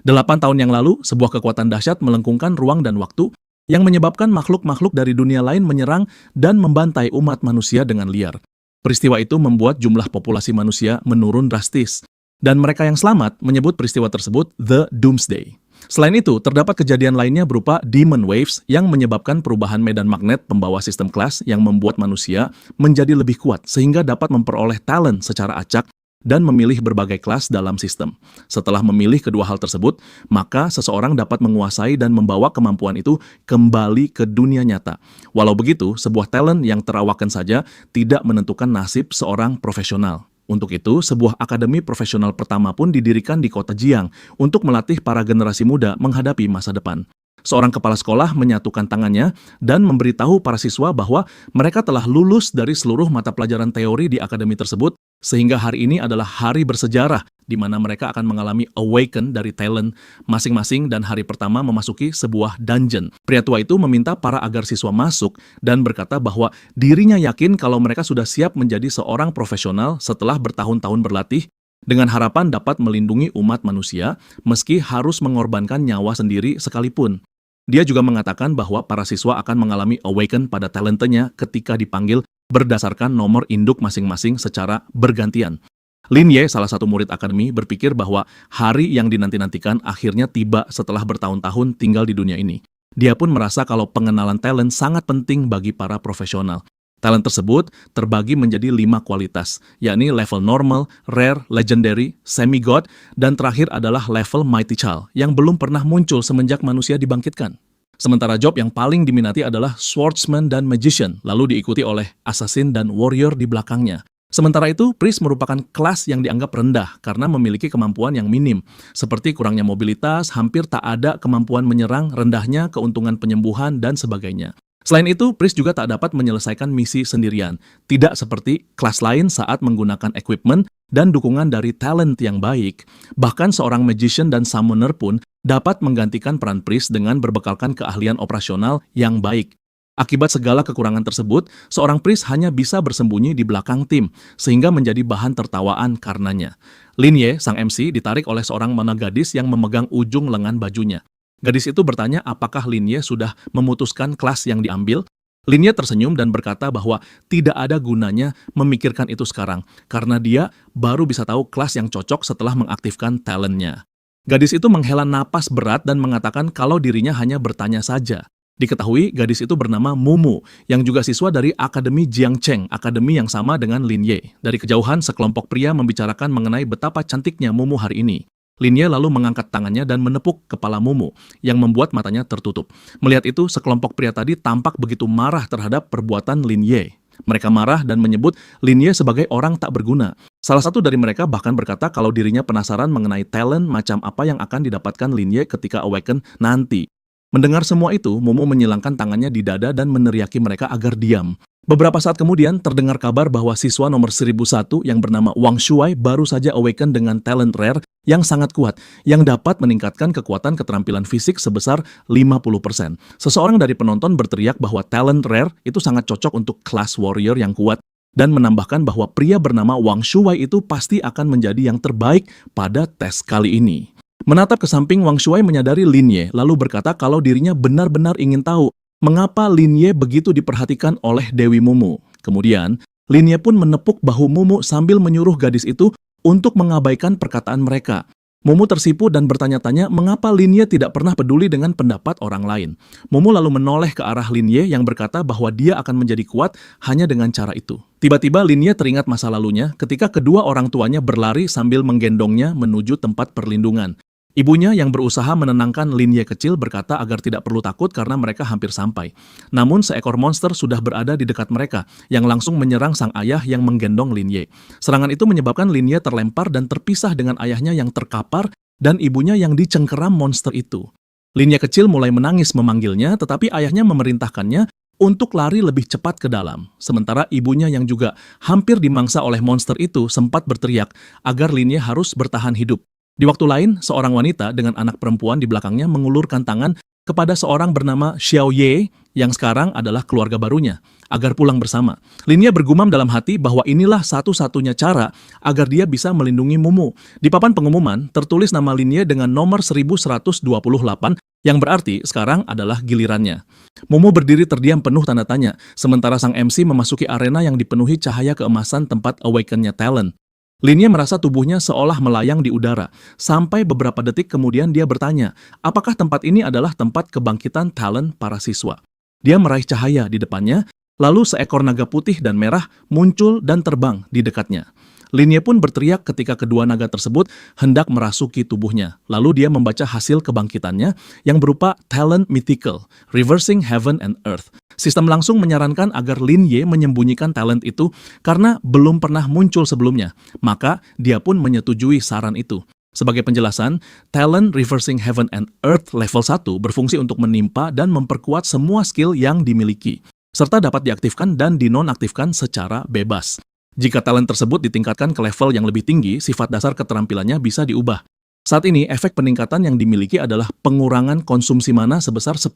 8 tahun yang lalu, sebuah kekuatan dahsyat melengkungkan ruang dan waktu yang menyebabkan makhluk-makhluk dari dunia lain menyerang dan membantai umat manusia dengan liar. Peristiwa itu membuat jumlah populasi manusia menurun drastis, dan mereka yang selamat menyebut peristiwa tersebut The Doomsday. Selain itu, terdapat kejadian lainnya berupa Demon Waves yang menyebabkan perubahan medan magnet pembawa sistem kelas yang membuat manusia menjadi lebih kuat sehingga dapat memperoleh talent secara acak dan memilih berbagai kelas dalam sistem. Setelah memilih kedua hal tersebut, maka seseorang dapat menguasai dan membawa kemampuan itu kembali ke dunia nyata. Walau begitu, sebuah talent yang terawakan saja tidak menentukan nasib seorang profesional. Untuk itu, sebuah akademi profesional pertama pun didirikan di kota Jiang untuk melatih para generasi muda menghadapi masa depan. Seorang kepala sekolah menyatukan tangannya dan memberitahu para siswa bahwa mereka telah lulus dari seluruh mata pelajaran teori di akademi tersebut, sehingga hari ini adalah hari bersejarah di mana mereka akan mengalami awaken dari talent masing-masing dan hari pertama memasuki sebuah dungeon. Pria tua itu meminta para agar siswa masuk dan berkata bahwa dirinya yakin kalau mereka sudah siap menjadi seorang profesional setelah bertahun-tahun berlatih, dengan harapan dapat melindungi umat manusia meski harus mengorbankan nyawa sendiri sekalipun. Dia juga mengatakan bahwa para siswa akan mengalami awaken pada talentanya ketika dipanggil berdasarkan nomor induk masing-masing secara bergantian. Lin Ye, salah satu murid akademi, berpikir bahwa hari yang dinanti-nantikan akhirnya tiba setelah bertahun-tahun tinggal di dunia ini. Dia pun merasa kalau pengenalan talent sangat penting bagi para profesional. Talent tersebut terbagi menjadi 5 kualitas, yakni level normal, rare, legendary, semi-god, dan terakhir adalah level mighty child, yang belum pernah muncul semenjak manusia dibangkitkan. Sementara job yang paling diminati adalah swordsman dan magician, lalu diikuti oleh assassin dan warrior di belakangnya. Sementara itu, priest merupakan kelas yang dianggap rendah karena memiliki kemampuan yang minim, seperti kurangnya mobilitas, hampir tak ada kemampuan menyerang, rendahnya keuntungan penyembuhan, dan sebagainya. Selain itu, priest juga tak dapat menyelesaikan misi sendirian, tidak seperti kelas lain saat menggunakan equipment dan dukungan dari talent yang baik. Bahkan seorang magician dan summoner pun dapat menggantikan peran priest dengan berbekalkan keahlian operasional yang baik. Akibat segala kekurangan tersebut, seorang priest hanya bisa bersembunyi di belakang tim, sehingga menjadi bahan tertawaan karenanya. Lin Ye, sang MC, ditarik oleh seorang mana gadis yang memegang ujung lengan bajunya. Gadis itu bertanya apakah Lin Ye sudah memutuskan kelas yang diambil. Lin Ye tersenyum dan berkata bahwa tidak ada gunanya memikirkan itu sekarang, karena dia baru bisa tahu kelas yang cocok setelah mengaktifkan talentnya. Gadis itu menghela napas berat dan mengatakan kalau dirinya hanya bertanya saja. Diketahui gadis itu bernama Mumu, yang juga siswa dari Akademi Jiangcheng, akademi yang sama dengan Lin Ye. Dari kejauhan, sekelompok pria membicarakan mengenai betapa cantiknya Mumu hari ini. Lin Ye lalu mengangkat tangannya dan menepuk kepala Mumu, yang membuat matanya tertutup. Melihat itu, sekelompok pria tadi tampak begitu marah terhadap perbuatan Lin Ye. Mereka marah dan menyebut Lin Ye sebagai orang tak berguna. Salah satu dari mereka bahkan berkata kalau dirinya penasaran mengenai talent macam apa yang akan didapatkan Lin Ye ketika awaken nanti. Mendengar semua itu, Mumu menyilangkan tangannya di dada dan meneriaki mereka agar diam. Beberapa saat kemudian, terdengar kabar bahwa siswa nomor 1001 yang bernama Wang Shuai baru saja awaken dengan talent rare yang sangat kuat, yang dapat meningkatkan kekuatan keterampilan fisik sebesar 50%. Seseorang dari penonton berteriak bahwa talent rare itu sangat cocok untuk kelas warrior yang kuat, dan menambahkan bahwa pria bernama Wang Shuai itu pasti akan menjadi yang terbaik pada tes kali ini. Menatap ke samping, Wang Shuai menyadari Lin Ye, lalu berkata kalau dirinya benar-benar ingin tahu mengapa Lin Ye begitu diperhatikan oleh Dewi Mumu. Kemudian, Lin Ye pun menepuk bahu Mumu sambil menyuruh gadis itu untuk mengabaikan perkataan mereka. Mumu tersipu dan bertanya-tanya mengapa Lin Ye tidak pernah peduli dengan pendapat orang lain. Mumu lalu menoleh ke arah Lin Ye yang berkata bahwa dia akan menjadi kuat hanya dengan cara itu. Tiba-tiba Lin Ye teringat masa lalunya ketika kedua orang tuanya berlari sambil menggendongnya menuju tempat perlindungan. Ibunya yang berusaha menenangkan Lin Ye kecil berkata agar tidak perlu takut karena mereka hampir sampai. Namun seekor monster sudah berada di dekat mereka, yang langsung menyerang sang ayah yang menggendong Lin Ye. Serangan itu menyebabkan Lin Ye terlempar dan terpisah dengan ayahnya yang terkapar dan ibunya yang dicengkeram monster itu. Lin Ye kecil mulai menangis memanggilnya, tetapi ayahnya memerintahkannya untuk lari lebih cepat ke dalam. Sementara ibunya yang juga hampir dimangsa oleh monster itu sempat berteriak agar Lin Ye harus bertahan hidup. Di waktu lain, seorang wanita dengan anak perempuan di belakangnya mengulurkan tangan kepada seorang bernama Xiao Ye yang sekarang adalah keluarga barunya, agar pulang bersama. Linya bergumam dalam hati bahwa inilah satu-satunya cara agar dia bisa melindungi Mumu. Di papan pengumuman, tertulis nama Linya dengan nomor 1128, yang berarti sekarang adalah gilirannya. Mumu berdiri terdiam penuh tanda tanya, sementara sang MC memasuki arena yang dipenuhi cahaya keemasan tempat awaken-nya Talon. Linya merasa tubuhnya seolah melayang di udara, sampai beberapa detik kemudian dia bertanya, apakah tempat ini adalah tempat kebangkitan Talon para siswa? Dia meraih cahaya di depannya, lalu seekor naga putih dan merah muncul dan terbang di dekatnya. Linya pun berteriak ketika kedua naga tersebut hendak merasuki tubuhnya. Lalu dia membaca hasil kebangkitannya yang berupa Talon Mythical, Reversing Heaven and Earth. Sistem langsung menyarankan agar Lin Ye menyembunyikan talent itu karena belum pernah muncul sebelumnya. Maka dia pun menyetujui saran itu. Sebagai penjelasan, Talent Reversing Heaven and Earth level 1 berfungsi untuk menimpa dan memperkuat semua skill yang dimiliki, serta dapat diaktifkan dan dinonaktifkan secara bebas. Jika talent tersebut ditingkatkan ke level yang lebih tinggi, sifat dasar keterampilannya bisa diubah. Saat ini, efek peningkatan yang dimiliki adalah pengurangan konsumsi mana sebesar 10%,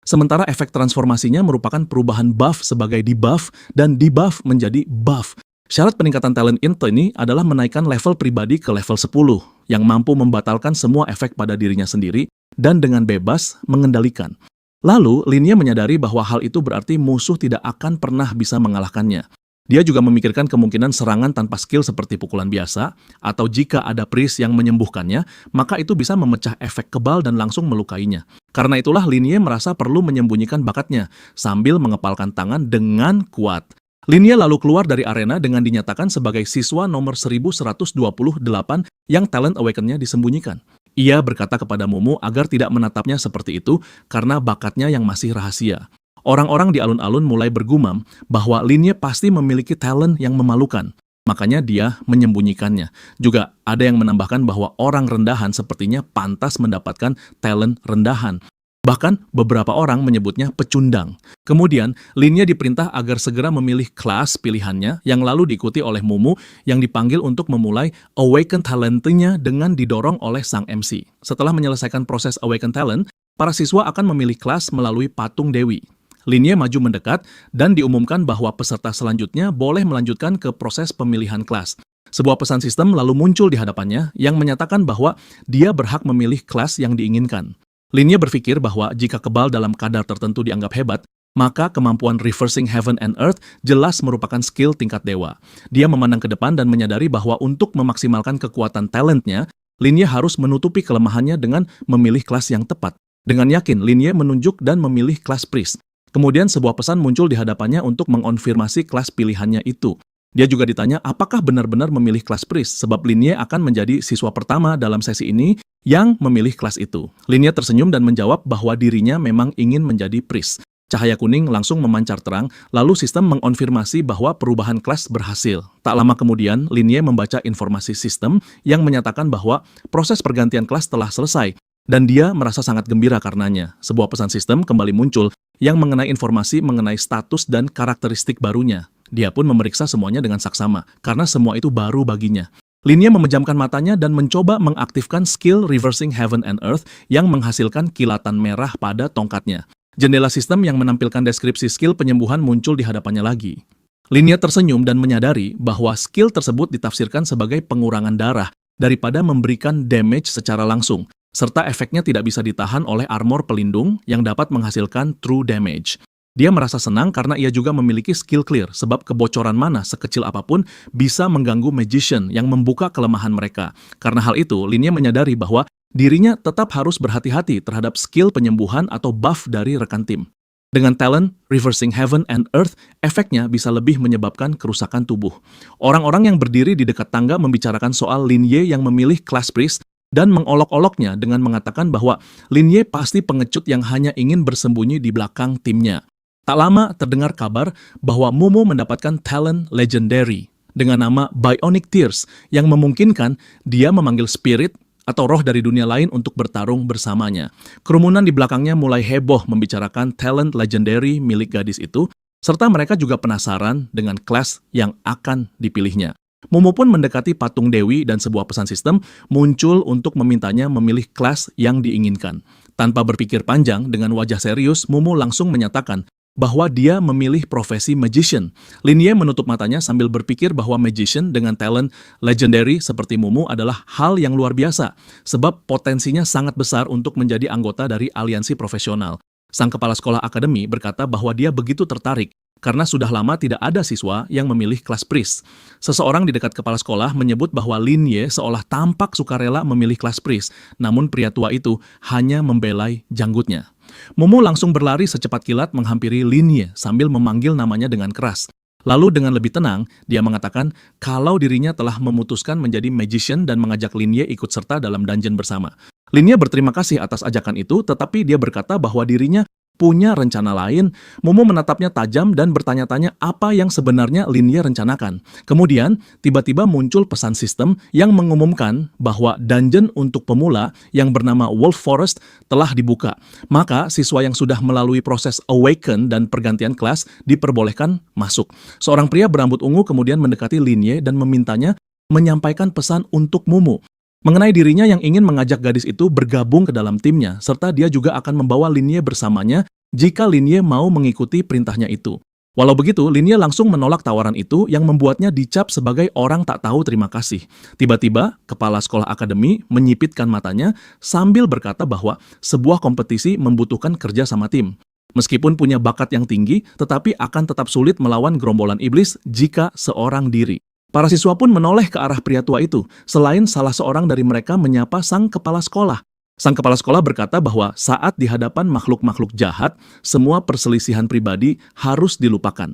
sementara efek transformasinya merupakan perubahan buff sebagai debuff dan debuff menjadi buff. Syarat peningkatan talent ini adalah menaikkan level pribadi ke level 10, yang mampu membatalkan semua efek pada dirinya sendiri dan dengan bebas mengendalikan. Lalu, Linya menyadari bahwa hal itu berarti musuh tidak akan pernah bisa mengalahkannya. Dia juga memikirkan kemungkinan serangan tanpa skill seperti pukulan biasa, atau jika ada priest yang menyembuhkannya, maka itu bisa memecah efek kebal dan langsung melukainya. Karena itulah Linya merasa perlu menyembunyikan bakatnya, sambil mengepalkan tangan dengan kuat. Linya lalu keluar dari arena dengan dinyatakan sebagai siswa nomor 1128 yang talent awaken-nya disembunyikan. Ia berkata kepada Mumu agar tidak menatapnya seperti itu karena bakatnya yang masih rahasia. Orang-orang di alun-alun mulai bergumam bahwa Linya pasti memiliki talent yang memalukan. Makanya dia menyembunyikannya. Juga ada yang menambahkan bahwa orang rendahan sepertinya pantas mendapatkan talent rendahan. Bahkan beberapa orang menyebutnya pecundang. Kemudian, Linya diperintah agar segera memilih kelas pilihannya yang lalu diikuti oleh Mumu yang dipanggil untuk memulai awaken talent-nya dengan didorong oleh sang MC. Setelah menyelesaikan proses awaken talent, para siswa akan memilih kelas melalui patung dewi. Linya maju mendekat dan diumumkan bahwa peserta selanjutnya boleh melanjutkan ke proses pemilihan kelas. Sebuah pesan sistem lalu muncul di hadapannya yang menyatakan bahwa dia berhak memilih kelas yang diinginkan. Linya berpikir bahwa jika kebal dalam kadar tertentu dianggap hebat, maka kemampuan Reversing Heaven and Earth jelas merupakan skill tingkat dewa. Dia memandang ke depan dan menyadari bahwa untuk memaksimalkan kekuatan talentnya, Linya harus menutupi kelemahannya dengan memilih kelas yang tepat. Dengan yakin, Linya menunjuk dan memilih kelas priest. Kemudian sebuah pesan muncul di hadapannya untuk mengonfirmasi kelas pilihannya itu. Dia juga ditanya apakah benar-benar memilih kelas priest, sebab Linya akan menjadi siswa pertama dalam sesi ini yang memilih kelas itu. Linya tersenyum dan menjawab bahwa dirinya memang ingin menjadi priest. Cahaya kuning langsung memancar terang, lalu sistem mengonfirmasi bahwa perubahan kelas berhasil. Tak lama kemudian, Linya membaca informasi sistem yang menyatakan bahwa proses pergantian kelas telah selesai, dan dia merasa sangat gembira karenanya. Sebuah pesan sistem kembali muncul yang mengenai informasi mengenai status dan karakteristik barunya. Dia pun memeriksa semuanya dengan saksama, karena semua itu baru baginya. Linya memejamkan matanya dan mencoba mengaktifkan skill Reversing Heaven and Earth yang menghasilkan kilatan merah pada tongkatnya. Jendela sistem yang menampilkan deskripsi skill penyembuhan muncul di hadapannya lagi. Linya tersenyum dan menyadari bahwa skill tersebut ditafsirkan sebagai pengurangan darah daripada memberikan damage secara langsung, serta efeknya tidak bisa ditahan oleh armor pelindung yang dapat menghasilkan true damage. Dia merasa senang karena ia juga memiliki skill clear, sebab kebocoran mana sekecil apapun bisa mengganggu magician yang membuka kelemahan mereka. Karena hal itu, Linya menyadari bahwa dirinya tetap harus berhati-hati terhadap skill penyembuhan atau buff dari rekan tim. Dengan talent Reversing Heaven and Earth, efeknya bisa lebih menyebabkan kerusakan tubuh. Orang-orang yang berdiri di dekat tangga membicarakan soal Linya yang memilih kelas priest dan mengolok-oloknya dengan mengatakan bahwa Linya pasti pengecut yang hanya ingin bersembunyi di belakang timnya. Tak lama terdengar kabar bahwa Mumu mendapatkan talent legendary dengan nama Bionic Tears yang memungkinkan dia memanggil spirit atau roh dari dunia lain untuk bertarung bersamanya. Kerumunan di belakangnya mulai heboh membicarakan talent legendary milik gadis itu, serta mereka juga penasaran dengan kelas yang akan dipilihnya. Mumu pun mendekati patung dewi dan sebuah pesan sistem muncul untuk memintanya memilih kelas yang diinginkan. Tanpa berpikir panjang, dengan wajah serius, Mumu langsung menyatakan bahwa dia memilih profesi magician. Linie menutup matanya sambil berpikir bahwa magician dengan talent legendary seperti Mumu adalah hal yang luar biasa, sebab potensinya sangat besar untuk menjadi anggota dari aliansi profesional. Sang kepala sekolah akademi berkata bahwa dia begitu tertarik karena sudah lama tidak ada siswa yang memilih kelas priest. Seseorang di dekat kepala sekolah menyebut bahwa Linie seolah tampak sukarela memilih kelas priest, namun pria tua itu hanya membelai janggutnya. Mumu langsung berlari secepat kilat menghampiri Linie sambil memanggil namanya dengan keras. Lalu dengan lebih tenang, dia mengatakan kalau dirinya telah memutuskan menjadi magician dan mengajak Linie ikut serta dalam dungeon bersama. Linie berterima kasih atas ajakan itu, tetapi dia berkata bahwa dirinya punya rencana lain. Mumu menatapnya tajam dan bertanya-tanya apa yang sebenarnya Linie rencanakan. Kemudian, tiba-tiba muncul pesan sistem yang mengumumkan bahwa dungeon untuk pemula yang bernama Wolf Forest telah dibuka. Maka, siswa yang sudah melalui proses awaken dan pergantian kelas diperbolehkan masuk. Seorang pria berambut ungu kemudian mendekati Linie dan memintanya menyampaikan pesan untuk Mumu mengenai dirinya yang ingin mengajak gadis itu bergabung ke dalam timnya, serta dia juga akan membawa Linie bersamanya jika Linie mau mengikuti perintahnya itu. Walau begitu, Linie langsung menolak tawaran itu yang membuatnya dicap sebagai orang tak tahu terima kasih. Tiba-tiba, kepala sekolah akademi menyipitkan matanya sambil berkata bahwa sebuah kompetisi membutuhkan kerja sama tim. Meskipun punya bakat yang tinggi, tetapi akan tetap sulit melawan gerombolan iblis jika seorang diri. Para siswa pun menoleh ke arah pria tua itu, selain salah seorang dari mereka menyapa sang kepala sekolah. Sang kepala sekolah berkata bahwa saat di hadapan makhluk-makhluk jahat, semua perselisihan pribadi harus dilupakan.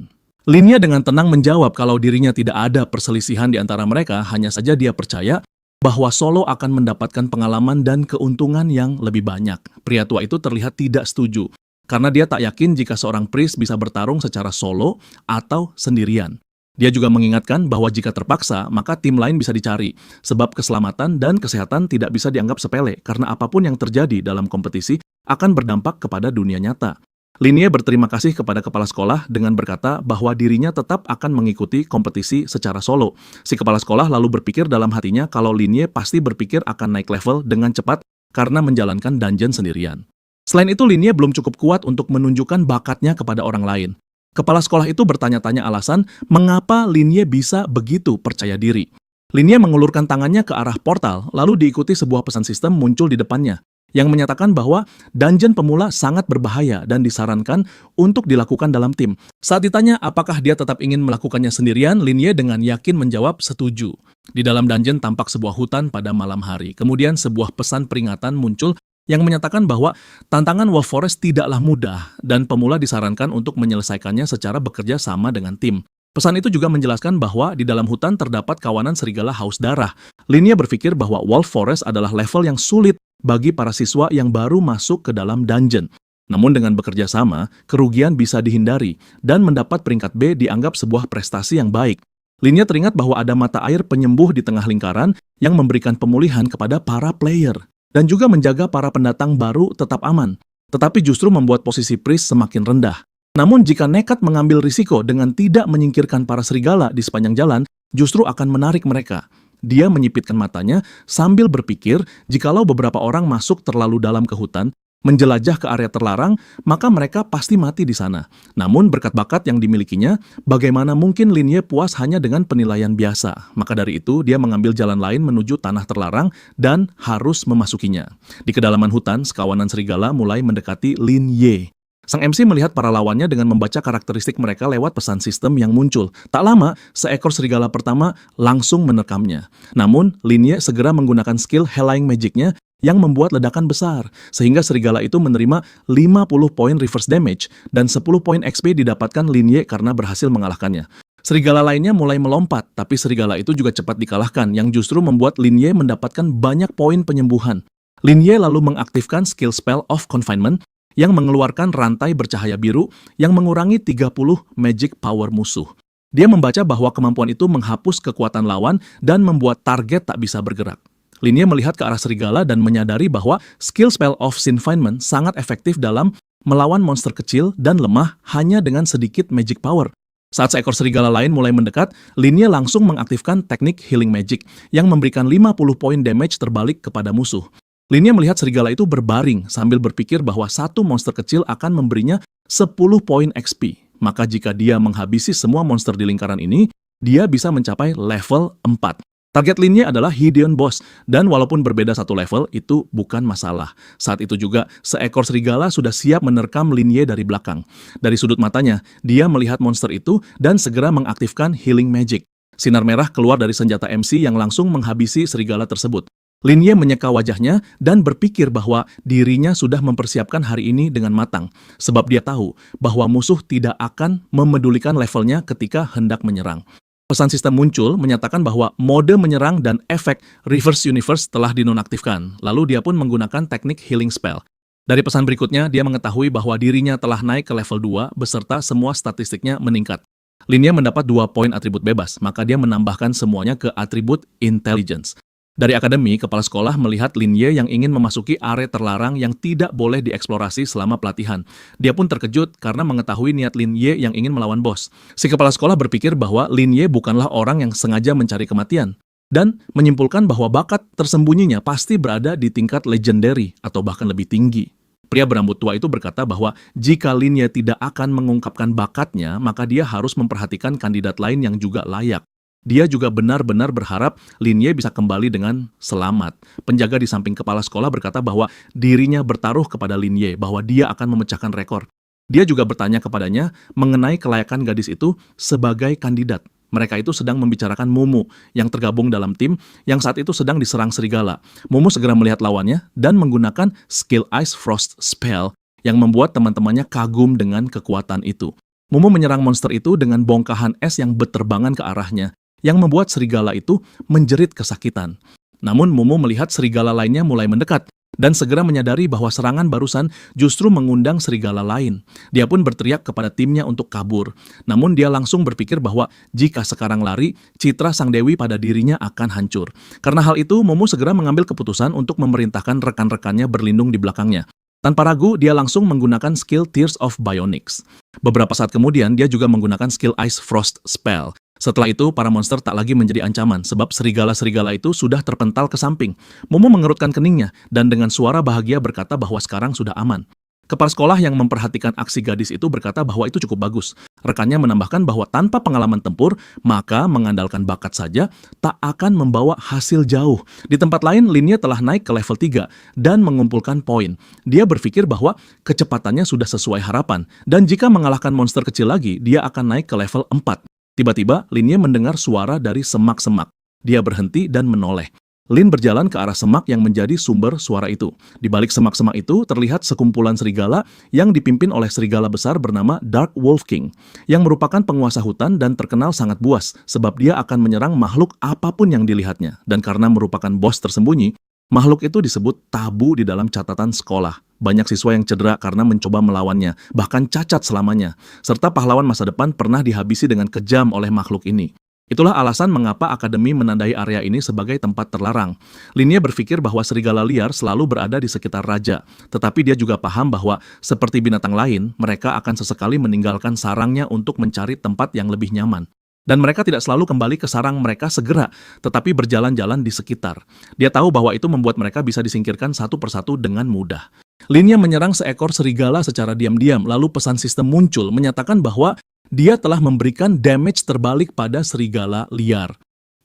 Linie dengan tenang menjawab kalau dirinya tidak ada perselisihan di antara mereka, hanya saja dia percaya bahwa Solo akan mendapatkan pengalaman dan keuntungan yang lebih banyak. Pria tua itu terlihat tidak setuju, karena dia tak yakin jika seorang priest bisa bertarung secara solo atau sendirian. Dia juga mengingatkan bahwa jika terpaksa, maka tim lain bisa dicari, sebab keselamatan dan kesehatan tidak bisa dianggap sepele, karena apapun yang terjadi dalam kompetisi akan berdampak kepada dunia nyata. Linie berterima kasih kepada kepala sekolah dengan berkata bahwa dirinya tetap akan mengikuti kompetisi secara solo. Si kepala sekolah lalu berpikir dalam hatinya kalau Linie pasti berpikir akan naik level dengan cepat karena menjalankan dungeon sendirian. Selain itu, Linie belum cukup kuat untuk menunjukkan bakatnya kepada orang lain. Kepala sekolah itu bertanya-tanya alasan mengapa Linie bisa begitu percaya diri. Linie mengulurkan tangannya ke arah portal, lalu diikuti sebuah pesan sistem muncul di depannya, yang menyatakan bahwa dungeon pemula sangat berbahaya dan disarankan untuk dilakukan dalam tim. Saat ditanya apakah dia tetap ingin melakukannya sendirian, Linie dengan yakin menjawab setuju. Di dalam dungeon tampak sebuah hutan pada malam hari. Kemudian sebuah pesan peringatan muncul yang menyatakan bahwa tantangan Wolf Forest tidaklah mudah dan pemula disarankan untuk menyelesaikannya secara bekerja sama dengan tim. Pesan itu juga menjelaskan bahwa di dalam hutan terdapat kawanan serigala haus darah. Linie berpikir bahwa Wolf Forest adalah level yang sulit bagi para siswa yang baru masuk ke dalam dungeon. Namun dengan bekerja sama, kerugian bisa dihindari dan mendapat peringkat B dianggap sebuah prestasi yang baik. Linie teringat bahwa ada mata air penyembuh di tengah lingkaran yang memberikan pemulihan kepada para player dan juga menjaga para pendatang baru tetap aman, tetapi justru membuat posisi priest semakin rendah. Namun jika nekat mengambil risiko dengan tidak menyingkirkan para serigala di sepanjang jalan, justru akan menarik mereka. Dia menyipitkan matanya sambil berpikir jikalau beberapa orang masuk terlalu dalam ke hutan, menjelajah ke area terlarang, maka mereka pasti mati di sana. Namun berkat bakat yang dimilikinya, bagaimana mungkin Linie puas hanya dengan penilaian biasa? Maka dari itu, dia mengambil jalan lain menuju tanah terlarang dan harus memasukinya. Di kedalaman hutan, sekawanan serigala mulai mendekati Linie. Sang MC melihat para lawannya dengan membaca karakteristik mereka lewat pesan sistem yang muncul. Tak lama, seekor serigala pertama langsung menerkamnya. Namun, Linie segera menggunakan skill Hellfire Magic-nya yang membuat ledakan besar, sehingga serigala itu menerima 50 poin reverse damage dan 10 poin XP didapatkan Linie karena berhasil mengalahkannya. Serigala lainnya mulai melompat, tapi serigala itu juga cepat dikalahkan, yang justru membuat Linie mendapatkan banyak poin penyembuhan. Linie lalu mengaktifkan skill spell of confinement yang mengeluarkan rantai bercahaya biru yang mengurangi 30 magic power musuh. Dia membaca bahwa kemampuan itu menghapus kekuatan lawan dan membuat target tak bisa bergerak. Linie melihat ke arah serigala dan menyadari bahwa skill spell of confinement sangat efektif dalam melawan monster kecil dan lemah hanya dengan sedikit magic power. Saat seekor serigala lain mulai mendekat, Linie langsung mengaktifkan teknik healing magic yang memberikan 50 poin damage terbalik kepada musuh. Lin Ye melihat serigala itu berbaring sambil berpikir bahwa satu monster kecil akan memberinya 10 poin XP. Maka jika dia menghabisi semua monster di lingkaran ini, dia bisa mencapai level 4. Target Lin Ye adalah Hideon Boss, dan walaupun berbeda satu level, itu bukan masalah. Saat itu juga, seekor serigala sudah siap menerkam Lin Ye dari belakang. Dari sudut matanya, dia melihat monster itu dan segera mengaktifkan Healing Magic. Sinar merah keluar dari senjata MC yang langsung menghabisi serigala tersebut. Lin Ye menyeka wajahnya dan berpikir bahwa dirinya sudah mempersiapkan hari ini dengan matang, sebab dia tahu bahwa musuh tidak akan memedulikan levelnya ketika hendak menyerang. Pesan sistem muncul menyatakan bahwa mode menyerang dan efek Reverse Universe telah dinonaktifkan, lalu dia pun menggunakan teknik Healing Spell. Dari pesan berikutnya, dia mengetahui bahwa dirinya telah naik ke level 2 beserta semua statistiknya meningkat. Lin Ye mendapat 2 poin atribut bebas, maka dia menambahkan semuanya ke atribut Intelligence. Dari akademi, kepala sekolah melihat Lin Ye yang ingin memasuki area terlarang yang tidak boleh dieksplorasi selama pelatihan. Dia pun terkejut karena mengetahui niat Lin Ye yang ingin melawan bos. Si kepala sekolah berpikir bahwa Lin Ye bukanlah orang yang sengaja mencari kematian, dan menyimpulkan bahwa bakat tersembunyinya pasti berada di tingkat legendary atau bahkan lebih tinggi. Pria berambut tua itu berkata bahwa jika Lin Ye tidak akan mengungkapkan bakatnya, maka dia harus memperhatikan kandidat lain yang juga layak. Dia juga benar-benar berharap Lin Ye bisa kembali dengan selamat. Penjaga di samping kepala sekolah berkata bahwa dirinya bertaruh kepada Lin Ye, bahwa dia akan memecahkan rekor. Dia juga bertanya kepadanya mengenai kelayakan gadis itu sebagai kandidat. Mereka itu sedang membicarakan Mumu yang tergabung dalam tim yang saat itu sedang diserang serigala. Mumu segera melihat lawannya dan menggunakan skill Ice Frost Spell yang membuat teman-temannya kagum dengan kekuatan itu. Mumu menyerang monster itu dengan bongkahan es yang berterbangan ke arahnya, yang membuat serigala itu menjerit kesakitan. Namun Mumu melihat serigala lainnya mulai mendekat, dan segera menyadari bahwa serangan barusan justru mengundang serigala lain. Dia pun berteriak kepada timnya untuk kabur. Namun dia langsung berpikir bahwa jika sekarang lari, citra sang dewi pada dirinya akan hancur. Karena hal itu, Mumu segera mengambil keputusan untuk memerintahkan rekan-rekannya berlindung di belakangnya. Tanpa ragu, dia langsung menggunakan skill Tears of Bionics. Beberapa saat kemudian, dia juga menggunakan skill Ice Frost Spell. Setelah itu, para monster tak lagi menjadi ancaman, sebab serigala-serigala itu sudah terpental ke samping. Mumu mengerutkan keningnya, dan dengan suara bahagia berkata bahwa sekarang sudah aman. Kepala sekolah yang memperhatikan aksi gadis itu berkata bahwa itu cukup bagus. Rekannya menambahkan bahwa tanpa pengalaman tempur, maka mengandalkan bakat saja tak akan membawa hasil jauh. Di tempat lain, Lin Ye telah naik ke level 3 dan mengumpulkan poin. Dia berpikir bahwa kecepatannya sudah sesuai harapan, dan jika mengalahkan monster kecil lagi, dia akan naik ke level 4. Tiba-tiba, Lin Ye mendengar suara dari semak-semak. Dia berhenti dan menoleh. Lin berjalan ke arah semak yang menjadi sumber suara itu. Di balik semak-semak itu, terlihat sekumpulan serigala yang dipimpin oleh serigala besar bernama Dark Wolf King, yang merupakan penguasa hutan dan terkenal sangat buas, sebab dia akan menyerang makhluk apapun yang dilihatnya. Dan karena merupakan bos tersembunyi, makhluk itu disebut tabu di dalam catatan sekolah. Banyak siswa yang cedera karena mencoba melawannya, bahkan cacat selamanya. Serta pahlawan masa depan pernah dihabisi dengan kejam oleh makhluk ini. Itulah alasan mengapa akademi menandai area ini sebagai tempat terlarang. Lin Ye berpikir bahwa serigala liar selalu berada di sekitar raja. Tetapi dia juga paham bahwa seperti binatang lain, mereka akan sesekali meninggalkan sarangnya untuk mencari tempat yang lebih nyaman. Dan mereka tidak selalu kembali ke sarang mereka segera, tetapi berjalan-jalan di sekitar. Dia tahu bahwa itu membuat mereka bisa disingkirkan satu persatu dengan mudah. Lin Ye menyerang seekor serigala secara diam-diam, lalu pesan sistem muncul menyatakan bahwa dia telah memberikan damage terbalik pada serigala liar.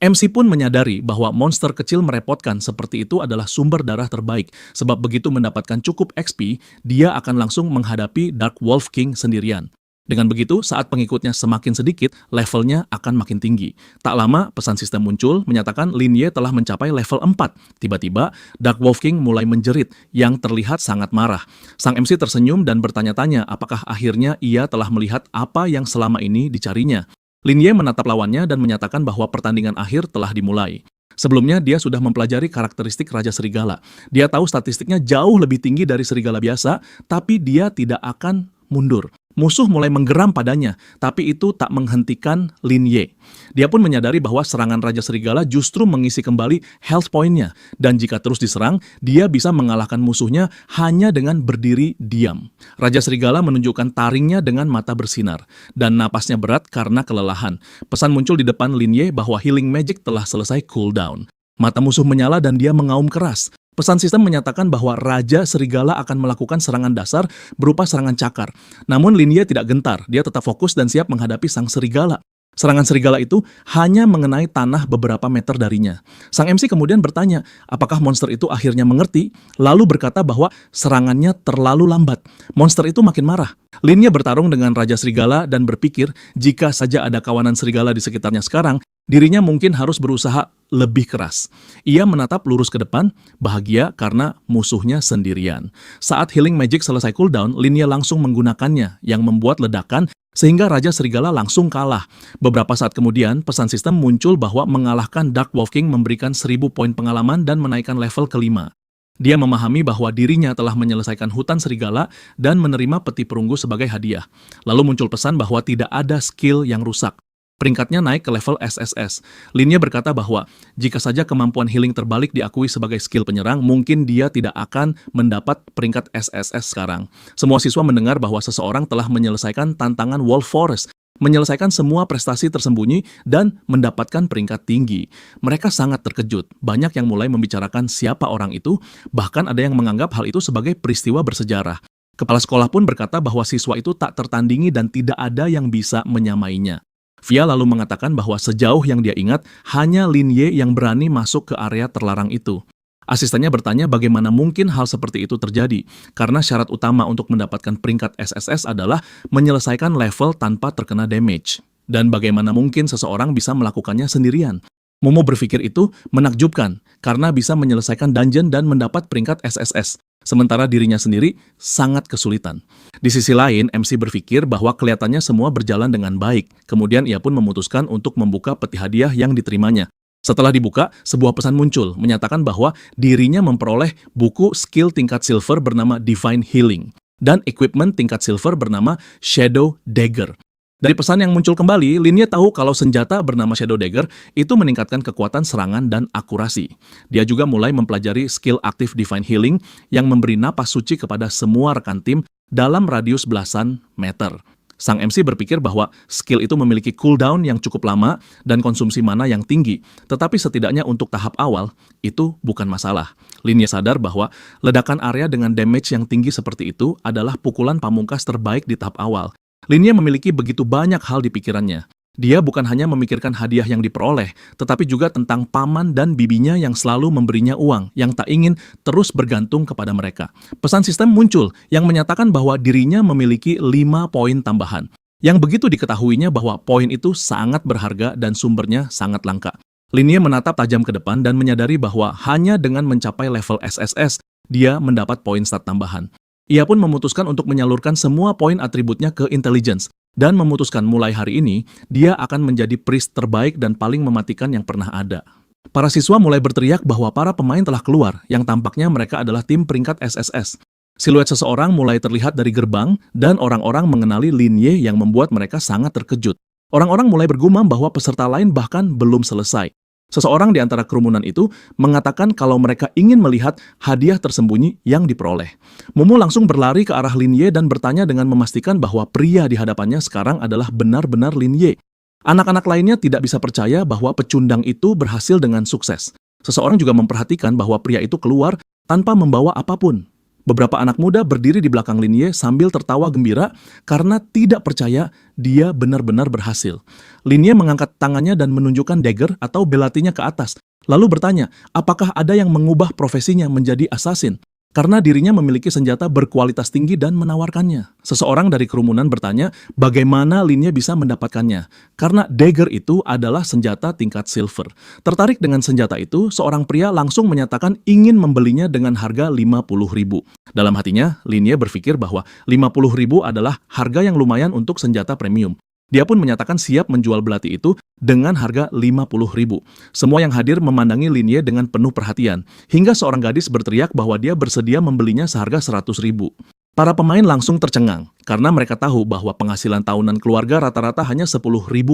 MC pun menyadari bahwa monster kecil merepotkan seperti itu adalah sumber darah terbaik, sebab begitu mendapatkan cukup XP, dia akan langsung menghadapi Dark Wolf King sendirian. Dengan begitu, saat pengikutnya semakin sedikit, levelnya akan makin tinggi. Tak lama, pesan sistem muncul menyatakan Lin Ye telah mencapai level 4. Tiba-tiba, Dark Wolf King mulai menjerit yang terlihat sangat marah. Sang MC tersenyum dan bertanya-tanya apakah akhirnya ia telah melihat apa yang selama ini dicarinya. Lin Ye menatap lawannya dan menyatakan bahwa pertandingan akhir telah dimulai. Sebelumnya, dia sudah mempelajari karakteristik Raja Serigala. Dia tahu statistiknya jauh lebih tinggi dari serigala biasa, tapi dia tidak akan mundur. Musuh mulai menggeram padanya, tapi itu tak menghentikan Lin Ye. Dia pun menyadari bahwa serangan Raja Serigala justru mengisi kembali health point-nya, dan jika terus diserang, dia bisa mengalahkan musuhnya hanya dengan berdiri diam. Raja Serigala menunjukkan taringnya dengan mata bersinar, dan napasnya berat karena kelelahan. Pesan muncul di depan Lin Ye bahwa healing magic telah selesai cooldown. Mata musuh menyala dan dia mengaum keras. Pesan sistem menyatakan bahwa Raja Serigala akan melakukan serangan dasar berupa serangan cakar. Namun Linye tidak gentar, dia tetap fokus dan siap menghadapi sang serigala. Serangan serigala itu hanya mengenai tanah beberapa meter darinya. Sang MC kemudian bertanya, apakah monster itu akhirnya mengerti, lalu berkata bahwa serangannya terlalu lambat. Monster itu makin marah. Linye bertarung dengan Raja Serigala dan berpikir jika saja ada kawanan serigala di sekitarnya sekarang, dirinya mungkin harus berusaha lebih keras. Ia menatap lurus ke depan, bahagia karena musuhnya sendirian. Saat Healing Magic selesai cooldown, Linye langsung menggunakannya, yang membuat ledakan sehingga Raja Serigala langsung kalah. Beberapa saat kemudian, pesan sistem muncul bahwa mengalahkan Dark Wolf King memberikan 1000 poin pengalaman dan menaikkan level ke-5. Dia memahami bahwa dirinya telah menyelesaikan hutan serigala dan menerima peti perunggu sebagai hadiah. Lalu muncul pesan bahwa tidak ada skill yang rusak. Peringkatnya naik ke level SSS. Linye berkata bahwa jika saja kemampuan healing terbalik diakui sebagai skill penyerang, mungkin dia tidak akan mendapat peringkat SSS sekarang. Semua siswa mendengar bahwa seseorang telah menyelesaikan tantangan Wolf Forest, menyelesaikan semua prestasi tersembunyi, dan mendapatkan peringkat tinggi. Mereka sangat terkejut. Banyak yang mulai membicarakan siapa orang itu, bahkan ada yang menganggap hal itu sebagai peristiwa bersejarah. Kepala sekolah pun berkata bahwa siswa itu tak tertandingi dan tidak ada yang bisa menyamainya. Via lalu mengatakan bahwa sejauh yang dia ingat, hanya Linye yang berani masuk ke area terlarang itu. Asistennya bertanya bagaimana mungkin hal seperti itu terjadi, karena syarat utama untuk mendapatkan peringkat SSS adalah menyelesaikan level tanpa terkena damage. Dan bagaimana mungkin seseorang bisa melakukannya sendirian? Momo berpikir itu menakjubkan, karena bisa menyelesaikan dungeon dan mendapat peringkat SSS. Sementara dirinya sendiri sangat kesulitan. Di sisi lain, MC berpikir bahwa kelihatannya semua berjalan dengan baik. Kemudian ia pun memutuskan untuk membuka peti hadiah yang diterimanya. Setelah dibuka, sebuah pesan muncul, menyatakan bahwa dirinya memperoleh buku skill tingkat silver bernama Divine Healing, dan equipment tingkat silver bernama Shadow Dagger. Dari pesan yang muncul kembali, Linye tahu kalau senjata bernama Shadow Dagger itu meningkatkan kekuatan serangan dan akurasi. Dia juga mulai mempelajari skill aktif Divine Healing yang memberi napas suci kepada semua rekan tim dalam radius belasan meter. Sang MC berpikir bahwa skill itu memiliki cooldown yang cukup lama dan konsumsi mana yang tinggi, tetapi setidaknya untuk tahap awal, itu bukan masalah. Linye sadar bahwa ledakan area dengan damage yang tinggi seperti itu adalah pukulan pamungkas terbaik di tahap awal. Linye memiliki begitu banyak hal di pikirannya. Dia bukan hanya memikirkan hadiah yang diperoleh, tetapi juga tentang paman dan bibinya yang selalu memberinya uang, yang tak ingin terus bergantung kepada mereka. Pesan sistem muncul yang menyatakan bahwa dirinya memiliki 5 poin tambahan. Yang begitu diketahuinya bahwa poin itu sangat berharga dan sumbernya sangat langka. Linye menatap tajam ke depan dan menyadari bahwa hanya dengan mencapai level SSS, dia mendapat poin stat tambahan. Ia pun memutuskan untuk menyalurkan semua poin atributnya ke intelligence, dan memutuskan mulai hari ini, dia akan menjadi priest terbaik dan paling mematikan yang pernah ada. Para siswa mulai berteriak bahwa para pemain telah keluar, yang tampaknya mereka adalah tim peringkat SSS. Siluet seseorang mulai terlihat dari gerbang, dan orang-orang mengenali Linye yang membuat mereka sangat terkejut. Orang-orang mulai bergumam bahwa peserta lain bahkan belum selesai. Seseorang di antara kerumunan itu mengatakan kalau mereka ingin melihat hadiah tersembunyi yang diperoleh. Momo langsung berlari ke arah Linye dan bertanya dengan memastikan bahwa pria di hadapannya sekarang adalah benar-benar Linye. Anak-anak lainnya tidak bisa percaya bahwa pecundang itu berhasil dengan sukses. Seseorang juga memperhatikan bahwa pria itu keluar tanpa membawa apapun. Beberapa anak muda berdiri di belakang Linye sambil tertawa gembira karena tidak percaya dia benar-benar berhasil. Linye mengangkat tangannya dan menunjukkan dagger atau belatinya ke atas, lalu bertanya apakah ada yang mengubah profesinya menjadi assassin. Karena dirinya memiliki senjata berkualitas tinggi dan menawarkannya. Seseorang dari kerumunan bertanya bagaimana Linye bisa mendapatkannya. Karena dagger itu adalah senjata tingkat silver. Tertarik dengan senjata itu, seorang pria langsung menyatakan ingin membelinya dengan harga 50.000. Dalam hatinya, Linye berpikir bahwa 50.000 adalah harga yang lumayan untuk senjata premium. Dia pun menyatakan siap menjual belati itu dengan harga 50.000. Semua yang hadir memandangi Linye dengan penuh perhatian, hingga seorang gadis berteriak bahwa dia bersedia membelinya seharga 100.000. Para pemain langsung tercengang, karena mereka tahu bahwa penghasilan tahunan keluarga rata-rata hanya 10.000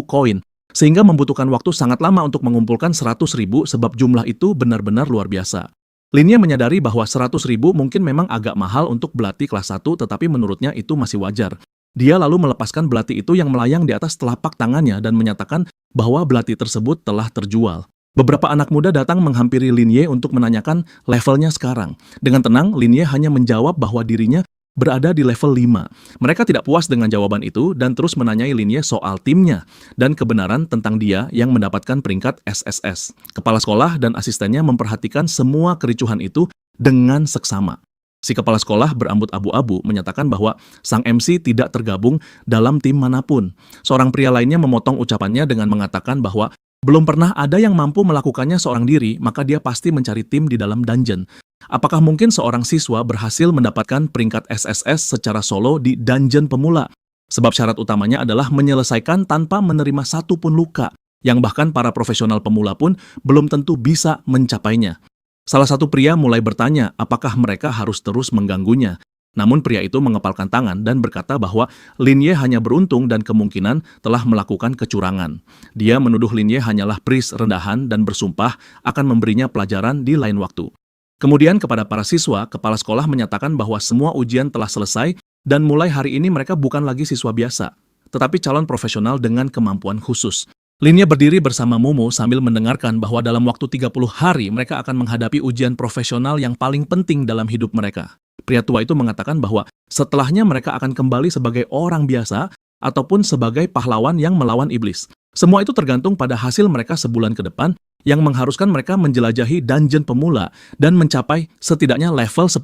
koin, sehingga membutuhkan waktu sangat lama untuk mengumpulkan 100.000 sebab jumlah itu benar-benar luar biasa. Linye menyadari bahwa 100.000 mungkin memang agak mahal untuk belati kelas 1, tetapi menurutnya itu masih wajar. Dia lalu melepaskan belati itu yang melayang di atas telapak tangannya dan menyatakan bahwa belati tersebut telah terjual. Beberapa anak muda datang menghampiri Lin Ye untuk menanyakan levelnya sekarang. Dengan tenang, Lin Ye hanya menjawab bahwa dirinya berada di level 5. Mereka tidak puas dengan jawaban itu dan terus menanyai Lin Ye soal timnya dan kebenaran tentang dia yang mendapatkan peringkat SSS. Kepala sekolah dan asistennya memperhatikan semua kericuhan itu dengan seksama. Si kepala sekolah berambut abu-abu menyatakan bahwa sang MC tidak tergabung dalam tim manapun. Seorang pria lainnya memotong ucapannya dengan mengatakan bahwa belum pernah ada yang mampu melakukannya seorang diri, maka dia pasti mencari tim di dalam dungeon. Apakah mungkin seorang siswa berhasil mendapatkan peringkat SSS secara solo di dungeon pemula? Sebab syarat utamanya adalah menyelesaikan tanpa menerima satu pun luka, yang bahkan para profesional pemula pun belum tentu bisa mencapainya. Salah satu pria mulai bertanya apakah mereka harus terus mengganggunya. Namun pria itu mengepalkan tangan dan berkata bahwa Lin Ye hanya beruntung dan kemungkinan telah melakukan kecurangan. Dia menuduh Lin Ye hanyalah pris rendahan dan bersumpah akan memberinya pelajaran di lain waktu. Kemudian kepada para siswa, kepala sekolah menyatakan bahwa semua ujian telah selesai dan mulai hari ini mereka bukan lagi siswa biasa, tetapi calon profesional dengan kemampuan khusus. Lin Ye berdiri bersama Momo sambil mendengarkan bahwa dalam waktu 30 hari mereka akan menghadapi ujian profesional yang paling penting dalam hidup mereka. Pria tua itu mengatakan bahwa setelahnya mereka akan kembali sebagai orang biasa ataupun sebagai pahlawan yang melawan iblis. Semua itu tergantung pada hasil mereka sebulan ke depan yang mengharuskan mereka menjelajahi dungeon pemula dan mencapai setidaknya level 10.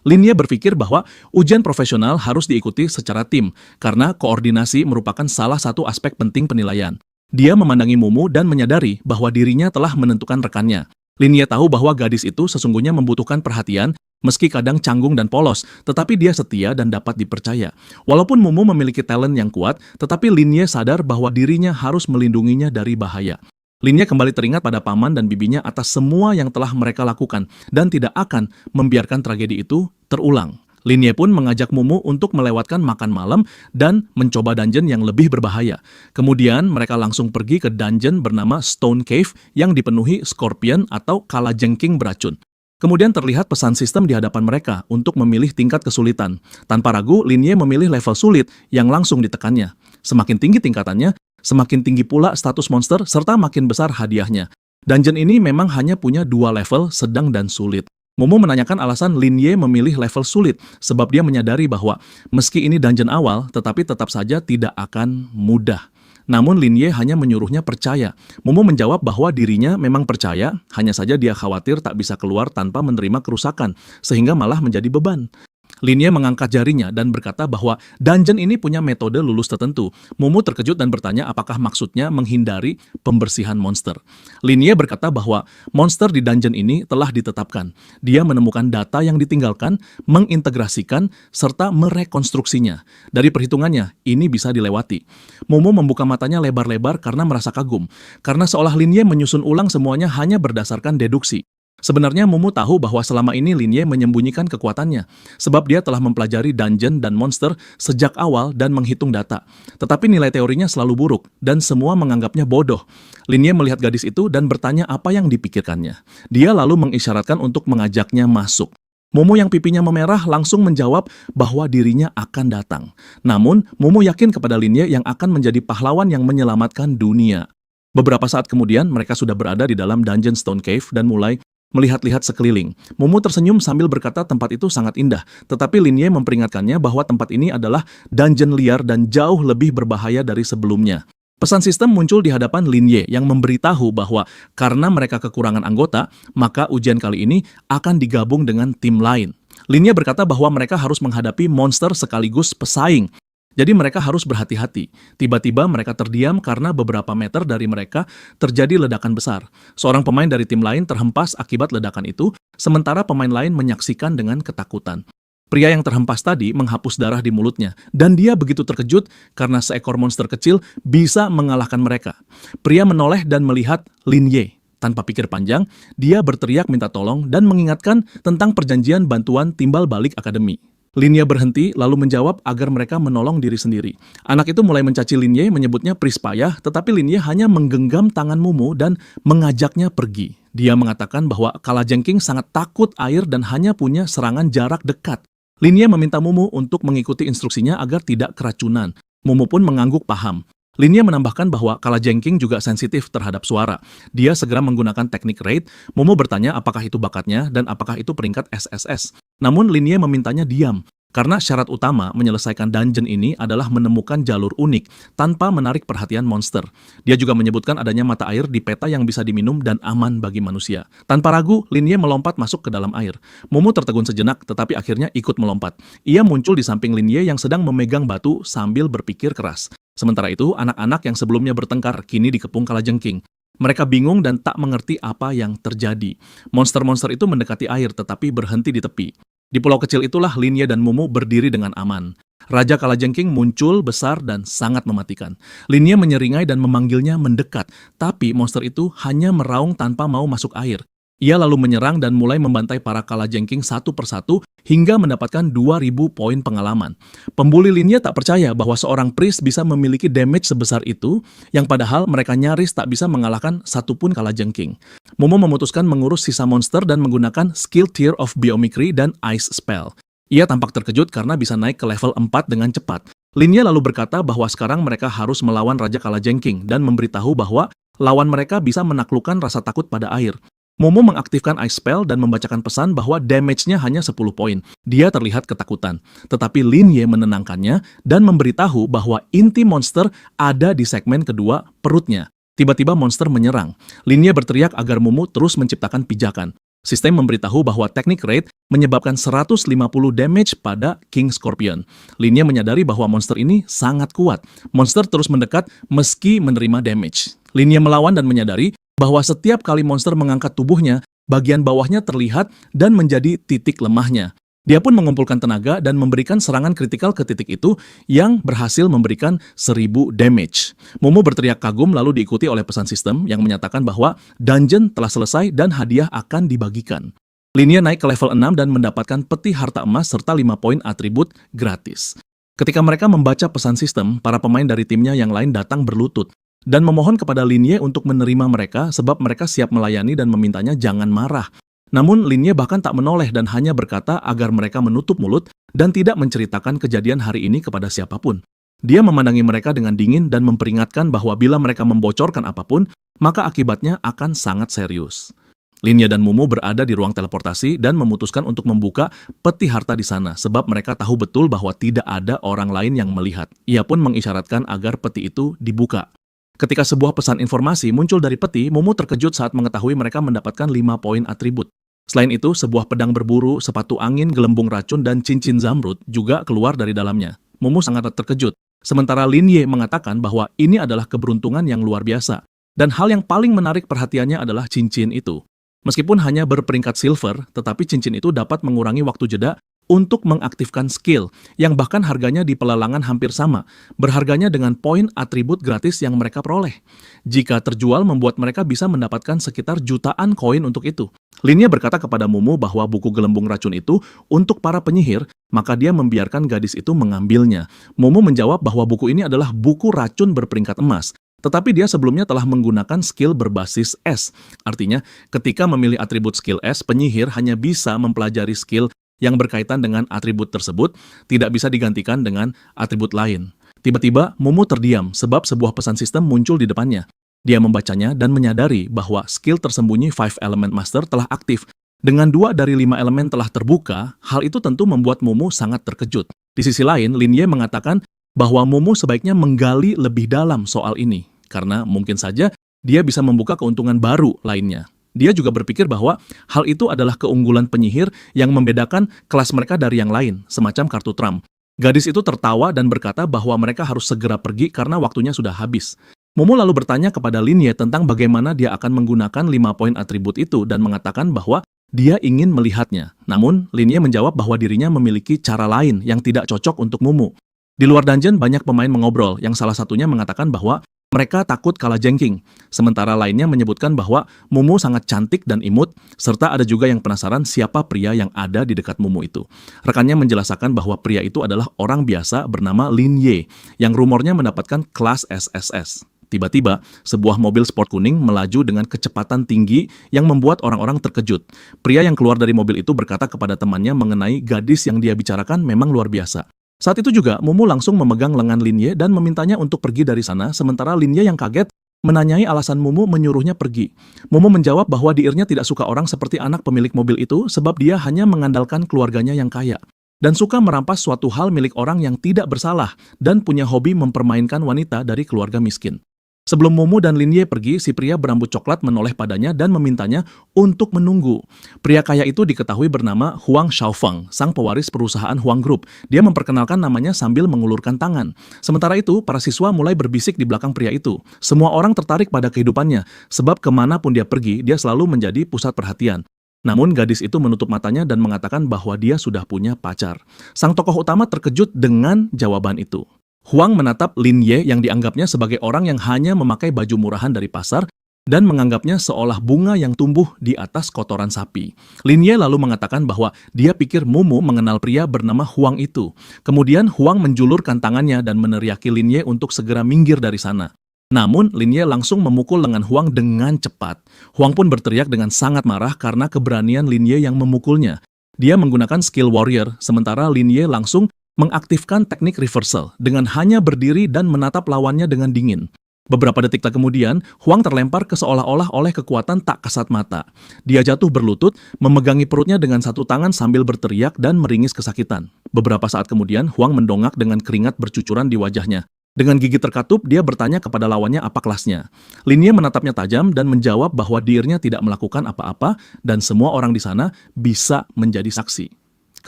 Lin Ye berpikir bahwa ujian profesional harus diikuti secara tim karena koordinasi merupakan salah satu aspek penting penilaian. Dia memandangi Momo dan menyadari bahwa dirinya telah menentukan rekannya. Lin Ye tahu bahwa gadis itu sesungguhnya membutuhkan perhatian, meski kadang canggung dan polos, tetapi dia setia dan dapat dipercaya. Walaupun Momo memiliki talent yang kuat, tetapi Lin Ye sadar bahwa dirinya harus melindunginya dari bahaya. Lin Ye kembali teringat pada paman dan bibinya atas semua yang telah mereka lakukan dan tidak akan membiarkan tragedi itu terulang. Lin Ye pun mengajak Momo untuk melewatkan makan malam dan mencoba dungeon yang lebih berbahaya. Kemudian mereka langsung pergi ke dungeon bernama Stone Cave yang dipenuhi scorpion atau kalajengking beracun. Kemudian terlihat pesan sistem di hadapan mereka untuk memilih tingkat kesulitan. Tanpa ragu, Lin Ye memilih level sulit yang langsung ditekannya. Semakin tinggi tingkatannya, semakin tinggi pula status monster serta makin besar hadiahnya. Dungeon ini memang hanya punya 2 level, sedang dan sulit. Momo menanyakan alasan Lin Ye memilih level sulit, sebab dia menyadari bahwa meski ini dungeon awal, tetapi tetap saja tidak akan mudah. Namun Lin Ye hanya menyuruhnya percaya. Momo menjawab bahwa dirinya memang percaya, hanya saja dia khawatir tak bisa keluar tanpa menerima kerusakan, sehingga malah menjadi beban. Lin Ye mengangkat jarinya dan berkata bahwa dungeon ini punya metode lulus tertentu. Momo terkejut dan bertanya apakah maksudnya menghindari pembersihan monster. Lin Ye berkata bahwa monster di dungeon ini telah ditetapkan. Dia menemukan data yang ditinggalkan, mengintegrasikan, serta merekonstruksinya. Dari perhitungannya, ini bisa dilewati. Momo membuka matanya lebar-lebar karena merasa kagum. Karena seolah Lin Ye menyusun ulang semuanya hanya berdasarkan deduksi. Sebenarnya Momo tahu bahwa selama ini Lin Ye menyembunyikan kekuatannya, sebab dia telah mempelajari dungeon dan monster sejak awal dan menghitung data. Tetapi nilai teorinya selalu buruk, dan semua menganggapnya bodoh. Lin Ye melihat gadis itu dan bertanya apa yang dipikirkannya. Dia lalu mengisyaratkan untuk mengajaknya masuk. Momo yang pipinya memerah langsung menjawab bahwa dirinya akan datang. Namun, Momo yakin kepada Lin Ye yang akan menjadi pahlawan yang menyelamatkan dunia. Beberapa saat kemudian, mereka sudah berada di dalam dungeon Stone Cave dan mulai melihat-lihat sekeliling. Momo tersenyum sambil berkata tempat itu sangat indah, tetapi Lin Ye memperingatkannya bahwa tempat ini adalah dungeon liar dan jauh lebih berbahaya dari sebelumnya. Pesan sistem muncul di hadapan Lin Ye yang memberitahu bahwa karena mereka kekurangan anggota, maka ujian kali ini akan digabung dengan tim lain. Lin Ye berkata bahwa mereka harus menghadapi monster sekaligus pesaing. Jadi mereka harus berhati-hati. Tiba-tiba mereka terdiam karena beberapa meter dari mereka terjadi ledakan besar. Seorang pemain dari tim lain terhempas akibat ledakan itu, sementara pemain lain menyaksikan dengan ketakutan. Pria yang terhempas tadi menghapus darah di mulutnya, dan dia begitu terkejut karena seekor monster kecil bisa mengalahkan mereka. Pria menoleh dan melihat Lin Ye. Tanpa pikir panjang, dia berteriak minta tolong dan mengingatkan tentang perjanjian bantuan timbal balik akademi. Lin Ye berhenti lalu menjawab agar mereka menolong diri sendiri. Anak itu mulai mencaci Lin Ye menyebutnya pris payah, tetapi Lin Ye hanya menggenggam tangan Momo dan mengajaknya pergi. Dia mengatakan bahwa kalajengking sangat takut air dan hanya punya serangan jarak dekat. Lin Ye meminta Momo untuk mengikuti instruksinya agar tidak keracunan. Momo pun mengangguk paham. Lin Ye menambahkan bahwa kalajengking juga sensitif terhadap suara. Dia segera menggunakan teknik raid. Momo bertanya apakah itu bakatnya dan apakah itu peringkat SSS. Namun Lin Ye memintanya diam, karena syarat utama menyelesaikan dungeon ini adalah menemukan jalur unik tanpa menarik perhatian monster. Dia juga menyebutkan adanya mata air di peta yang bisa diminum dan aman bagi manusia. Tanpa ragu, Lin Ye melompat masuk ke dalam air. Momo tertegun sejenak tetapi akhirnya ikut melompat. Ia muncul di samping Lin Ye yang sedang memegang batu sambil berpikir keras. Sementara itu, anak-anak yang sebelumnya bertengkar kini dikepung kalajengking. Mereka bingung dan tak mengerti apa yang terjadi. Monster-monster itu mendekati air tetapi berhenti di tepi. Di pulau kecil itulah Lin Ye dan Momo berdiri dengan aman. Raja kalajengking muncul besar dan sangat mematikan. Lin Ye menyeringai dan memanggilnya mendekat, tapi monster itu hanya meraung tanpa mau masuk air. Ia lalu menyerang dan mulai membantai para kalajengking satu persatu hingga mendapatkan 2.000 poin pengalaman. Pembuli Lin Ye tak percaya bahwa seorang priest bisa memiliki damage sebesar itu, yang padahal mereka nyaris tak bisa mengalahkan satupun kalajengking. Momo memutuskan mengurus sisa monster dan menggunakan skill tier of biomimicry dan ice spell. Ia tampak terkejut karena bisa naik ke level 4 dengan cepat. Lin Ye lalu berkata bahwa sekarang mereka harus melawan Raja Kalajengking dan memberitahu bahwa lawan mereka bisa menaklukkan rasa takut pada air. Momo mengaktifkan Ice Spell dan membacakan pesan bahwa damage-nya hanya 10 poin. Dia terlihat ketakutan. Tetapi Lin Ye menenangkannya dan memberitahu bahwa inti monster ada di segmen kedua perutnya. Tiba-tiba monster menyerang. Lin Ye berteriak agar Momo terus menciptakan pijakan. Sistem memberitahu bahwa teknik raid menyebabkan 150 damage pada King Scorpion. Lin Ye menyadari bahwa monster ini sangat kuat. Monster terus mendekat meski menerima damage. Lin Ye melawan dan menyadari bahwa setiap kali monster mengangkat tubuhnya, bagian bawahnya terlihat dan menjadi titik lemahnya. Dia pun mengumpulkan tenaga dan memberikan serangan kritikal ke titik itu yang berhasil memberikan 1000 damage. Momo berteriak kagum lalu diikuti oleh pesan sistem yang menyatakan bahwa dungeon telah selesai dan hadiah akan dibagikan. Lin Ye naik ke level 6 dan mendapatkan peti harta emas serta 5 poin atribut gratis. Ketika mereka membaca pesan sistem, para pemain dari timnya yang lain datang berlutut dan memohon kepada Lin Ye untuk menerima mereka sebab mereka siap melayani dan memintanya jangan marah. Namun Lin Ye bahkan tak menoleh dan hanya berkata agar mereka menutup mulut dan tidak menceritakan kejadian hari ini kepada siapapun. Dia memandangi mereka dengan dingin dan memperingatkan bahwa bila mereka membocorkan apapun, maka akibatnya akan sangat serius. Lin Ye dan Momo berada di ruang teleportasi dan memutuskan untuk membuka peti harta di sana sebab mereka tahu betul bahwa tidak ada orang lain yang melihat. Ia pun mengisyaratkan agar peti itu dibuka. Ketika sebuah pesan informasi muncul dari peti, Momo terkejut saat mengetahui mereka mendapatkan 5 poin atribut. Selain itu, sebuah pedang berburu, sepatu angin, gelembung racun, dan cincin zamrud juga keluar dari dalamnya. Momo sangat terkejut. Sementara Lin Ye mengatakan bahwa ini adalah keberuntungan yang luar biasa. Dan hal yang paling menarik perhatiannya adalah cincin itu. Meskipun hanya berperingkat silver, tetapi cincin itu dapat mengurangi waktu jeda untuk mengaktifkan skill, yang bahkan harganya di pelelangan hampir sama, berharganya dengan poin atribut gratis yang mereka peroleh. Jika terjual, membuat mereka bisa mendapatkan sekitar jutaan koin untuk itu. Lin Ye berkata kepada Momo bahwa buku gelembung racun itu untuk para penyihir, maka dia membiarkan gadis itu mengambilnya. Momo menjawab bahwa buku ini adalah buku racun berperingkat emas. Tetapi dia sebelumnya telah menggunakan skill berbasis S. Artinya, ketika memilih atribut skill S, penyihir hanya bisa mempelajari skill yang berkaitan dengan atribut tersebut, tidak bisa digantikan dengan atribut lain. Tiba-tiba, Momo terdiam sebab sebuah pesan sistem muncul di depannya. Dia membacanya dan menyadari bahwa skill tersembunyi 5 Element Master telah aktif. Dengan 2 dari 5 elemen telah terbuka, hal itu tentu membuat Momo sangat terkejut. Di sisi lain, Lin Ye mengatakan bahwa Momo sebaiknya menggali lebih dalam soal ini, karena mungkin saja dia bisa membuka keuntungan baru lainnya. Dia juga berpikir bahwa hal itu adalah keunggulan penyihir yang membedakan kelas mereka dari yang lain, semacam kartu Trump. Gadis itu tertawa dan berkata bahwa mereka harus segera pergi karena waktunya sudah habis. Momo lalu bertanya kepada Lin Ye tentang bagaimana dia akan menggunakan 5 poin atribut itu dan mengatakan bahwa dia ingin melihatnya. Namun, Lin Ye menjawab bahwa dirinya memiliki cara lain yang tidak cocok untuk Momo. Di luar dungeon, banyak pemain mengobrol, yang salah satunya mengatakan bahwa mereka takut kalajengking, sementara lainnya menyebutkan bahwa Momo sangat cantik dan imut, serta ada juga yang penasaran siapa pria yang ada di dekat Momo itu. Rekannya menjelaskan bahwa pria itu adalah orang biasa bernama Lin Ye, yang rumornya mendapatkan kelas SSS. Tiba-tiba, sebuah mobil sport kuning melaju dengan kecepatan tinggi yang membuat orang-orang terkejut. Pria yang keluar dari mobil itu berkata kepada temannya mengenai gadis yang dia bicarakan memang luar biasa. Saat itu juga, Mumu langsung memegang lengan Linye dan memintanya untuk pergi dari sana, sementara Linye yang kaget menanyai alasan Mumu menyuruhnya pergi. Mumu menjawab bahwa dirinya tidak suka orang seperti anak pemilik mobil itu sebab dia hanya mengandalkan keluarganya yang kaya dan suka merampas suatu hal milik orang yang tidak bersalah dan punya hobi mempermainkan wanita dari keluarga miskin. Sebelum Mumu dan Linye pergi, si pria berambut coklat menoleh padanya dan memintanya untuk menunggu. Pria kaya itu diketahui bernama Huang Xiaofeng, sang pewaris perusahaan Huang Group. Dia memperkenalkan namanya sambil mengulurkan tangan. Sementara itu, para siswa mulai berbisik di belakang pria itu. Semua orang tertarik pada kehidupannya, sebab kemanapun dia pergi, dia selalu menjadi pusat perhatian. Namun gadis itu menutup matanya dan mengatakan bahwa dia sudah punya pacar. Sang tokoh utama terkejut dengan jawaban itu. Huang menatap Linye yang dianggapnya sebagai orang yang hanya memakai baju murahan dari pasar dan menganggapnya seolah bunga yang tumbuh di atas kotoran sapi. Linye lalu mengatakan bahwa dia pikir Mumu mengenal pria bernama Huang itu. Kemudian Huang menjulurkan tangannya dan meneriaki Linye untuk segera minggir dari sana. Namun, Linye langsung memukul lengan Huang dengan cepat. Huang pun berteriak dengan sangat marah karena keberanian Linye yang memukulnya. Dia menggunakan skill warrior, sementara Linye langsung mengaktifkan teknik reversal dengan hanya berdiri dan menatap lawannya dengan dingin. Beberapa detik kemudian, Huang terlempar ke seolah-olah oleh kekuatan tak kasat mata. Dia jatuh berlutut, memegangi perutnya dengan satu tangan sambil berteriak dan meringis kesakitan. Beberapa saat kemudian, Huang mendongak dengan keringat bercucuran di wajahnya. Dengan gigi terkatup, dia bertanya kepada lawannya apa kelasnya. Linye menatapnya tajam dan menjawab bahwa dirinya tidak melakukan apa-apa dan semua orang di sana bisa menjadi saksi.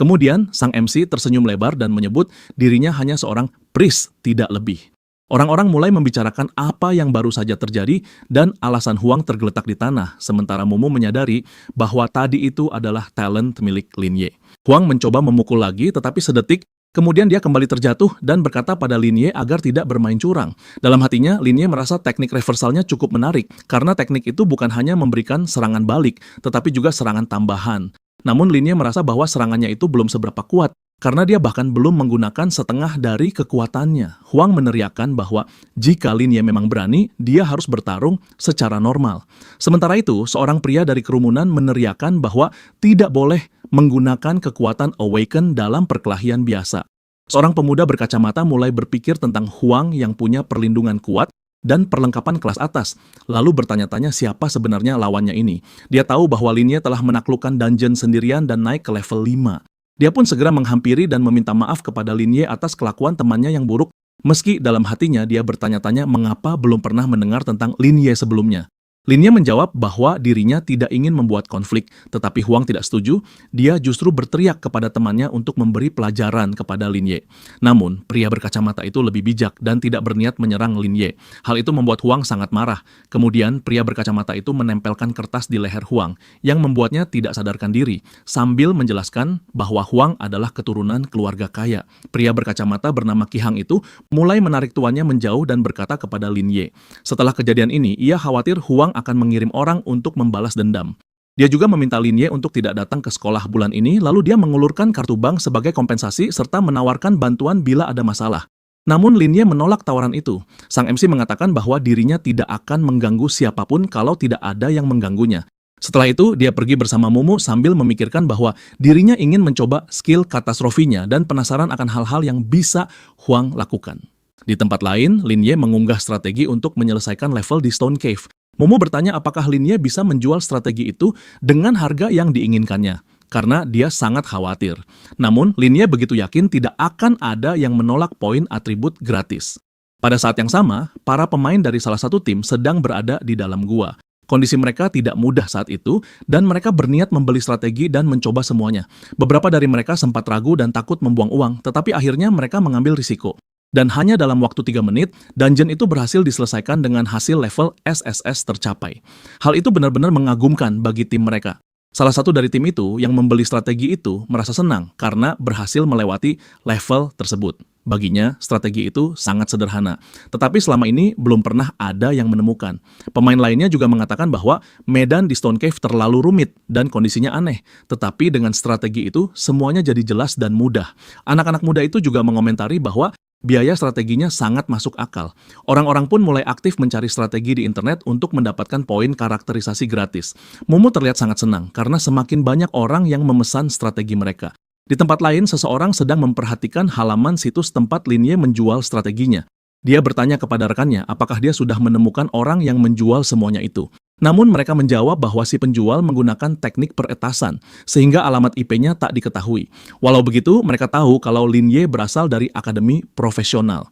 Kemudian, sang MC tersenyum lebar dan menyebut dirinya hanya seorang priest, tidak lebih. Orang-orang mulai membicarakan apa yang baru saja terjadi dan alasan Huang tergeletak di tanah, sementara Mumu menyadari bahwa tadi itu adalah talent milik Linye. Huang mencoba memukul lagi, tetapi sedetik kemudian dia kembali terjatuh dan berkata pada Linye agar tidak bermain curang. Dalam hatinya, Linye merasa teknik reversalnya cukup menarik, karena teknik itu bukan hanya memberikan serangan balik, tetapi juga serangan tambahan. Namun Linye merasa bahwa serangannya itu belum seberapa kuat, karena dia bahkan belum menggunakan setengah dari kekuatannya. Huang meneriakkan bahwa jika Linye memang berani, dia harus bertarung secara normal. Sementara itu, seorang pria dari kerumunan meneriakkan bahwa tidak boleh menggunakan kekuatan Awaken dalam perkelahian biasa. Seorang pemuda berkacamata mulai berpikir tentang Huang yang punya perlindungan kuat dan perlengkapan kelas atas, lalu bertanya-tanya siapa sebenarnya lawannya ini. Dia tahu bahwa Linye telah menaklukkan dungeon sendirian dan naik ke level 5. Dia pun segera menghampiri dan meminta maaf kepada Linye atas kelakuan temannya yang buruk, meski dalam hatinya dia bertanya-tanya mengapa belum pernah mendengar tentang Linye sebelumnya. Linye menjawab bahwa dirinya tidak ingin membuat konflik, tetapi Huang tidak setuju. Dia justru berteriak kepada temannya untuk memberi pelajaran kepada Linye. Namun, pria berkacamata itu lebih bijak dan tidak berniat menyerang Linye. Hal itu membuat Huang sangat marah. Kemudian, pria berkacamata itu menempelkan kertas di leher Huang, yang membuatnya tidak sadarkan diri, sambil menjelaskan bahwa Huang adalah keturunan keluarga kaya. Pria berkacamata bernama Qihang itu mulai menarik tuannya menjauh dan berkata kepada Linye. Setelah kejadian ini, ia khawatir Huang akan mengirim orang untuk membalas dendam. Dia juga meminta Linye untuk tidak datang ke sekolah bulan ini, lalu dia mengulurkan kartu bank sebagai kompensasi serta menawarkan bantuan bila ada masalah. Namun Linye menolak tawaran itu. Sang MC mengatakan bahwa dirinya tidak akan mengganggu siapapun kalau tidak ada yang mengganggunya. Setelah itu, dia pergi bersama Mumu sambil memikirkan bahwa dirinya ingin mencoba skill katastrofinya dan penasaran akan hal-hal yang bisa Huang lakukan. Di tempat lain, Linye mengunggah strategi untuk menyelesaikan level di Stone Cave. Mumu bertanya apakah Linye bisa menjual strategi itu dengan harga yang diinginkannya, karena dia sangat khawatir. Namun, Linye begitu yakin tidak akan ada yang menolak poin atribut gratis. Pada saat yang sama, para pemain dari salah satu tim sedang berada di dalam gua. Kondisi mereka tidak mudah saat itu, dan mereka berniat membeli strategi dan mencoba semuanya. Beberapa dari mereka sempat ragu dan takut membuang uang, tetapi akhirnya mereka mengambil risiko. Dan hanya dalam waktu 3 menit, dungeon itu berhasil diselesaikan dengan hasil level SSS tercapai. Hal itu benar-benar mengagumkan bagi tim mereka. Salah satu dari tim itu yang membeli strategi itu merasa senang karena berhasil melewati level tersebut. Baginya, strategi itu sangat sederhana. Tetapi selama ini belum pernah ada yang menemukan. Pemain lainnya juga mengatakan bahwa medan di Stone Cave terlalu rumit dan kondisinya aneh. Tetapi dengan strategi itu, semuanya jadi jelas dan mudah. Anak-anak muda itu juga mengomentari bahwa biaya strateginya sangat masuk akal. Orang-orang pun mulai aktif mencari strategi di internet untuk mendapatkan poin karakterisasi gratis. Mumu terlihat sangat senang karena semakin banyak orang yang memesan strategi mereka. Di tempat lain, seseorang sedang memperhatikan halaman situs tempat Linye menjual strateginya. Dia bertanya kepada rekannya apakah dia sudah menemukan orang yang menjual semuanya itu. Namun mereka menjawab bahwa si penjual menggunakan teknik peretasan, sehingga alamat IP-nya tak diketahui. Walau begitu, mereka tahu kalau Linye berasal dari akademi profesional.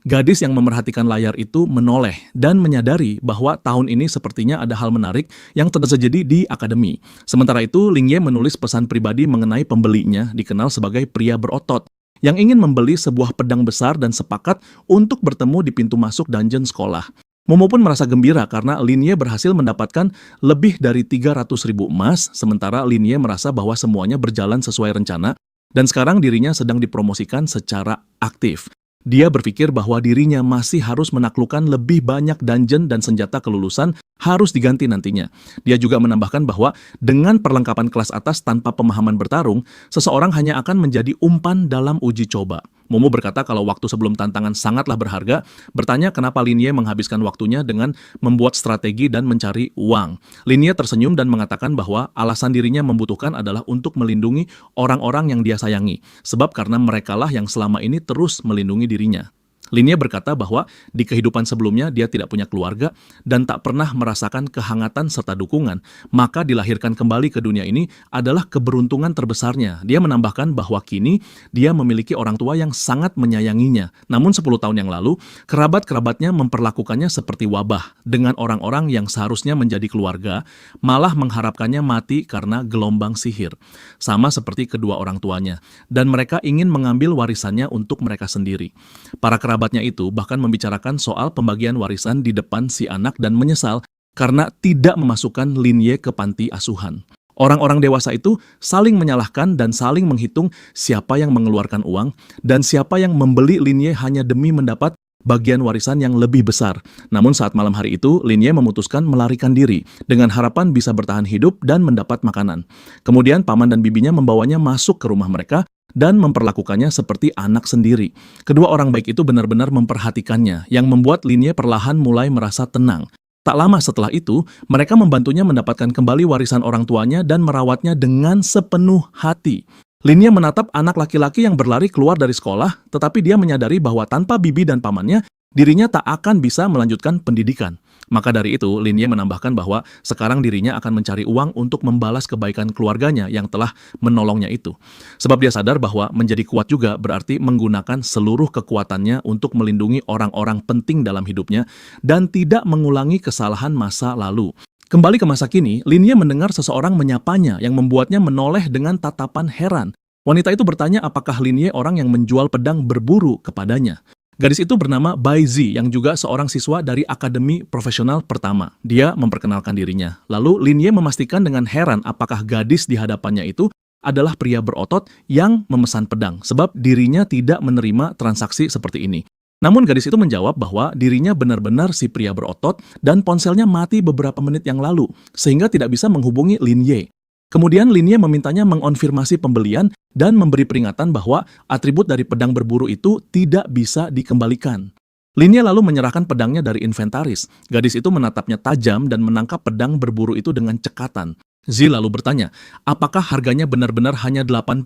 Gadis yang memerhatikan layar itu menoleh dan menyadari bahwa tahun ini sepertinya ada hal menarik yang terjadi di akademi. Sementara itu, Linye menulis pesan pribadi mengenai pembelinya, dikenal sebagai pria berotot, yang ingin membeli sebuah pedang besar dan sepakat untuk bertemu di pintu masuk dungeon sekolah. Momo pun merasa gembira karena Linye berhasil mendapatkan lebih dari 300.000 emas, sementara Linye merasa bahwa semuanya berjalan sesuai rencana, dan sekarang dirinya sedang dipromosikan secara aktif. Dia berpikir bahwa dirinya masih harus menaklukkan lebih banyak dungeon dan senjata kelulusan harus diganti nantinya. Dia juga menambahkan bahwa dengan perlengkapan kelas atas tanpa pemahaman bertarung, seseorang hanya akan menjadi umpan dalam uji coba. Momo berkata kalau waktu sebelum tantangan sangatlah berharga, bertanya kenapa Linye menghabiskan waktunya dengan membuat strategi dan mencari uang. Linye tersenyum dan mengatakan bahwa alasan dirinya membutuhkan adalah untuk melindungi orang-orang yang dia sayangi, sebab karena merekalah yang selama ini terus melindungi dirinya. Linye berkata bahwa di kehidupan sebelumnya dia tidak punya keluarga dan tak pernah merasakan kehangatan serta dukungan, maka dilahirkan kembali ke dunia ini adalah keberuntungan terbesarnya. Dia menambahkan bahwa kini dia memiliki orang tua yang sangat menyayanginya. Namun 10 tahun yang lalu, kerabat-kerabatnya memperlakukannya seperti wabah, dengan orang-orang yang seharusnya menjadi keluarga, malah mengharapkannya mati karena gelombang sihir. Sama seperti kedua orang tuanya, dan mereka ingin mengambil warisannya untuk mereka sendiri. Para kerabatnya itu bahkan membicarakan soal pembagian warisan di depan si anak dan menyesal karena tidak memasukkan Linye ke panti asuhan. Orang-orang dewasa itu saling menyalahkan dan saling menghitung siapa yang mengeluarkan uang dan siapa yang membeli Linye hanya demi mendapat bagian warisan yang lebih besar. Namun saat malam hari itu, Linye memutuskan melarikan diri dengan harapan bisa bertahan hidup dan mendapat makanan. Kemudian paman dan bibinya membawanya masuk ke rumah mereka dan memperlakukannya seperti anak sendiri. Kedua orang baik itu benar-benar memperhatikannya, yang membuat Linye perlahan mulai merasa tenang. Tak lama setelah itu, mereka membantunya mendapatkan kembali warisan orang tuanya dan merawatnya dengan sepenuh hati. Linye menatap anak laki-laki yang berlari keluar dari sekolah, tetapi dia menyadari bahwa tanpa bibi dan pamannya, dirinya tak akan bisa melanjutkan pendidikan. Maka dari itu, Linye menambahkan bahwa sekarang dirinya akan mencari uang untuk membalas kebaikan keluarganya yang telah menolongnya itu. Sebab dia sadar bahwa menjadi kuat juga berarti menggunakan seluruh kekuatannya untuk melindungi orang-orang penting dalam hidupnya dan tidak mengulangi kesalahan masa lalu. Kembali ke masa kini, Linye mendengar seseorang menyapanya yang membuatnya menoleh dengan tatapan heran. Wanita itu bertanya apakah Linye orang yang menjual pedang berburu kepadanya. Gadis itu bernama Bai Zi yang juga seorang siswa dari akademi profesional pertama. Dia memperkenalkan dirinya. Lalu Linye memastikan dengan heran apakah gadis di hadapannya itu adalah pria berotot yang memesan pedang, sebab dirinya tidak menerima transaksi seperti ini. Namun gadis itu menjawab bahwa dirinya benar-benar si pria berotot dan ponselnya mati beberapa menit yang lalu, sehingga tidak bisa menghubungi Linye. Kemudian Linye memintanya mengonfirmasi pembelian dan memberi peringatan bahwa atribut dari pedang berburu itu tidak bisa dikembalikan. Linye lalu menyerahkan pedangnya dari inventaris. Gadis itu menatapnya tajam dan menangkap pedang berburu itu dengan cekatan. Zi lalu bertanya, apakah harganya benar-benar hanya 80.000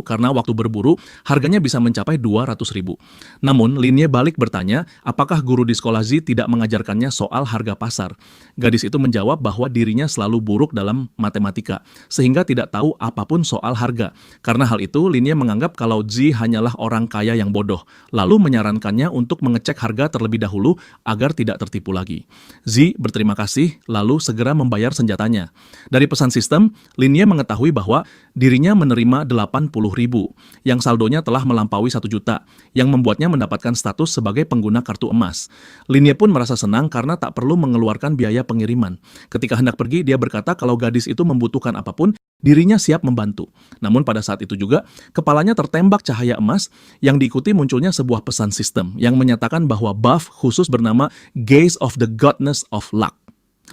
karena waktu berburu harganya bisa mencapai 200.000. Namun Linye balik bertanya, apakah guru di sekolah Zi tidak mengajarkannya soal harga pasar. Gadis itu menjawab bahwa dirinya selalu buruk dalam matematika, sehingga tidak tahu apapun soal harga. Karena hal itu, Linye menganggap kalau Zi hanyalah orang kaya yang bodoh, lalu menyarankannya untuk mengecek harga terlebih dahulu agar tidak tertipu lagi. Zi berterima kasih, lalu segera membayar senjatanya. Dari pesan sistem, Linye mengetahui bahwa dirinya menerima 80.000, yang saldonya telah melampaui 1 juta, yang membuatnya mendapatkan status sebagai pengguna kartu emas. Linye pun merasa senang karena tak perlu mengeluarkan biaya pengiriman. Ketika hendak pergi, dia berkata kalau gadis itu membutuhkan apapun, dirinya siap membantu. Namun pada saat itu juga, kepalanya tertembak cahaya emas yang diikuti munculnya sebuah pesan sistem yang menyatakan bahwa buff khusus bernama Gaze of the Goddess of Luck.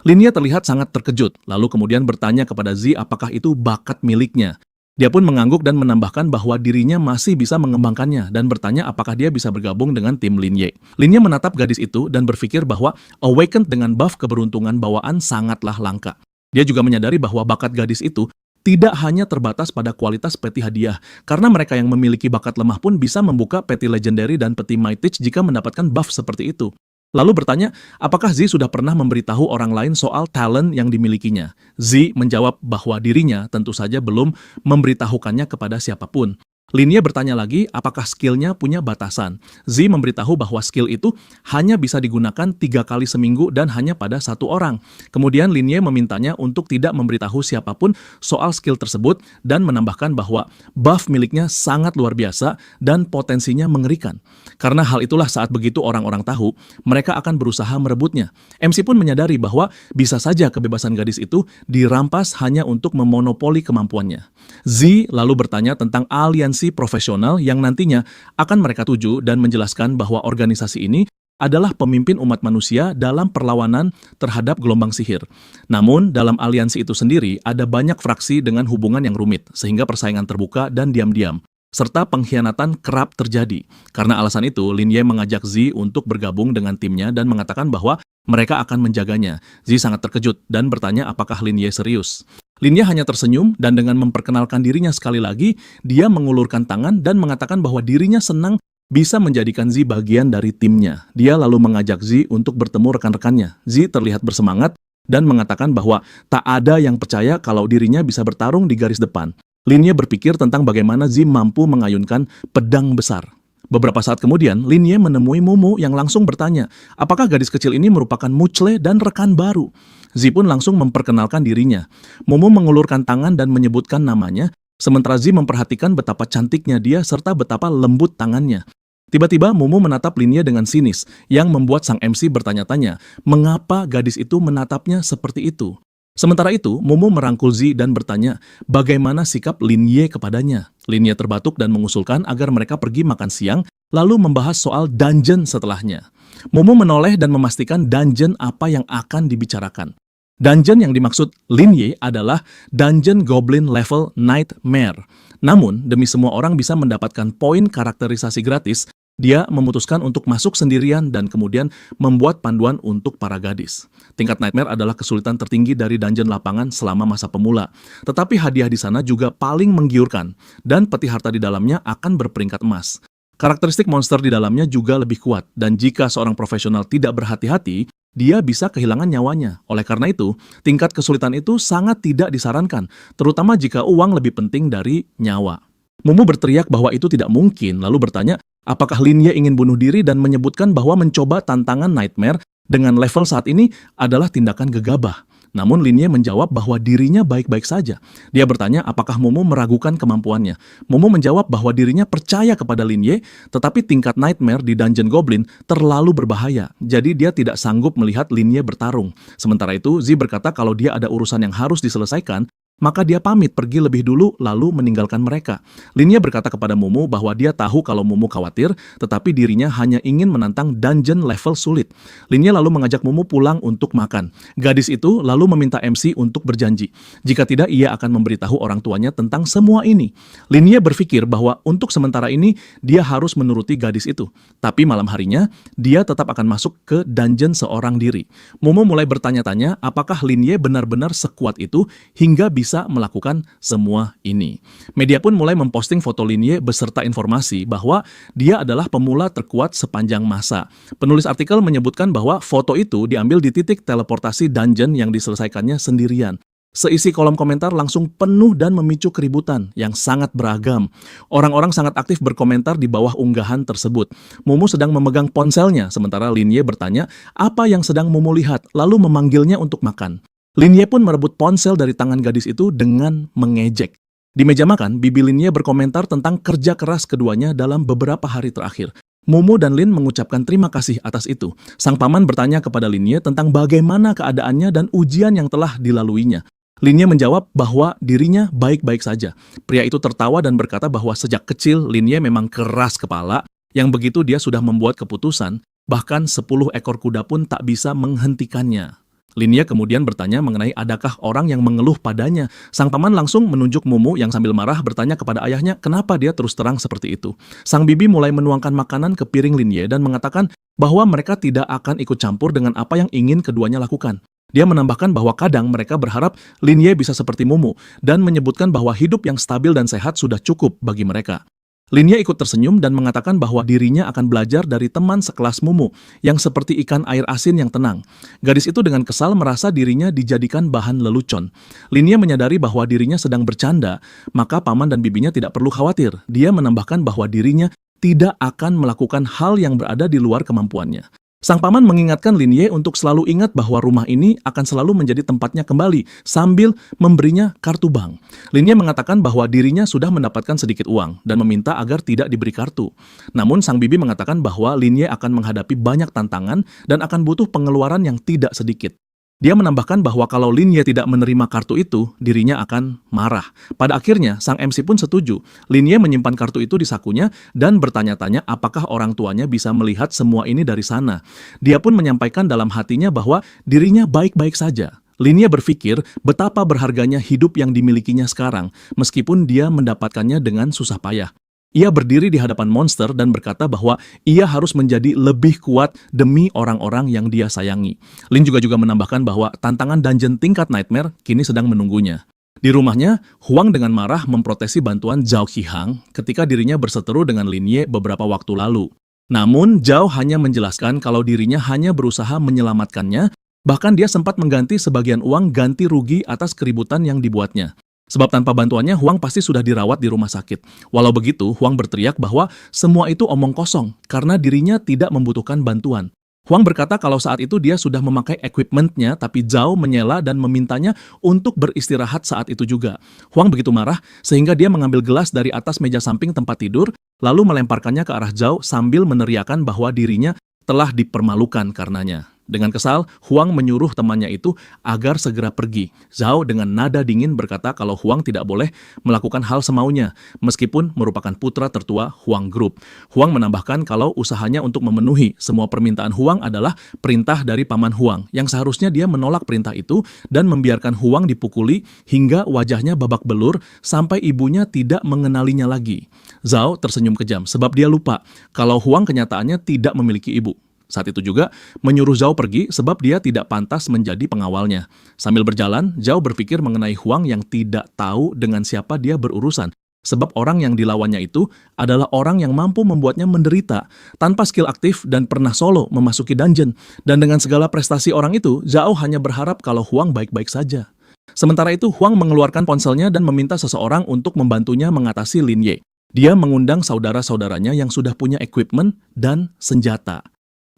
Linye terlihat sangat terkejut, lalu kemudian bertanya kepada Zi apakah itu bakat miliknya. Dia pun mengangguk dan menambahkan bahwa dirinya masih bisa mengembangkannya dan bertanya apakah dia bisa bergabung dengan tim Linye. Linye menatap gadis itu dan berpikir bahwa Awakened dengan buff keberuntungan bawaan sangatlah langka. Dia juga menyadari bahwa bakat gadis itu tidak hanya terbatas pada kualitas peti hadiah, karena mereka yang memiliki bakat lemah pun bisa membuka peti legendary dan peti mythic jika mendapatkan buff seperti itu. Lalu bertanya, apakah Z sudah pernah memberitahu orang lain soal talent yang dimilikinya? Z menjawab bahwa dirinya tentu saja belum memberitahukannya kepada siapapun. Linie bertanya lagi, apakah skillnya punya batasan? Z memberitahu bahwa skill itu hanya bisa digunakan 3 kali seminggu dan hanya pada 1 orang. Kemudian Linie memintanya untuk tidak memberitahu siapapun soal skill tersebut dan menambahkan bahwa buff miliknya sangat luar biasa dan potensinya mengerikan. Karena hal itulah saat begitu orang-orang tahu, mereka akan berusaha merebutnya. MC pun menyadari bahwa bisa saja kebebasan gadis itu dirampas hanya untuk memonopoli kemampuannya. Z lalu bertanya tentang aliansi profesional yang nantinya akan mereka tuju dan menjelaskan bahwa organisasi ini adalah pemimpin umat manusia dalam perlawanan terhadap gelombang sihir. Namun, dalam aliansi itu sendiri ada banyak fraksi dengan hubungan yang rumit, sehingga persaingan terbuka dan diam-diam, serta pengkhianatan kerap terjadi. Karena alasan itu, Linie mengajak Z untuk bergabung dengan timnya dan mengatakan bahwa mereka akan menjaganya. Z sangat terkejut dan bertanya apakah Linie serius. Linie hanya tersenyum dan dengan memperkenalkan dirinya sekali lagi, dia mengulurkan tangan dan mengatakan bahwa dirinya senang bisa menjadikan Z bagian dari timnya. Dia lalu mengajak Z untuk bertemu rekan-rekannya. Z terlihat bersemangat dan mengatakan bahwa tak ada yang percaya kalau dirinya bisa bertarung di garis depan. Linie berpikir tentang bagaimana Z mampu mengayunkan pedang besar. Beberapa saat kemudian, Linie menemui Mumu yang langsung bertanya, apakah gadis kecil ini merupakan Muchle dan rekan baru? Z pun langsung memperkenalkan dirinya. Mumu mengulurkan tangan dan menyebutkan namanya, sementara Z memperhatikan betapa cantiknya dia serta betapa lembut tangannya. Tiba-tiba Mumu menatap Linie dengan sinis, yang membuat sang MC bertanya-tanya, mengapa gadis itu menatapnya seperti itu? Sementara itu, Mumu merangkul Z dan bertanya, bagaimana sikap Linie kepadanya? Linie terbatuk dan mengusulkan agar mereka pergi makan siang, lalu membahas soal dungeon setelahnya. Mumu menoleh dan memastikan dungeon apa yang akan dibicarakan. Dungeon yang dimaksud Linie adalah Dungeon Goblin level Nightmare. Namun, demi semua orang bisa mendapatkan poin karakterisasi gratis, dia memutuskan untuk masuk sendirian dan kemudian membuat panduan untuk para gadis. Tingkat Nightmare adalah kesulitan tertinggi dari dungeon lapangan selama masa pemula. Tetapi hadiah di sana juga paling menggiurkan, dan peti harta di dalamnya akan berperingkat emas. Karakteristik monster di dalamnya juga lebih kuat, dan jika seorang profesional tidak berhati-hati, dia bisa kehilangan nyawanya. Oleh karena itu, tingkat kesulitan itu sangat tidak disarankan, terutama jika uang lebih penting dari nyawa. Mumu berteriak bahwa itu tidak mungkin, lalu bertanya, apakah Linie ingin bunuh diri dan menyebutkan bahwa mencoba tantangan Nightmare dengan level saat ini adalah tindakan gegabah. Namun Linie menjawab bahwa dirinya baik-baik saja. Dia bertanya apakah Mumu meragukan kemampuannya. Mumu menjawab bahwa dirinya percaya kepada Linie, tetapi tingkat Nightmare di Dungeon Goblin terlalu berbahaya. Jadi dia tidak sanggup melihat Linie bertarung. Sementara itu, Z berkata kalau dia ada urusan yang harus diselesaikan, maka dia pamit pergi lebih dulu lalu meninggalkan mereka. Linie berkata kepada Mumu bahwa dia tahu kalau Mumu khawatir, tetapi dirinya hanya ingin menantang dungeon level sulit. Linie lalu mengajak Mumu pulang untuk makan. Gadis itu lalu meminta MC untuk berjanji. Jika tidak, ia akan memberitahu orang tuanya tentang semua ini. Linie berpikir bahwa untuk sementara ini, dia harus menuruti gadis itu. Tapi malam harinya, dia tetap akan masuk ke dungeon seorang diri. Mumu mulai bertanya-tanya apakah Linie benar-benar sekuat itu hingga bisa melakukan semua ini. Media pun mulai memposting foto Linie beserta informasi bahwa dia adalah pemula terkuat sepanjang masa. Penulis artikel menyebutkan bahwa foto itu diambil di titik teleportasi dungeon yang diselesaikannya sendirian. Seisi kolom komentar langsung penuh dan memicu keributan yang sangat beragam. Orang-orang sangat aktif berkomentar di bawah unggahan tersebut. Mumu sedang memegang ponselnya, sementara Linie bertanya apa yang sedang Mumu lihat, lalu memanggilnya untuk makan. Linie pun merebut ponsel dari tangan gadis itu dengan mengejek. Di meja makan, bibi Linie berkomentar tentang kerja keras keduanya dalam beberapa hari terakhir. Mumu dan Lin mengucapkan terima kasih atas itu. Sang paman bertanya kepada Linie tentang bagaimana keadaannya dan ujian yang telah dilaluinya. Linie menjawab bahwa dirinya baik-baik saja. Pria itu tertawa dan berkata bahwa sejak kecil Linie memang keras kepala, yang begitu dia sudah membuat keputusan, bahkan 10 ekor kuda pun tak bisa menghentikannya. Linie kemudian bertanya mengenai adakah orang yang mengeluh padanya. Sang paman langsung menunjuk Mumu yang sambil marah bertanya kepada ayahnya kenapa dia terus terang seperti itu. Sang bibi mulai menuangkan makanan ke piring Linie dan mengatakan bahwa mereka tidak akan ikut campur dengan apa yang ingin keduanya lakukan. Dia menambahkan bahwa kadang mereka berharap Lin Ye bisa seperti Mumu dan menyebutkan bahwa hidup yang stabil dan sehat sudah cukup bagi mereka. Lin Ye ikut tersenyum dan mengatakan bahwa dirinya akan belajar dari teman sekelas Mumu yang seperti ikan air asin yang tenang. Gadis itu dengan kesal merasa dirinya dijadikan bahan lelucon. Lin Ye menyadari bahwa dirinya sedang bercanda, maka paman dan bibinya tidak perlu khawatir. Dia menambahkan bahwa dirinya tidak akan melakukan hal yang berada di luar kemampuannya. Sang paman mengingatkan Lin Ye untuk selalu ingat bahwa rumah ini akan selalu menjadi tempatnya kembali sambil memberinya kartu bank. Lin Ye mengatakan bahwa dirinya sudah mendapatkan sedikit uang dan meminta agar tidak diberi kartu. Namun sang bibi mengatakan bahwa Lin Ye akan menghadapi banyak tantangan dan akan butuh pengeluaran yang tidak sedikit. Dia menambahkan bahwa kalau Lin Ye tidak menerima kartu itu, dirinya akan marah. Pada akhirnya, sang MC pun setuju. Lin Ye menyimpan kartu itu di sakunya dan bertanya-tanya apakah orang tuanya bisa melihat semua ini dari sana. Dia pun menyampaikan dalam hatinya bahwa dirinya baik-baik saja. Lin Ye berpikir betapa berharganya hidup yang dimilikinya sekarang, meskipun dia mendapatkannya dengan susah payah. Ia berdiri di hadapan monster dan berkata bahwa ia harus menjadi lebih kuat demi orang-orang yang dia sayangi. Lin juga menambahkan bahwa tantangan dungeon tingkat nightmare kini sedang menunggunya. Di rumahnya, Huang dengan marah memprotesi bantuan Zhao Qihang ketika dirinya berseteru dengan Lin Ye beberapa waktu lalu. Namun, Zhao hanya menjelaskan kalau dirinya hanya berusaha menyelamatkannya, bahkan dia sempat mengganti sebagian uang ganti rugi atas keributan yang dibuatnya. Sebab tanpa bantuannya, Huang pasti sudah dirawat di rumah sakit. Walau begitu, Huang berteriak bahwa semua itu omong kosong karena dirinya tidak membutuhkan bantuan. Huang berkata kalau saat itu dia sudah memakai equipment-nya, tapi Zhao menyela dan memintanya untuk beristirahat saat itu juga. Huang begitu marah sehingga dia mengambil gelas dari atas meja samping tempat tidur, lalu melemparkannya ke arah Zhao sambil meneriakkan bahwa dirinya telah dipermalukan karenanya. Dengan kesal, Huang menyuruh temannya itu agar segera pergi. Zhao dengan nada dingin berkata kalau Huang tidak boleh melakukan hal semaunya, meskipun merupakan putra tertua Huang Group. Huang menambahkan kalau usahanya untuk memenuhi semua permintaan Huang adalah perintah dari paman Huang, yang seharusnya dia menolak perintah itu dan membiarkan Huang dipukuli hingga wajahnya babak belur sampai ibunya tidak mengenalinya lagi. Zhao tersenyum kejam sebab dia lupa kalau Huang kenyataannya tidak memiliki ibu. Saat itu juga menyuruh Zhao pergi sebab dia tidak pantas menjadi pengawalnya. Sambil berjalan, Zhao berpikir mengenai Huang yang tidak tahu dengan siapa dia berurusan. Sebab orang yang dilawannya itu adalah orang yang mampu membuatnya menderita, tanpa skill aktif dan pernah solo memasuki dungeon. Dan dengan segala prestasi orang itu, Zhao hanya berharap kalau Huang baik-baik saja. Sementara itu, Huang mengeluarkan ponselnya dan meminta seseorang untuk membantunya mengatasi Lin Ye. Dia mengundang saudara-saudaranya yang sudah punya equipment dan senjata.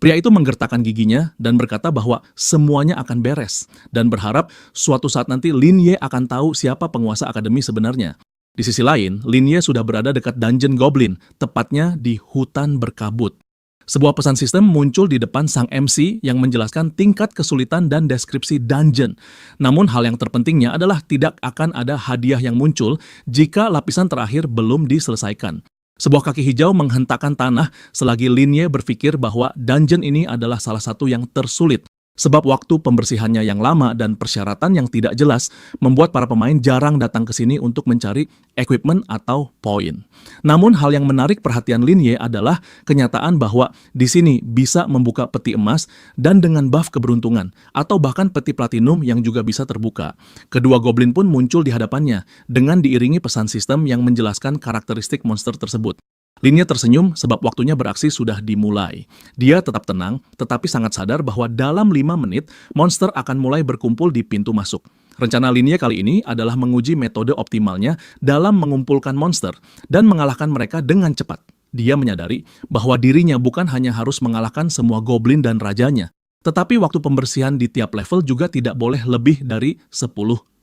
Pria itu menggertakkan giginya dan berkata bahwa semuanya akan beres dan berharap suatu saat nanti Lin Ye akan tahu siapa penguasa akademi sebenarnya. Di sisi lain, Lin Ye sudah berada dekat Dungeon Goblin, tepatnya di hutan berkabut. Sebuah pesan sistem muncul di depan sang MC yang menjelaskan tingkat kesulitan dan deskripsi dungeon. Namun hal yang terpentingnya adalah tidak akan ada hadiah yang muncul jika lapisan terakhir belum diselesaikan. Sebuah kaki hijau menghentakkan tanah selagi Lin Ye berpikir bahwa dungeon ini adalah salah satu yang tersulit. Sebab waktu pembersihannya yang lama dan persyaratan yang tidak jelas membuat para pemain jarang datang ke sini untuk mencari equipment atau poin. Namun hal yang menarik perhatian Lin Ye adalah kenyataan bahwa di sini bisa membuka peti emas dan dengan buff keberuntungan atau bahkan peti platinum yang juga bisa terbuka. Kedua goblin pun muncul di hadapannya dengan diiringi pesan sistem yang menjelaskan karakteristik monster tersebut. Lin Ye tersenyum sebab waktunya beraksi sudah dimulai. Dia tetap tenang, tetapi sangat sadar bahwa dalam 5 menit, monster akan mulai berkumpul di pintu masuk. Rencana Lin Ye kali ini adalah menguji metode optimalnya dalam mengumpulkan monster dan mengalahkan mereka dengan cepat. Dia menyadari bahwa dirinya bukan hanya harus mengalahkan semua goblin dan rajanya, tetapi waktu pembersihan di tiap level juga tidak boleh lebih dari 10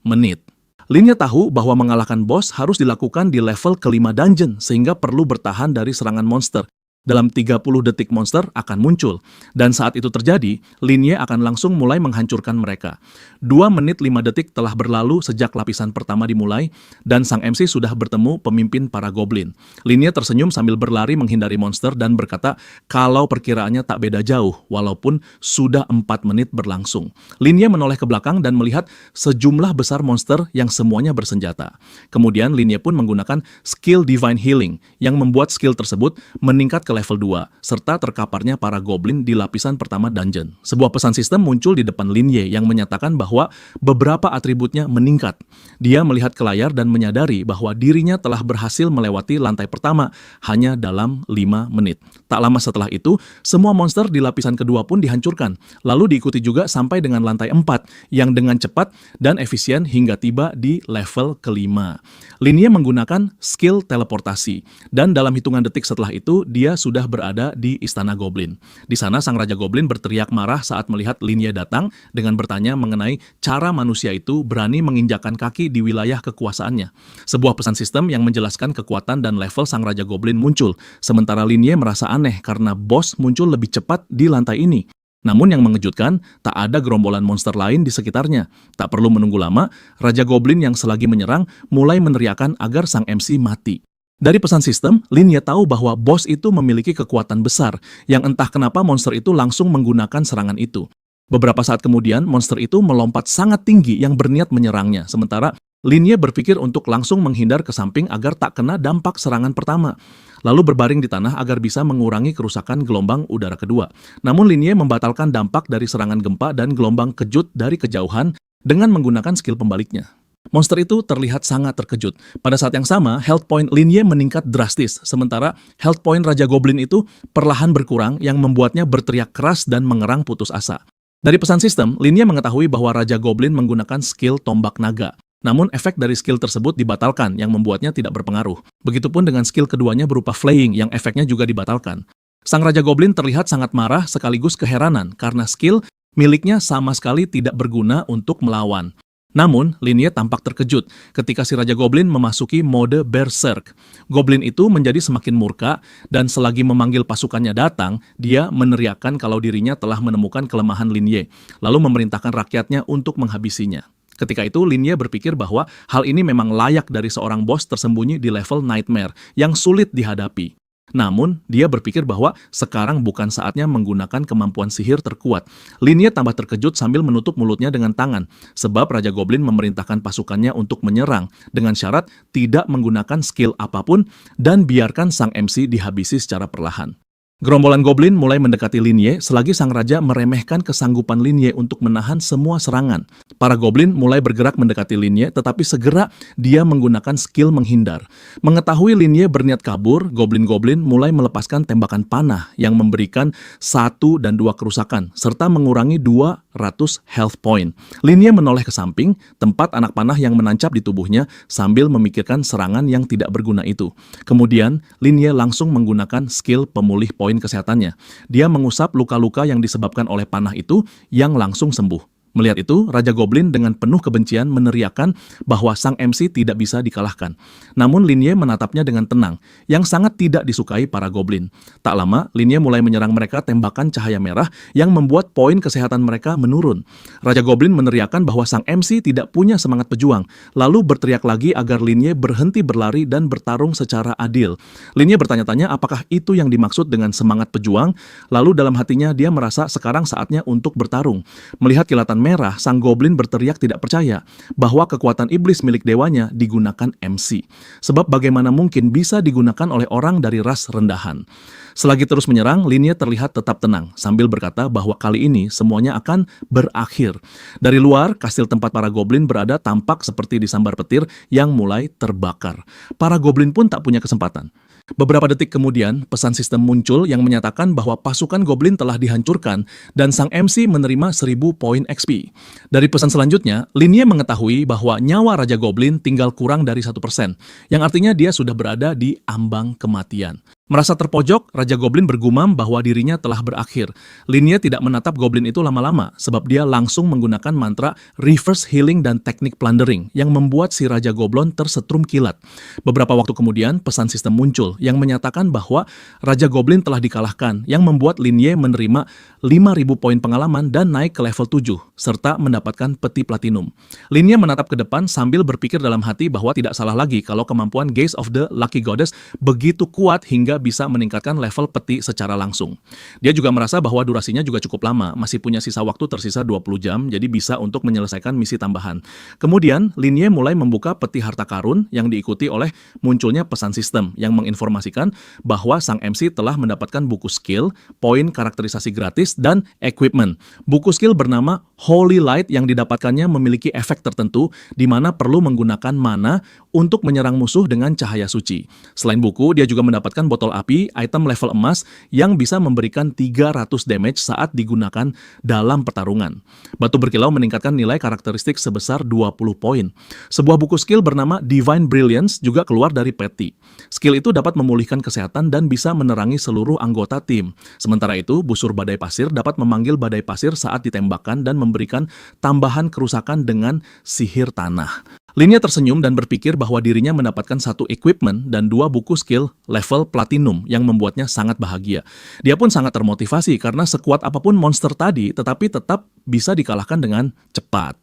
menit. Lin Ye tahu bahwa mengalahkan bos harus dilakukan di level kelima dungeon sehingga perlu bertahan dari serangan monster. Dalam 30 detik monster akan muncul, dan saat itu terjadi, Lin Ye akan langsung mulai menghancurkan mereka. 2 menit 5 detik telah berlalu sejak lapisan pertama dimulai, dan sang MC sudah bertemu pemimpin para goblin. Lin Ye tersenyum sambil berlari menghindari monster dan berkata kalau perkiraannya tak beda jauh, walaupun sudah 4 menit berlangsung. Lin Ye menoleh ke belakang dan melihat sejumlah besar monster yang semuanya bersenjata. Kemudian Lin Ye pun menggunakan skill Divine Healing, yang membuat skill tersebut meningkat ke level 2, serta terkaparnya para goblin di lapisan pertama dungeon. Sebuah pesan sistem muncul di depan Lin Ye yang menyatakan bahwa beberapa atributnya meningkat. Dia melihat ke layar dan menyadari bahwa dirinya telah berhasil melewati lantai pertama hanya dalam 5 menit. Tak lama setelah itu, semua monster di lapisan kedua pun dihancurkan, lalu diikuti juga sampai dengan lantai 4 yang dengan cepat dan efisien hingga tiba di level kelima. Lin Ye menggunakan skill teleportasi, dan dalam hitungan detik setelah itu, dia sudah berada di Istana Goblin. Di sana, Sang Raja Goblin berteriak marah saat melihat Lin Ye datang dengan bertanya mengenai cara manusia itu berani menginjakkan kaki di wilayah kekuasaannya. Sebuah pesan sistem yang menjelaskan kekuatan dan level Sang Raja Goblin muncul, sementara Lin Ye merasa aneh karena bos muncul lebih cepat di lantai ini. Namun yang mengejutkan, tak ada gerombolan monster lain di sekitarnya. Tak perlu menunggu lama, Raja Goblin yang selagi menyerang mulai meneriakkan agar sang MC mati. Dari pesan sistem, Lin Ye tahu bahwa bos itu memiliki kekuatan besar, yang entah kenapa monster itu langsung menggunakan serangan itu. Beberapa saat kemudian, monster itu melompat sangat tinggi yang berniat menyerangnya, sementara Lin Ye berpikir untuk langsung menghindar ke samping agar tak kena dampak serangan pertama, lalu berbaring di tanah agar bisa mengurangi kerusakan gelombang udara kedua. Namun Lin Ye membatalkan dampak dari serangan gempa dan gelombang kejut dari kejauhan dengan menggunakan skill pembaliknya. Monster itu terlihat sangat terkejut. Pada saat yang sama, health point Lin Ye meningkat drastis, sementara health point Raja Goblin itu perlahan berkurang yang membuatnya berteriak keras dan mengerang putus asa. Dari pesan sistem, Lin Ye mengetahui bahwa Raja Goblin menggunakan skill tombak naga. Namun efek dari skill tersebut dibatalkan yang membuatnya tidak berpengaruh. Begitupun dengan skill keduanya berupa flaying yang efeknya juga dibatalkan. Sang Raja Goblin terlihat sangat marah sekaligus keheranan karena skill miliknya sama sekali tidak berguna untuk melawan. Namun, Lin Ye tampak terkejut ketika si Raja Goblin memasuki mode Berserk. Goblin itu menjadi semakin murka dan selagi memanggil pasukannya datang, dia meneriakkan kalau dirinya telah menemukan kelemahan Lin Ye, lalu memerintahkan rakyatnya untuk menghabisinya. Ketika itu, Lin Ye berpikir bahwa hal ini memang layak dari seorang bos tersembunyi di level Nightmare yang sulit dihadapi. Namun, dia berpikir bahwa sekarang bukan saatnya menggunakan kemampuan sihir terkuat. Lin Ye tambah terkejut sambil menutup mulutnya dengan tangan, sebab Raja Goblin memerintahkan pasukannya untuk menyerang dengan syarat tidak menggunakan skill apapun dan biarkan sang MC dihabisi secara perlahan. Gerombolan goblin mulai mendekati Lin Ye selagi sang raja meremehkan kesanggupan Lin Ye untuk menahan semua serangan. Para goblin mulai bergerak mendekati Lin Ye, tetapi segera dia menggunakan skill menghindar. Mengetahui Lin Ye berniat kabur, goblin-goblin mulai melepaskan tembakan panah yang memberikan 1 dan 2 kerusakan, serta mengurangi 200 health point. Lin Ye menoleh ke samping, tempat anak panah yang menancap di tubuhnya sambil memikirkan serangan yang tidak berguna itu. Kemudian, Lin Ye langsung menggunakan skill pemulih poin kesehatannya. Dia mengusap luka-luka yang disebabkan oleh panah itu yang langsung sembuh. Melihat itu, Raja Goblin dengan penuh kebencian meneriakkan bahwa sang MC tidak bisa dikalahkan. Namun Lin Ye menatapnya dengan tenang, yang sangat tidak disukai para goblin. Tak lama, Lin Ye mulai menyerang mereka tembakan cahaya merah yang membuat poin kesehatan mereka menurun. Raja Goblin meneriakkan bahwa sang MC tidak punya semangat pejuang, lalu berteriak lagi agar Lin Ye berhenti berlari dan bertarung secara adil. Lin Ye bertanya-tanya apakah itu yang dimaksud dengan semangat pejuang, lalu dalam hatinya dia merasa sekarang saatnya untuk bertarung. Melihat kilatan merah, sang goblin berteriak tidak percaya bahwa kekuatan iblis milik dewanya digunakan MC. Sebab bagaimana mungkin bisa digunakan oleh orang dari ras rendahan. Selagi terus menyerang, Lin Ye terlihat tetap tenang sambil berkata bahwa kali ini semuanya akan berakhir. Dari luar, kastil tempat para goblin berada tampak seperti disambar petir yang mulai terbakar. Para goblin pun tak punya kesempatan. Beberapa detik kemudian, pesan sistem muncul yang menyatakan bahwa pasukan goblin telah dihancurkan dan sang MC menerima 1000 poin XP. Dari pesan selanjutnya, Lin Ye mengetahui bahwa nyawa Raja Goblin tinggal kurang dari 1%, yang artinya dia sudah berada di ambang kematian. Merasa terpojok, Raja Goblin bergumam bahwa dirinya telah berakhir. Lin Ye tidak menatap goblin itu lama-lama, sebab dia langsung menggunakan mantra reverse healing dan teknik plundering yang membuat si Raja Goblin tersetrum kilat. Beberapa waktu kemudian, pesan sistem muncul yang menyatakan bahwa Raja Goblin telah dikalahkan, yang membuat Lin Ye menerima 5.000 poin pengalaman dan naik ke level 7, serta mendapatkan peti platinum. Lin Ye menatap ke depan sambil berpikir dalam hati bahwa tidak salah lagi kalau kemampuan Gaze of the Lucky Goddess begitu kuat hingga sehingga bisa meningkatkan level peti secara langsung. Dia juga merasa bahwa durasinya juga cukup lama, masih punya sisa waktu tersisa 20 jam, jadi bisa untuk menyelesaikan misi tambahan. Kemudian, Linye mulai membuka peti harta karun yang diikuti oleh munculnya pesan sistem yang menginformasikan bahwa sang MC telah mendapatkan buku skill, poin karakterisasi gratis, dan equipment. Buku skill bernama Holy Light yang didapatkannya memiliki efek tertentu di mana perlu menggunakan mana untuk menyerang musuh dengan cahaya suci. Selain buku, dia juga mendapatkan botol api, item level emas yang bisa memberikan 300 damage saat digunakan dalam pertarungan. Batu berkilau meningkatkan nilai karakteristik sebesar 20 poin. Sebuah buku skill bernama Divine Brilliance juga keluar dari peti. Skill itu dapat memulihkan kesehatan dan bisa menerangi seluruh anggota tim. Sementara itu, busur badai pasir dapat memanggil badai pasir saat ditembakkan dan memberikan tambahan kerusakan dengan sihir tanah. Linye tersenyum dan berpikir bahwa dirinya mendapatkan satu equipment dan 2 buku skill level platinum yang membuatnya sangat bahagia. Dia pun sangat termotivasi karena sekuat apapun monster tadi tetapi tetap bisa dikalahkan dengan cepat.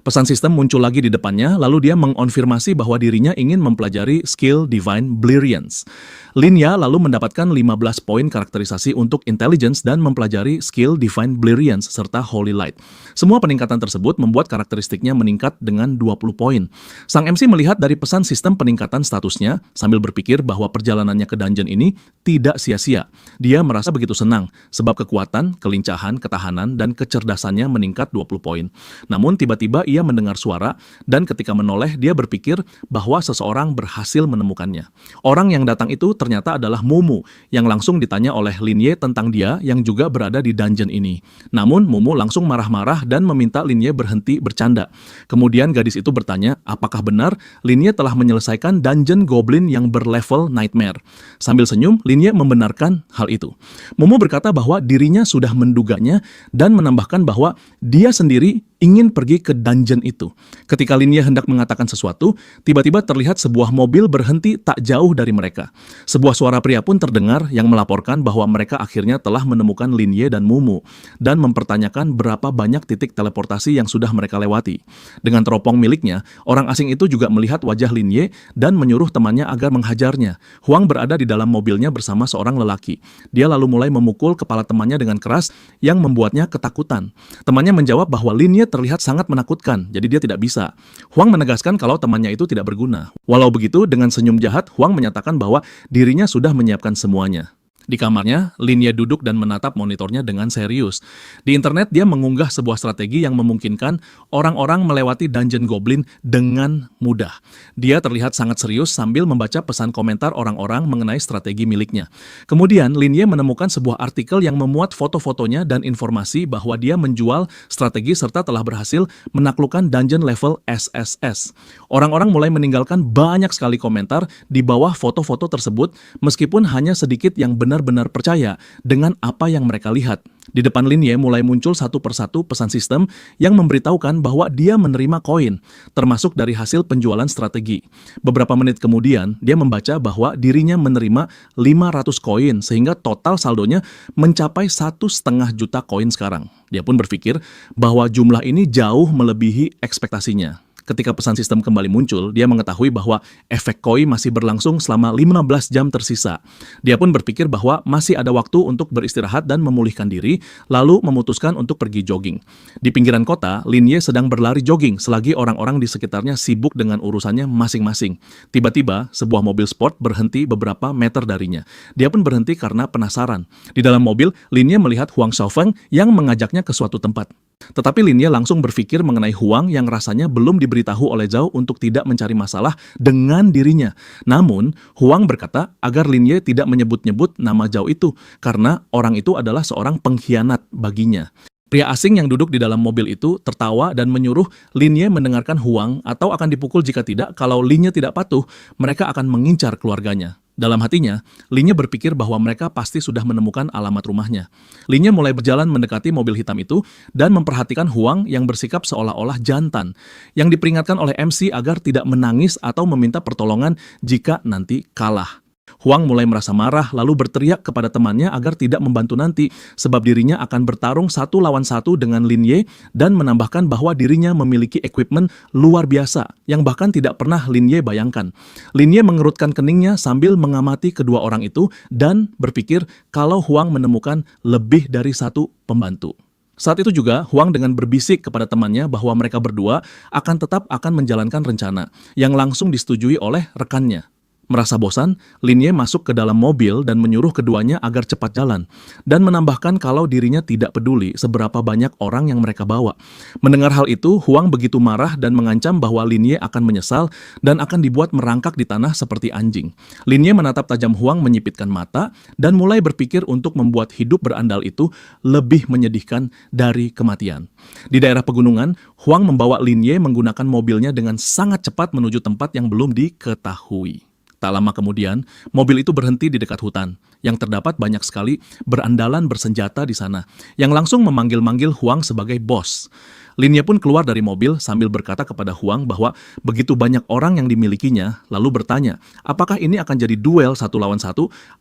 Pesan sistem muncul lagi di depannya, lalu dia mengonfirmasi bahwa dirinya ingin mempelajari skill Divine Brilliance. Linya lalu mendapatkan 15 poin karakterisasi untuk intelligence dan mempelajari skill Divine Brilliance serta Holy Light. Semua peningkatan tersebut membuat karakteristiknya meningkat dengan 20 poin. Sang MC melihat dari pesan sistem peningkatan statusnya sambil berpikir bahwa perjalanannya ke dungeon ini tidak sia-sia. Dia merasa begitu senang sebab kekuatan, kelincahan, ketahanan, dan kecerdasannya meningkat 20 poin. Namun tiba-tiba ia mendengar suara dan ketika menoleh dia berpikir bahwa seseorang berhasil menemukannya. Orang yang datang itu ternyata adalah Mumu yang langsung ditanya oleh Linye tentang dia yang juga berada di dungeon ini. Namun Mumu langsung marah-marah dan meminta Linye berhenti bercanda. Kemudian gadis itu bertanya apakah benar Linye telah menyelesaikan dungeon goblin yang berlevel nightmare. Sambil senyum, Linye membenarkan hal itu. Mumu berkata bahwa dirinya sudah menduganya dan menambahkan bahwa dia sendiri ingin pergi ke dungeon itu. Ketika Linye hendak mengatakan sesuatu, tiba-tiba terlihat sebuah mobil berhenti tak jauh dari mereka. Sebuah suara pria pun terdengar yang melaporkan bahwa mereka akhirnya telah menemukan Linye dan Mumu dan mempertanyakan berapa banyak titik teleportasi yang sudah mereka lewati. Dengan teropong miliknya, orang asing itu juga melihat wajah Linye dan menyuruh temannya agar menghajarnya. Huang berada di dalam mobilnya bersama seorang lelaki. Dia lalu mulai memukul kepala temannya dengan keras yang membuatnya ketakutan. Temannya menjawab bahwa Linye terlihat sangat menakutkan, jadi dia tidak bisa. Huang menegaskan kalau temannya itu tidak berguna. Walau begitu, dengan senyum jahat, Huang menyatakan bahwa dirinya sudah menyiapkan semuanya. Di kamarnya, Linye duduk dan menatap monitornya dengan serius. Di internet, dia mengunggah sebuah strategi yang memungkinkan orang-orang melewati dungeon goblin dengan mudah. Dia terlihat sangat serius sambil membaca pesan komentar orang-orang mengenai strategi miliknya. Kemudian, Linye menemukan sebuah artikel yang memuat foto-fotonya dan informasi bahwa dia menjual strategi serta telah berhasil menaklukkan dungeon level SSS. Orang-orang mulai meninggalkan banyak sekali komentar di bawah foto-foto tersebut, meskipun hanya sedikit yang benar-benar percaya dengan apa yang mereka lihat. Di depan Linye mulai muncul satu persatu pesan sistem yang memberitahukan bahwa dia menerima koin, termasuk dari hasil penjualan strategi. Beberapa menit kemudian, dia membaca bahwa dirinya menerima 500 koin, sehingga total saldonya mencapai 1,5 juta koin sekarang. Dia pun berpikir bahwa jumlah ini jauh melebihi ekspektasinya. Ketika pesan sistem kembali muncul, dia mengetahui bahwa efek koi masih berlangsung selama 15 jam tersisa. Dia pun berpikir bahwa masih ada waktu untuk beristirahat dan memulihkan diri, lalu memutuskan untuk pergi jogging. Di pinggiran kota, Linye sedang berlari jogging selagi orang-orang di sekitarnya sibuk dengan urusannya masing-masing. Tiba-tiba, sebuah mobil sport berhenti beberapa meter darinya. Dia pun berhenti karena penasaran. Di dalam mobil, Linye melihat Huang Xiaofeng yang mengajaknya ke suatu tempat. Tetapi Linye langsung berpikir mengenai Huang yang rasanya belum diberitahu oleh Zhao untuk tidak mencari masalah dengan dirinya. Namun, Huang berkata agar Linye tidak menyebut-nyebut nama Zhao itu, karena orang itu adalah seorang pengkhianat baginya. Pria asing yang duduk di dalam mobil itu tertawa dan menyuruh Linye mendengarkan Huang atau akan dipukul jika tidak. Kalau Linye tidak patuh, mereka akan mengincar keluarganya. Dalam hatinya, Linye berpikir bahwa mereka pasti sudah menemukan alamat rumahnya. Linye mulai berjalan mendekati mobil hitam itu dan memperhatikan Huang yang bersikap seolah-olah jantan, yang diperingatkan oleh MC agar tidak menangis atau meminta pertolongan jika nanti kalah. Huang mulai merasa marah lalu berteriak kepada temannya agar tidak membantu nanti sebab dirinya akan bertarung 1 lawan 1 dengan Lin Ye dan menambahkan bahwa dirinya memiliki equipment luar biasa yang bahkan tidak pernah Lin Ye bayangkan. Lin Ye mengerutkan keningnya sambil mengamati kedua orang itu dan berpikir kalau Huang menemukan lebih dari satu pembantu. Saat itu juga, Huang dengan berbisik kepada temannya bahwa mereka berdua akan menjalankan rencana yang langsung disetujui oleh rekannya. Merasa bosan, Lin Ye masuk ke dalam mobil dan menyuruh keduanya agar cepat jalan, dan menambahkan kalau dirinya tidak peduli seberapa banyak orang yang mereka bawa. Mendengar hal itu, Huang begitu marah dan mengancam bahwa Lin Ye akan menyesal dan akan dibuat merangkak di tanah seperti anjing. Lin Ye menatap tajam Huang menyipitkan mata dan mulai berpikir untuk membuat hidup berandal itu lebih menyedihkan dari kematian. Di daerah pegunungan, Huang membawa Lin Ye menggunakan mobilnya dengan sangat cepat menuju tempat yang belum diketahui. Tak lama kemudian, mobil itu berhenti di dekat hutan, yang terdapat banyak sekali berandalan bersenjata di sana, yang langsung memanggil-manggil Huang sebagai bos. Lin Ye pun keluar dari mobil sambil berkata kepada Huang bahwa begitu banyak orang yang dimilikinya, lalu bertanya, apakah ini akan jadi duel 1 lawan 1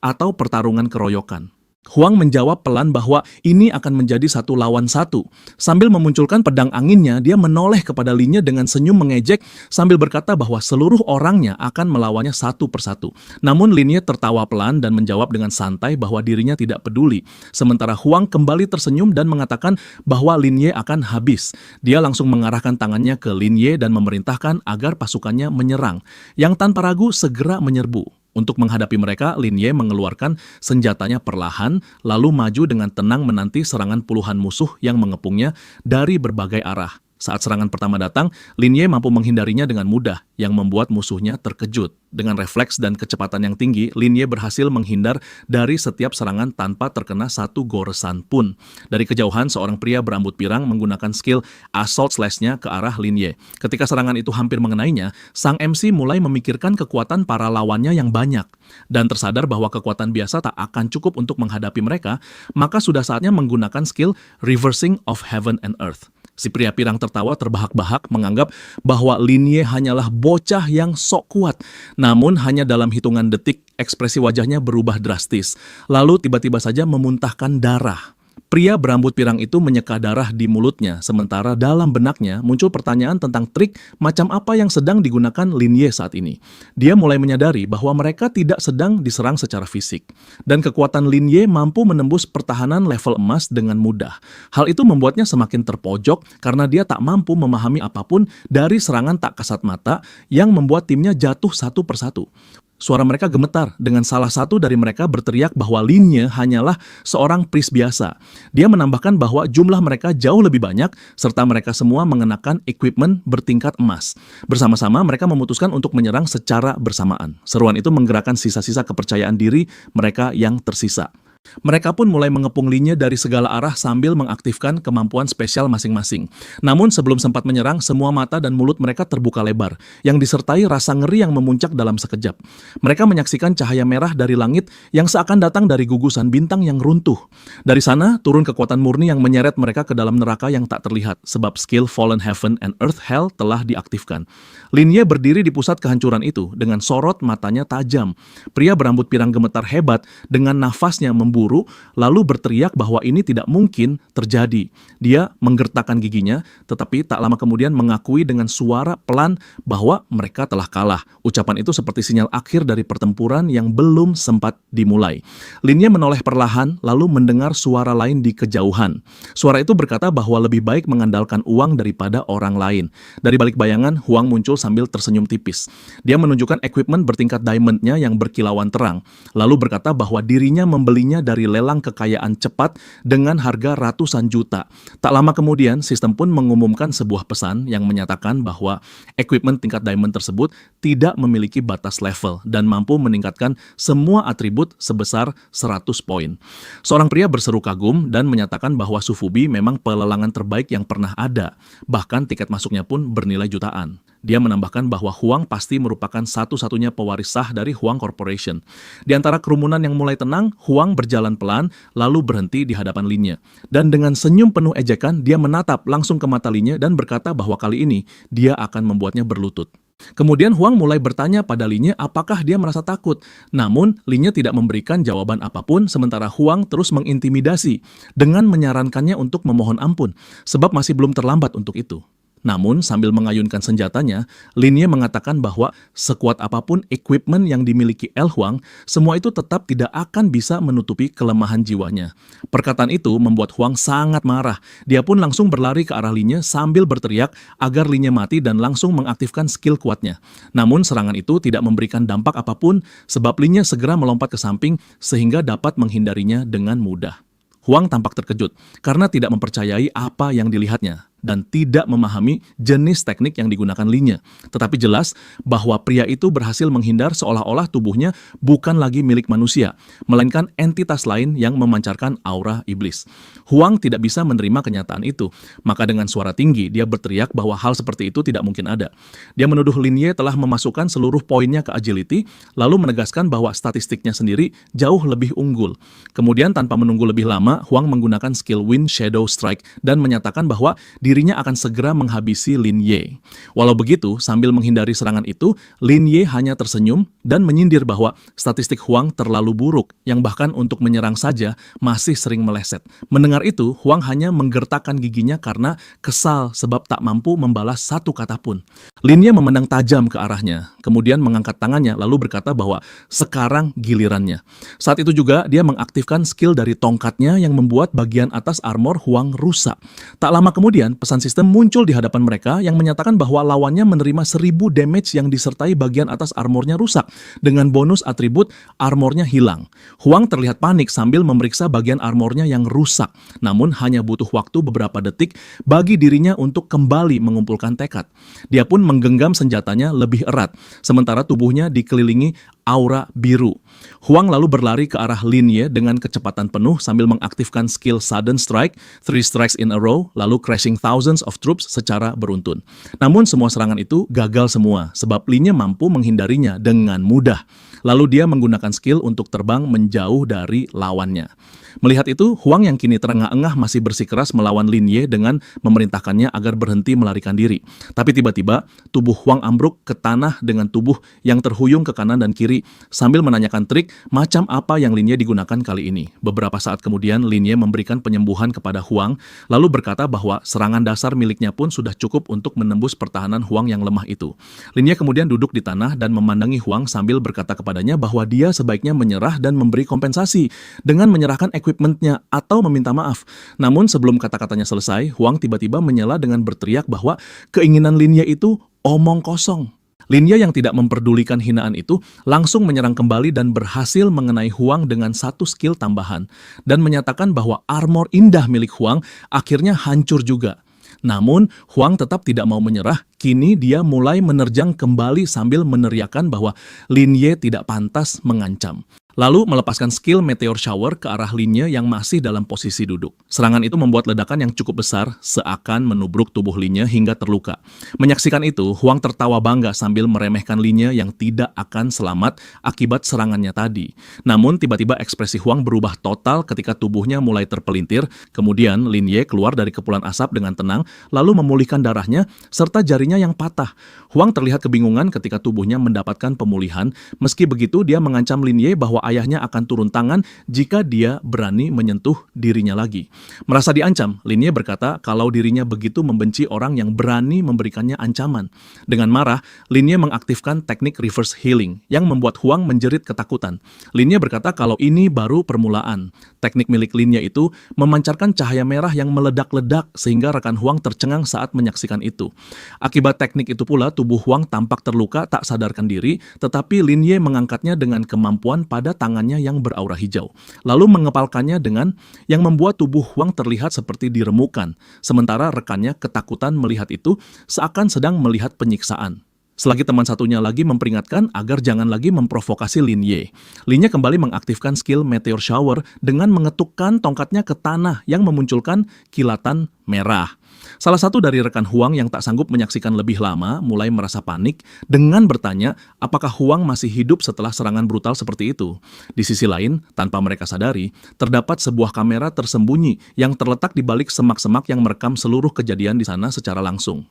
atau pertarungan keroyokan. Huang menjawab pelan bahwa ini akan menjadi 1 lawan 1. Sambil memunculkan pedang anginnya, dia menoleh kepada Lin Ye dengan senyum mengejek sambil berkata bahwa seluruh orangnya akan melawannya satu persatu. Namun Lin Ye tertawa pelan dan menjawab dengan santai bahwa dirinya tidak peduli. Sementara Huang kembali tersenyum dan mengatakan bahwa Lin Ye akan habis. Dia langsung mengarahkan tangannya ke Lin Ye dan memerintahkan agar pasukannya menyerang, yang tanpa ragu segera menyerbu. Untuk menghadapi mereka, Lin Ye mengeluarkan senjatanya perlahan, lalu maju dengan tenang menanti serangan puluhan musuh yang mengepungnya dari berbagai arah. Saat serangan pertama datang, Lin Ye mampu menghindarinya dengan mudah, yang membuat musuhnya terkejut. Dengan refleks dan kecepatan yang tinggi, Lin Ye berhasil menghindar dari setiap serangan tanpa terkena satu goresan pun. Dari kejauhan, seorang pria berambut pirang menggunakan skill assault slash-nya ke arah Lin Ye. Ketika serangan itu hampir mengenainya, sang MC mulai memikirkan kekuatan para lawannya yang banyak. Dan tersadar bahwa kekuatan biasa tak akan cukup untuk menghadapi mereka, maka sudah saatnya menggunakan skill Reversing of Heaven and Earth. Si pria pirang tertawa terbahak-bahak menganggap bahwa Lin Ye hanyalah bocah yang sok kuat. Namun hanya dalam hitungan detik ekspresi wajahnya berubah drastis. Lalu tiba-tiba saja memuntahkan darah. Pria berambut pirang itu menyeka darah di mulutnya, sementara dalam benaknya muncul pertanyaan tentang trik macam apa yang sedang digunakan Lin Ye saat ini. Dia mulai menyadari bahwa mereka tidak sedang diserang secara fisik, dan kekuatan Lin Ye mampu menembus pertahanan level emas dengan mudah. Hal itu membuatnya semakin terpojok karena dia tak mampu memahami apapun dari serangan tak kasat mata yang membuat timnya jatuh satu persatu. Suara mereka gemetar dengan salah satu dari mereka berteriak bahwa Lin Ye hanyalah seorang priest biasa. Dia menambahkan bahwa jumlah mereka jauh lebih banyak serta mereka semua mengenakan equipment bertingkat emas. Bersama-sama mereka memutuskan untuk menyerang secara bersamaan. Seruan itu menggerakkan sisa-sisa kepercayaan diri mereka yang tersisa. Mereka pun mulai mengepung Lin Ye dari segala arah sambil mengaktifkan kemampuan spesial masing-masing. Namun sebelum sempat menyerang, semua mata dan mulut mereka terbuka lebar, yang disertai rasa ngeri yang memuncak dalam sekejap. Mereka menyaksikan cahaya merah dari langit yang seakan datang dari gugusan bintang yang runtuh. Dari sana, turun kekuatan murni yang menyeret mereka ke dalam neraka yang tak terlihat, sebab skill Fallen Heaven and Earth Hell telah diaktifkan. Lin Ye berdiri di pusat kehancuran itu, dengan sorot matanya tajam. Pria berambut pirang gemetar hebat, dengan nafasnya memburu, lalu berteriak bahwa ini tidak mungkin terjadi. Dia menggertakkan giginya, tetapi tak lama kemudian mengakui dengan suara pelan bahwa mereka telah kalah. Ucapan itu seperti sinyal akhir dari pertempuran yang belum sempat dimulai. Lin Ye menoleh perlahan, lalu mendengar suara lain di kejauhan. Suara itu berkata bahwa lebih baik mengandalkan uang daripada orang lain. Dari balik bayangan, Huang muncul sambil tersenyum tipis. Dia menunjukkan equipment bertingkat diamondnya yang berkilauan terang, lalu berkata bahwa dirinya membelinya dari lelang kekayaan cepat dengan harga ratusan juta. Tak lama kemudian, sistem pun mengumumkan sebuah pesan yang menyatakan bahwa equipment tingkat diamond tersebut tidak memiliki batas level dan mampu meningkatkan semua atribut sebesar 100 poin. Seorang pria berseru kagum dan menyatakan bahwa Sufubi memang pelelangan terbaik yang pernah ada. Bahkan tiket masuknya pun bernilai jutaan. Dia menambahkan bahwa Huang pasti merupakan satu-satunya pewaris sah dari Huang Corporation. Di antara kerumunan yang mulai tenang, Huang berjalan pelan lalu berhenti di hadapan Lin Ye. Dan dengan senyum penuh ejekan, dia menatap langsung ke mata Lin Ye dan berkata bahwa kali ini dia akan membuatnya berlutut. Kemudian Huang mulai bertanya pada Linye apakah dia merasa takut. Namun, Linye tidak memberikan jawaban apapun sementara Huang terus mengintimidasi dengan menyarankannya untuk memohon ampun, sebab masih belum terlambat untuk itu. Namun, sambil mengayunkan senjatanya, Linye mengatakan bahwa sekuat apapun equipment yang dimiliki El Huang, semua itu tetap tidak akan bisa menutupi kelemahan jiwanya. Perkataan itu membuat Huang sangat marah. Dia pun langsung berlari ke arah Linye sambil berteriak agar Linye mati dan langsung mengaktifkan skill kuatnya. Namun, serangan itu tidak memberikan dampak apapun sebab Linye segera melompat ke samping sehingga dapat menghindarinya dengan mudah. Huang tampak terkejut karena tidak mempercayai apa yang dilihatnya dan tidak memahami jenis teknik yang digunakan Linye. Tetapi jelas bahwa pria itu berhasil menghindar seolah-olah tubuhnya bukan lagi milik manusia, melainkan entitas lain yang memancarkan aura iblis. Huang tidak bisa menerima kenyataan itu, maka dengan suara tinggi dia berteriak bahwa hal seperti itu tidak mungkin ada. Dia menuduh Linye telah memasukkan seluruh poinnya ke agility, lalu menegaskan bahwa statistiknya sendiri jauh lebih unggul. Kemudian tanpa menunggu lebih lama, Huang menggunakan skill Wind Shadow Strike dan menyatakan bahwa dirinya akan segera menghabisi Lin Ye. Walau begitu, sambil menghindari serangan itu, Lin Ye hanya tersenyum dan menyindir bahwa statistik Huang terlalu buruk, yang bahkan untuk menyerang saja masih sering meleset. Mendengar itu, Huang hanya menggertakkan giginya karena kesal sebab tak mampu membalas satu kata pun. Lin Ye memandang tajam ke arahnya, kemudian mengangkat tangannya lalu berkata bahwa sekarang gilirannya. Saat itu juga dia mengaktifkan skill dari tongkatnya yang membuat bagian atas armor Huang rusak. Tak lama kemudian, pesan sistem muncul di hadapan mereka yang menyatakan bahwa lawannya menerima 1000 damage yang disertai bagian atas armornya rusak, dengan bonus atribut armornya hilang. Huang terlihat panik sambil memeriksa bagian armornya yang rusak, namun hanya butuh waktu beberapa detik bagi dirinya untuk kembali mengumpulkan tekad. Dia pun menggenggam senjatanya lebih erat, sementara tubuhnya dikelilingi aura biru. Huang lalu berlari ke arah Lin Ye dengan kecepatan penuh sambil mengaktifkan skill Sudden Strike, 3 strikes in a row, lalu crashing thousands of troops secara beruntun. Namun semua serangan itu gagal semua, sebab Lin Ye mampu menghindarinya dengan mudah. Lalu dia menggunakan skill untuk terbang menjauh dari lawannya. Melihat itu, Huang yang kini terengah-engah masih bersikeras melawan Lin Ye dengan memerintahkannya agar berhenti melarikan diri. Tapi tiba-tiba, tubuh Huang ambruk ke tanah dengan tubuh yang terhuyung ke kanan dan kiri sambil menanyakan trik macam apa yang Lin Ye digunakan kali ini. Beberapa saat kemudian, Lin Ye memberikan penyembuhan kepada Huang, lalu berkata bahwa serangan dasar miliknya pun sudah cukup untuk menembus pertahanan Huang yang lemah itu. Lin Ye kemudian duduk di tanah dan memandangi Huang sambil berkata kepadanya bahwa dia sebaiknya menyerah dan memberi kompensasi dengan menyerahkan equipment-nya atau meminta maaf. Namun sebelum kata-katanya selesai, Huang tiba-tiba menyela dengan berteriak bahwa keinginan Lin Ye itu omong kosong. Lin Ye yang tidak memperdulikan hinaan itu langsung menyerang kembali dan berhasil mengenai Huang dengan satu skill tambahan dan menyatakan bahwa armor indah milik Huang akhirnya hancur juga. Namun, Huang tetap tidak mau menyerah. Kini dia mulai menerjang kembali sambil meneriakkan bahwa Lin Ye tidak pantas mengancam. Lalu melepaskan skill Meteor Shower ke arah Lin Ye yang masih dalam posisi duduk. Serangan itu membuat ledakan yang cukup besar seakan menubruk tubuh Lin Ye hingga terluka. Menyaksikan itu, Huang tertawa bangga sambil meremehkan Lin Ye yang tidak akan selamat akibat serangannya tadi. Namun tiba-tiba ekspresi Huang berubah total ketika tubuhnya mulai terpelintir. Kemudian Lin Ye keluar dari kepulan asap dengan tenang, lalu memulihkan darahnya serta jarinya yang patah. Huang terlihat kebingungan ketika tubuhnya mendapatkan pemulihan. Meski begitu, dia mengancam Lin Ye bahwa ayahnya akan turun tangan jika dia berani menyentuh dirinya lagi. Merasa diancam, Lin Ye berkata kalau dirinya begitu membenci orang yang berani memberikannya ancaman. Dengan marah, Lin Ye mengaktifkan teknik reverse healing yang membuat Huang menjerit ketakutan. Lin Ye berkata kalau ini baru permulaan. Teknik milik Lin Ye itu memancarkan cahaya merah yang meledak-ledak sehingga rekan Huang tercengang saat menyaksikan itu. Akibat teknik itu pula, tubuh Huang tampak terluka tak sadarkan diri, tetapi Lin Ye mengangkatnya dengan kemampuan pada tangannya yang beraura hijau, lalu mengepalkannya dengan yang membuat tubuh Huang terlihat seperti diremukan, sementara rekannya ketakutan melihat itu seakan sedang melihat penyiksaan. Selagi teman satunya lagi memperingatkan agar jangan lagi memprovokasi Lin Ye. Lin Ye kembali mengaktifkan skill Meteor Shower dengan mengetukkan tongkatnya ke tanah yang memunculkan kilatan merah. Salah satu dari rekan Huang yang tak sanggup menyaksikan lebih lama mulai merasa panik dengan bertanya apakah Huang masih hidup setelah serangan brutal seperti itu. Di sisi lain, tanpa mereka sadari, terdapat sebuah kamera tersembunyi yang terletak di balik semak-semak yang merekam seluruh kejadian di sana secara langsung.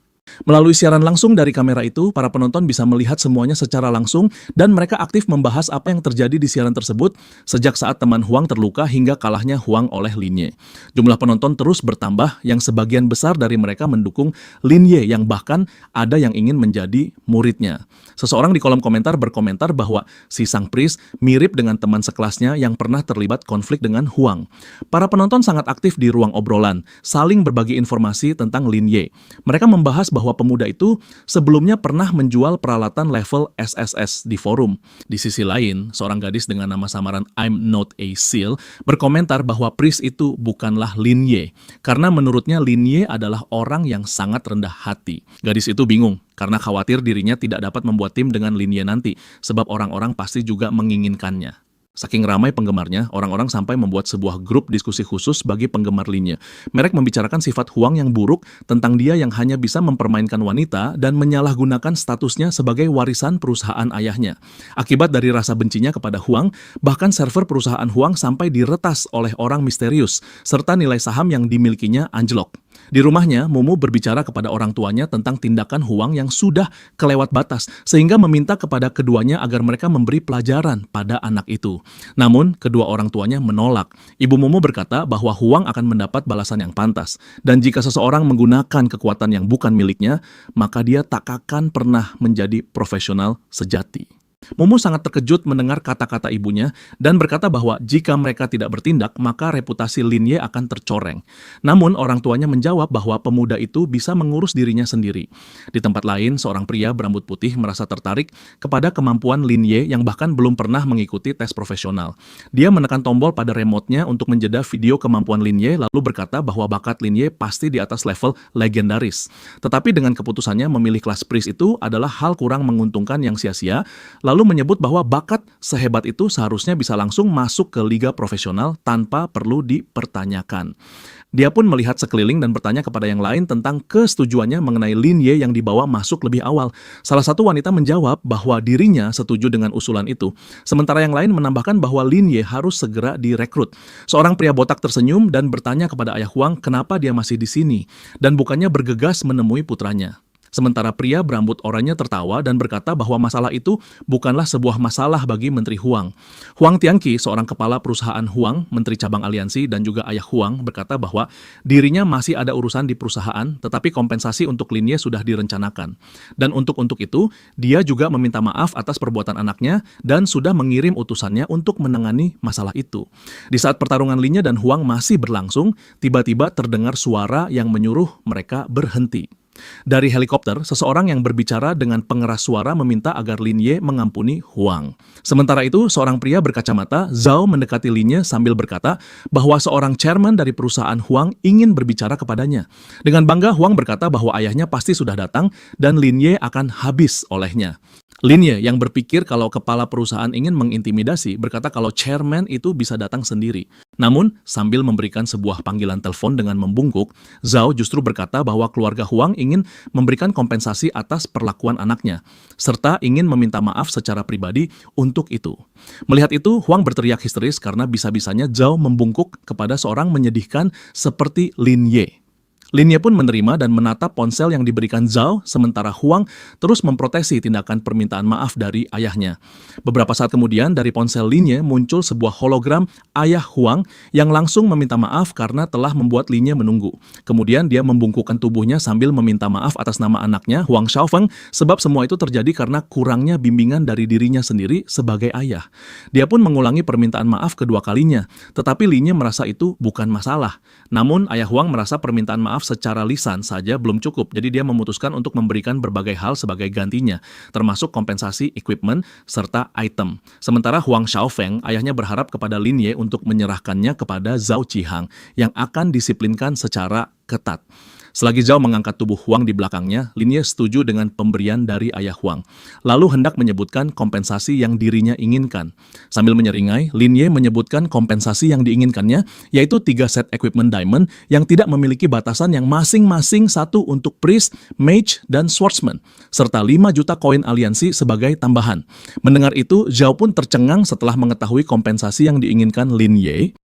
Melalui siaran langsung dari kamera itu, para penonton bisa melihat semuanya secara langsung dan mereka aktif membahas apa yang terjadi di siaran tersebut sejak saat teman Huang terluka hingga kalahnya Huang oleh Lin Ye. Jumlah penonton terus bertambah yang sebagian besar dari mereka mendukung Lin Ye yang bahkan ada yang ingin menjadi muridnya. Seseorang di kolom komentar berkomentar bahwa si sang priest mirip dengan teman sekelasnya yang pernah terlibat konflik dengan Huang. Para penonton sangat aktif di ruang obrolan, saling berbagi informasi tentang Lin Ye. Mereka membahas bahwa pemuda itu sebelumnya pernah menjual peralatan level SSS di forum. Di sisi lain, seorang gadis dengan nama samaran I'm Not a Seal berkomentar bahwa priest itu bukanlah Lin Ye, karena menurutnya Lin Ye adalah orang yang sangat rendah hati. Gadis itu bingung, karena khawatir dirinya tidak dapat membuat tim dengan Lin Ye nanti, sebab orang-orang pasti juga menginginkannya. Saking ramai penggemarnya, orang-orang sampai membuat sebuah grup diskusi khusus bagi penggemar Lin Ye. Mereka membicarakan sifat Huang yang buruk, tentang dia yang hanya bisa mempermainkan wanita dan menyalahgunakan statusnya sebagai warisan perusahaan ayahnya. Akibat dari rasa bencinya kepada Huang, bahkan server perusahaan Huang sampai diretas oleh orang misterius, serta nilai saham yang dimilikinya anjlok. Di rumahnya, Mumu berbicara kepada orang tuanya tentang tindakan Huang yang sudah kelewat batas, sehingga meminta kepada keduanya agar mereka memberi pelajaran pada anak itu. Namun, kedua orang tuanya menolak. Ibu Mumu berkata bahwa Huang akan mendapat balasan yang pantas, dan jika seseorang menggunakan kekuatan yang bukan miliknya, maka dia tak akan pernah menjadi profesional sejati. Mumu sangat terkejut mendengar kata-kata ibunya dan berkata bahwa jika mereka tidak bertindak, maka reputasi Lin Ye akan tercoreng. Namun, orang tuanya menjawab bahwa pemuda itu bisa mengurus dirinya sendiri. Di tempat lain, seorang pria berambut putih merasa tertarik kepada kemampuan Lin Ye yang bahkan belum pernah mengikuti tes profesional. Dia menekan tombol pada remote-nya untuk menjeda video kemampuan Lin Ye, lalu berkata bahwa bakat Lin Ye pasti di atas level legendaris. Tetapi dengan keputusannya memilih kelas priest itu adalah hal kurang menguntungkan yang sia-sia, lalu menyebut bahwa bakat sehebat itu seharusnya bisa langsung masuk ke liga profesional tanpa perlu dipertanyakan. Dia pun melihat sekeliling dan bertanya kepada yang lain tentang kesetujuannya mengenai Lin Ye yang dibawa masuk lebih awal. Salah satu wanita menjawab bahwa dirinya setuju dengan usulan itu. Sementara yang lain menambahkan bahwa Lin Ye harus segera direkrut. Seorang pria botak tersenyum dan bertanya kepada ayah Huang kenapa dia masih di sini, dan bukannya bergegas menemui putranya. Sementara pria berambut oranye tertawa dan berkata bahwa masalah itu bukanlah sebuah masalah bagi Menteri Huang. Huang Tianqi, seorang kepala perusahaan Huang, Menteri Cabang Aliansi dan juga ayah Huang, berkata bahwa dirinya masih ada urusan di perusahaan, tetapi kompensasi untuk Lin Ye sudah direncanakan. Dan untuk itu, dia juga meminta maaf atas perbuatan anaknya dan sudah mengirim utusannya untuk menangani masalah itu. Di saat pertarungan Lin Ye dan Huang masih berlangsung, tiba-tiba terdengar suara yang menyuruh mereka berhenti. Dari helikopter, seseorang yang berbicara dengan pengeras suara meminta agar Lin Ye mengampuni Huang. Sementara itu, seorang pria berkacamata, Zhao, mendekati Lin Ye sambil berkata bahwa seorang chairman dari perusahaan Huang ingin berbicara kepadanya. Dengan bangga, Huang berkata bahwa ayahnya pasti sudah datang dan Lin Ye akan habis olehnya. Lin Ye yang berpikir kalau kepala perusahaan ingin mengintimidasi berkata kalau chairman itu bisa datang sendiri. Namun, sambil memberikan sebuah panggilan telepon dengan membungkuk, Zhao justru berkata bahwa keluarga Huang ingin memberikan kompensasi atas perlakuan anaknya, serta ingin meminta maaf secara pribadi untuk itu. Melihat itu, Huang berteriak histeris karena bisa-bisanya Zhao membungkuk kepada seorang menyedihkan seperti Lin Ye. Lin Ye pun menerima dan menatap ponsel yang diberikan Zhao, sementara Huang terus memproteksi tindakan permintaan maaf dari ayahnya. Beberapa saat kemudian, dari ponsel Lin Ye muncul sebuah hologram ayah Huang yang langsung meminta maaf karena telah membuat Lin Ye menunggu. Kemudian dia membungkukkan tubuhnya sambil meminta maaf atas nama anaknya, Huang Xiaofeng, sebab semua itu terjadi karena kurangnya bimbingan dari dirinya sendiri sebagai ayah. Dia pun mengulangi permintaan maaf kedua kalinya, tetapi Lin Ye merasa itu bukan masalah. Namun, ayah Huang merasa permintaan maaf secara lisan saja belum cukup, jadi dia memutuskan untuk memberikan berbagai hal sebagai gantinya, termasuk kompensasi equipment serta item. Sementara Huang Xiaofeng, ayahnya berharap kepada Lin Ye untuk menyerahkannya kepada Zhao Qihang yang akan disiplinkan secara ketat. Selagi Zhao mengangkat tubuh Huang di belakangnya, Lin Ye setuju dengan pemberian dari ayah Huang, lalu hendak menyebutkan kompensasi yang dirinya inginkan. Sambil menyeringai, Lin Ye menyebutkan kompensasi yang diinginkannya, yaitu 3 set equipment diamond yang tidak memiliki batasan yang masing-masing satu untuk priest, mage, dan swordsman, serta 5 juta koin aliansi sebagai tambahan. Mendengar itu, Zhao pun tercengang setelah mengetahui kompensasi yang diinginkan Lin Ye.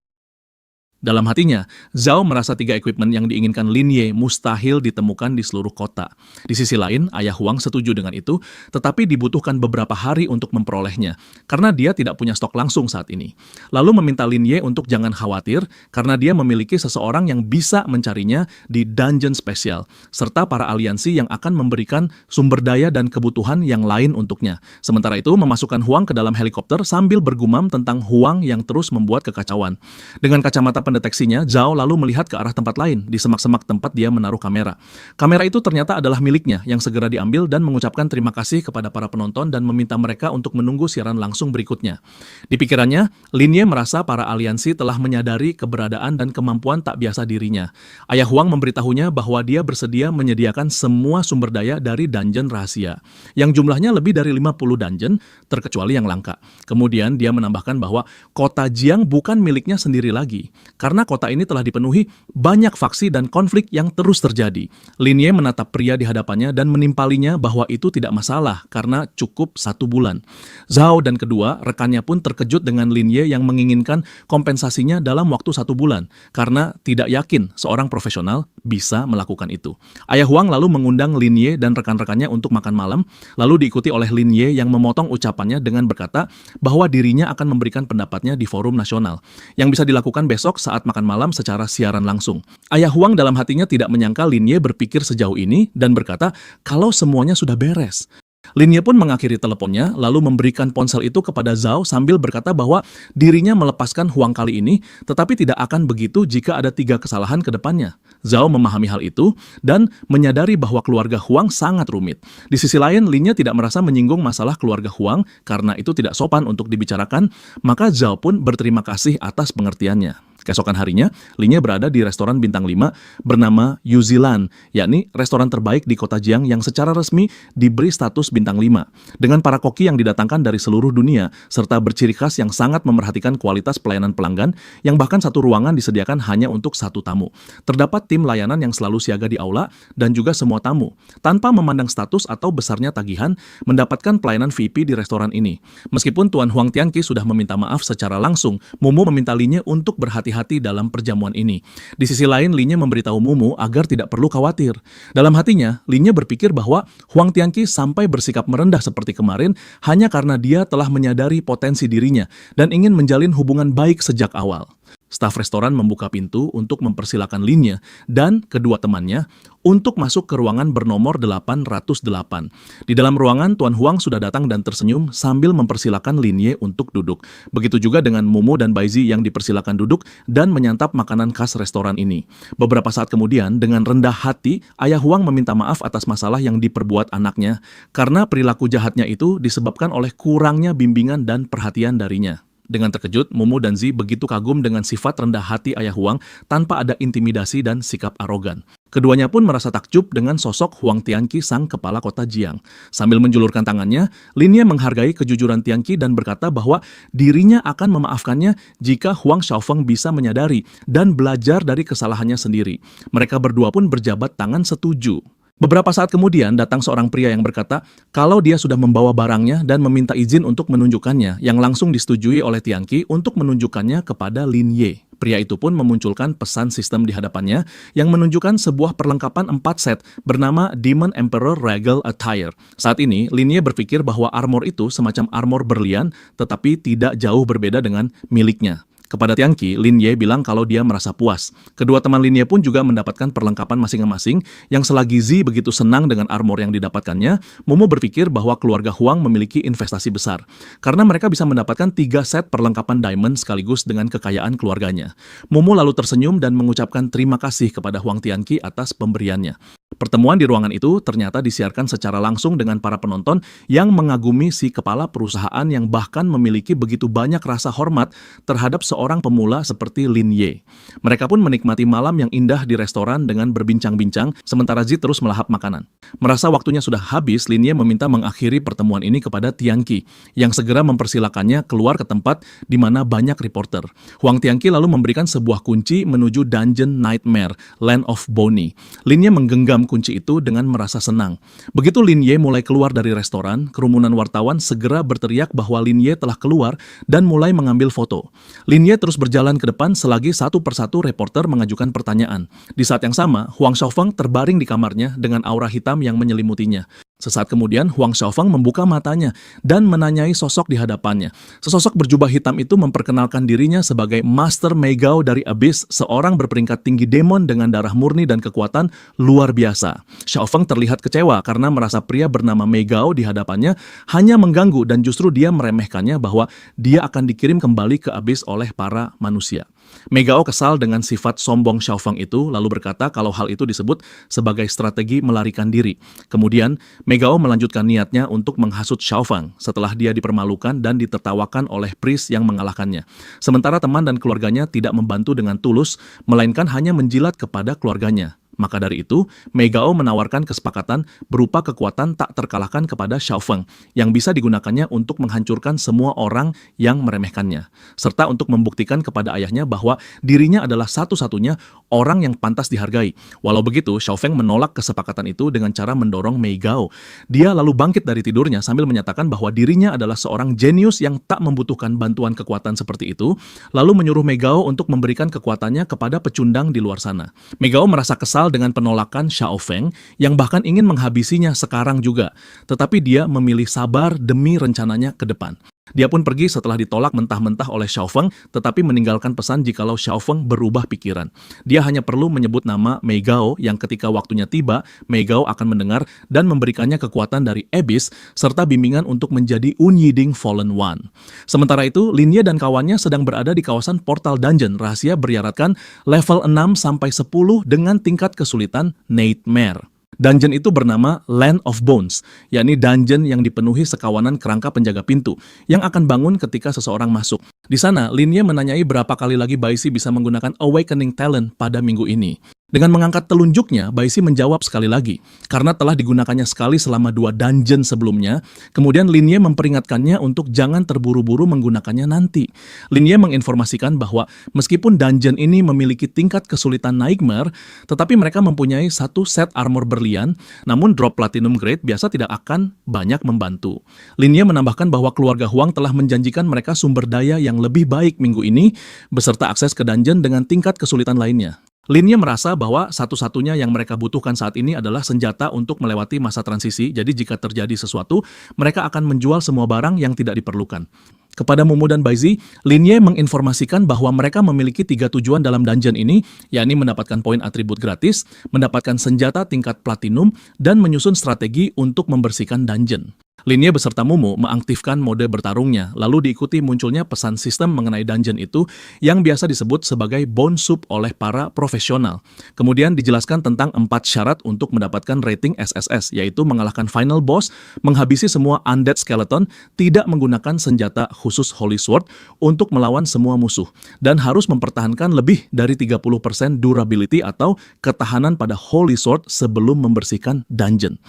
Dalam hatinya, Zhao merasa 3 equipment yang diinginkan Lin Ye mustahil ditemukan di seluruh kota. Di sisi lain, ayah Huang setuju dengan itu, tetapi dibutuhkan beberapa hari untuk memperolehnya, karena dia tidak punya stok langsung saat ini. Lalu meminta Lin Ye untuk jangan khawatir, karena dia memiliki seseorang yang bisa mencarinya di dungeon spesial, serta para aliansi yang akan memberikan sumber daya dan kebutuhan yang lain untuknya. Sementara itu, memasukkan Huang ke dalam helikopter sambil bergumam tentang Huang yang terus membuat kekacauan. Dengan kacamata pendeteksinya, Zhao lalu melihat ke arah tempat lain, di semak-semak tempat dia menaruh kamera. Kamera itu ternyata adalah miliknya, yang segera diambil dan mengucapkan terima kasih kepada para penonton dan meminta mereka untuk menunggu siaran langsung berikutnya. Di pikirannya, Lin Ye merasa para aliansi telah menyadari keberadaan dan kemampuan tak biasa dirinya. Ayah Huang memberitahunya bahwa dia bersedia menyediakan semua sumber daya dari dungeon rahasia, yang jumlahnya lebih dari 50 dungeon, terkecuali yang langka. Kemudian dia menambahkan bahwa kota Jiang bukan miliknya sendiri lagi, karena kota ini telah dipenuhi banyak faksi dan konflik yang terus terjadi. Lin Ye menatap pria di hadapannya dan menimpalinya bahwa itu tidak masalah karena cukup 1 bulan. Zhao dan kedua rekannya pun terkejut dengan Lin Ye yang menginginkan kompensasinya dalam waktu 1 bulan, karena tidak yakin seorang profesional bisa melakukan itu. Ayah Huang lalu mengundang Lin Ye dan rekan-rekannya untuk makan malam, lalu diikuti oleh Lin Ye yang memotong ucapannya dengan berkata bahwa dirinya akan memberikan pendapatnya di forum nasional, yang bisa dilakukan besok saat makan malam secara siaran langsung. Ayah Huang dalam hatinya tidak menyangka Lin Ye berpikir sejauh ini dan berkata kalau semuanya sudah beres. Lin Ye pun mengakhiri teleponnya, lalu memberikan ponsel itu kepada Zhao sambil berkata bahwa dirinya melepaskan Huang kali ini, tetapi tidak akan begitu jika ada 3 kesalahan ke depannya. Zhao memahami hal itu dan menyadari bahwa keluarga Huang sangat rumit. Di sisi lain, Lin Ye tidak merasa menyinggung masalah keluarga Huang karena itu tidak sopan untuk dibicarakan, maka Zhao pun berterima kasih atas pengertiannya. Keesokan harinya, Lin Ye berada di restoran bintang 5 bernama Yuzilan, yakni restoran terbaik di kota Jiang yang secara resmi diberi status bintang 5, dengan para koki yang didatangkan dari seluruh dunia, serta berciri khas yang sangat memerhatikan kualitas pelayanan pelanggan, yang bahkan satu ruangan disediakan hanya untuk 1 tamu. Terdapat tim layanan yang selalu siaga di aula, dan juga semua tamu, tanpa memandang status atau besarnya tagihan, mendapatkan pelayanan VIP di restoran ini. Meskipun Tuan Huang Tianqi sudah meminta maaf secara langsung, Mumu meminta Lin Ye untuk berhati-hati dalam perjamuan ini. Di sisi lain, Lin Ye memberitahu Mumu agar tidak perlu khawatir. Dalam hatinya, Lin Ye berpikir bahwa Huang Tianqi sampai bersikap merendah seperti kemarin hanya karena dia telah menyadari potensi dirinya dan ingin menjalin hubungan baik sejak awal. Staf restoran membuka pintu untuk mempersilakan Lin Ye dan kedua temannya untuk masuk ke ruangan bernomor 808. Di dalam ruangan, Tuan Huang sudah datang dan tersenyum sambil mempersilakan Lin Ye untuk duduk. Begitu juga dengan Mumu dan Baizi yang dipersilakan duduk dan menyantap makanan khas restoran ini. Beberapa saat kemudian, dengan rendah hati, ayah Huang meminta maaf atas masalah yang diperbuat anaknya, karena perilaku jahatnya itu disebabkan oleh kurangnya bimbingan dan perhatian darinya. Dengan terkejut, Mumu dan Zi begitu kagum dengan sifat rendah hati ayah Huang tanpa ada intimidasi dan sikap arogan. Keduanya pun merasa takjub dengan sosok Huang Tianqi sang kepala kota Jiang. Sambil menjulurkan tangannya, Lin Ye menghargai kejujuran Tianqi dan berkata bahwa dirinya akan memaafkannya jika Huang Xiaofeng bisa menyadari dan belajar dari kesalahannya sendiri. Mereka berdua pun berjabat tangan setuju. Beberapa saat kemudian datang seorang pria yang berkata kalau dia sudah membawa barangnya dan meminta izin untuk menunjukkannya, yang langsung disetujui oleh Tianqi untuk menunjukkannya kepada Lin Ye. Pria itu pun memunculkan pesan sistem di hadapannya yang menunjukkan sebuah perlengkapan 4 set bernama Demon Emperor Regal Attire. Saat ini, Lin Ye berpikir bahwa armor itu semacam armor berlian tetapi tidak jauh berbeda dengan miliknya. Kepada Tianqi, Lin Ye bilang kalau dia merasa puas. Kedua teman Lin Ye pun juga mendapatkan perlengkapan masing-masing, yang selagi Zi begitu senang dengan armor yang didapatkannya, Mumu berpikir bahwa keluarga Huang memiliki investasi besar, karena mereka bisa mendapatkan 3 set perlengkapan diamond sekaligus dengan kekayaan keluarganya. Mumu lalu tersenyum dan mengucapkan terima kasih kepada Huang Tianqi atas pemberiannya. Pertemuan di ruangan itu ternyata disiarkan secara langsung dengan para penonton yang mengagumi si kepala perusahaan yang bahkan memiliki begitu banyak rasa hormat terhadap seorang pemula seperti Lin Ye. Mereka pun menikmati malam yang indah di restoran dengan berbincang-bincang, sementara Zi terus melahap makanan. Merasa waktunya sudah habis, Lin Ye meminta mengakhiri pertemuan ini kepada Tianqi, yang segera mempersilakannya keluar ke tempat di mana banyak reporter. Huang Tianqi lalu memberikan sebuah kunci menuju Dungeon Nightmare, Land of Bonnie. Lin Ye menggenggam memegang kunci itu dengan merasa senang. Begitu Lin Ye mulai keluar dari restoran, kerumunan wartawan segera berteriak bahwa Lin Ye telah keluar dan mulai mengambil foto. Lin Ye terus berjalan ke depan selagi satu persatu reporter mengajukan pertanyaan. Di saat yang sama, Huang Xiaofeng terbaring di kamarnya dengan aura hitam yang menyelimutinya. Sesaat kemudian, Huang Xiaofeng membuka matanya dan menanyai sosok di hadapannya. Sesosok berjubah hitam itu memperkenalkan dirinya sebagai Master Mei Gao dari Abyss, seorang berperingkat tinggi demon dengan darah murni dan kekuatan luar biasa. Xiaofeng terlihat kecewa karena merasa pria bernama Mei Gao di hadapannya hanya mengganggu dan justru dia meremehkannya bahwa dia akan dikirim kembali ke Abyss oleh para manusia. Mei Gao kesal dengan sifat sombong Xiaofeng itu, lalu berkata kalau hal itu disebut sebagai strategi melarikan diri. Kemudian, Mei Gao melanjutkan niatnya untuk menghasut Xiaofeng setelah dia dipermalukan dan ditertawakan oleh Priest yang mengalahkannya. Sementara teman dan keluarganya tidak membantu dengan tulus, melainkan hanya menjilat kepada keluarganya. Maka dari itu, Mei Gao menawarkan kesepakatan berupa kekuatan tak terkalahkan kepada Xiaofeng yang bisa digunakannya untuk menghancurkan semua orang yang meremehkannya, serta untuk membuktikan kepada ayahnya bahwa dirinya adalah satu-satunya orang yang pantas dihargai. Walau begitu, Xiaofeng menolak kesepakatan itu dengan cara mendorong Mei Gao. Dia lalu bangkit dari tidurnya sambil menyatakan bahwa dirinya adalah seorang jenius yang tak membutuhkan bantuan kekuatan seperti itu, lalu menyuruh Mei Gao untuk memberikan kekuatannya kepada pecundang di luar sana. Mei Gao merasa kesal dengan penolakan Xiaofeng yang bahkan ingin menghabisinya sekarang juga, tetapi dia memilih sabar demi rencananya ke depan. Dia pun pergi setelah ditolak mentah-mentah oleh Xiaofeng, tetapi meninggalkan pesan jikalau Xiaofeng berubah pikiran. Dia hanya perlu menyebut nama Mei Gao yang ketika waktunya tiba, Mei Gao akan mendengar dan memberikannya kekuatan dari Abyss serta bimbingan untuk menjadi Unyiding Fallen One. Sementara itu, Lin Ye dan kawannya sedang berada di kawasan portal dungeon rahasia beriaratkan level 6-10 dengan tingkat kesulitan Nightmare. Dungeon itu bernama Land of Bones, yakni dungeon yang dipenuhi sekawanan kerangka penjaga pintu yang akan bangun ketika seseorang masuk. Di sana, Lin Ye menanyai berapa kali lagi Bai Xi bisa menggunakan Awakening Talent pada minggu ini. Dengan mengangkat telunjuknya, Bai Xi menjawab sekali lagi. Karena telah digunakannya sekali selama 2 dungeon sebelumnya, kemudian Lin Ye memperingatkannya untuk jangan terburu-buru menggunakannya nanti. Lin Ye menginformasikan bahwa meskipun dungeon ini memiliki tingkat kesulitan Nightmare, tetapi mereka mempunyai satu set armor berlian, namun drop Platinum Grade biasa tidak akan banyak membantu. Lin Ye menambahkan bahwa keluarga Huang telah menjanjikan mereka sumber daya yang lebih baik minggu ini, beserta akses ke dungeon dengan tingkat kesulitan lainnya. Lin Ye merasa bahwa satu-satunya yang mereka butuhkan saat ini adalah senjata untuk melewati masa transisi, jadi jika terjadi sesuatu, mereka akan menjual semua barang yang tidak diperlukan. Kepada Mumu dan Bai Xi, Lin Ye menginformasikan bahwa mereka memiliki 3 tujuan dalam dungeon ini, yakni mendapatkan poin atribut gratis, mendapatkan senjata tingkat platinum, dan menyusun strategi untuk membersihkan dungeon. Lin Ye beserta Mumu mengaktifkan mode bertarungnya, lalu diikuti munculnya pesan sistem mengenai dungeon itu yang biasa disebut sebagai bone soup oleh para profesional. Kemudian dijelaskan tentang 4 syarat untuk mendapatkan rating SSS, yaitu mengalahkan final boss, menghabisi semua undead skeleton, tidak menggunakan senjata khusus Holy Sword untuk melawan semua musuh, dan harus mempertahankan lebih dari 30% durability atau ketahanan pada Holy Sword sebelum membersihkan dungeon.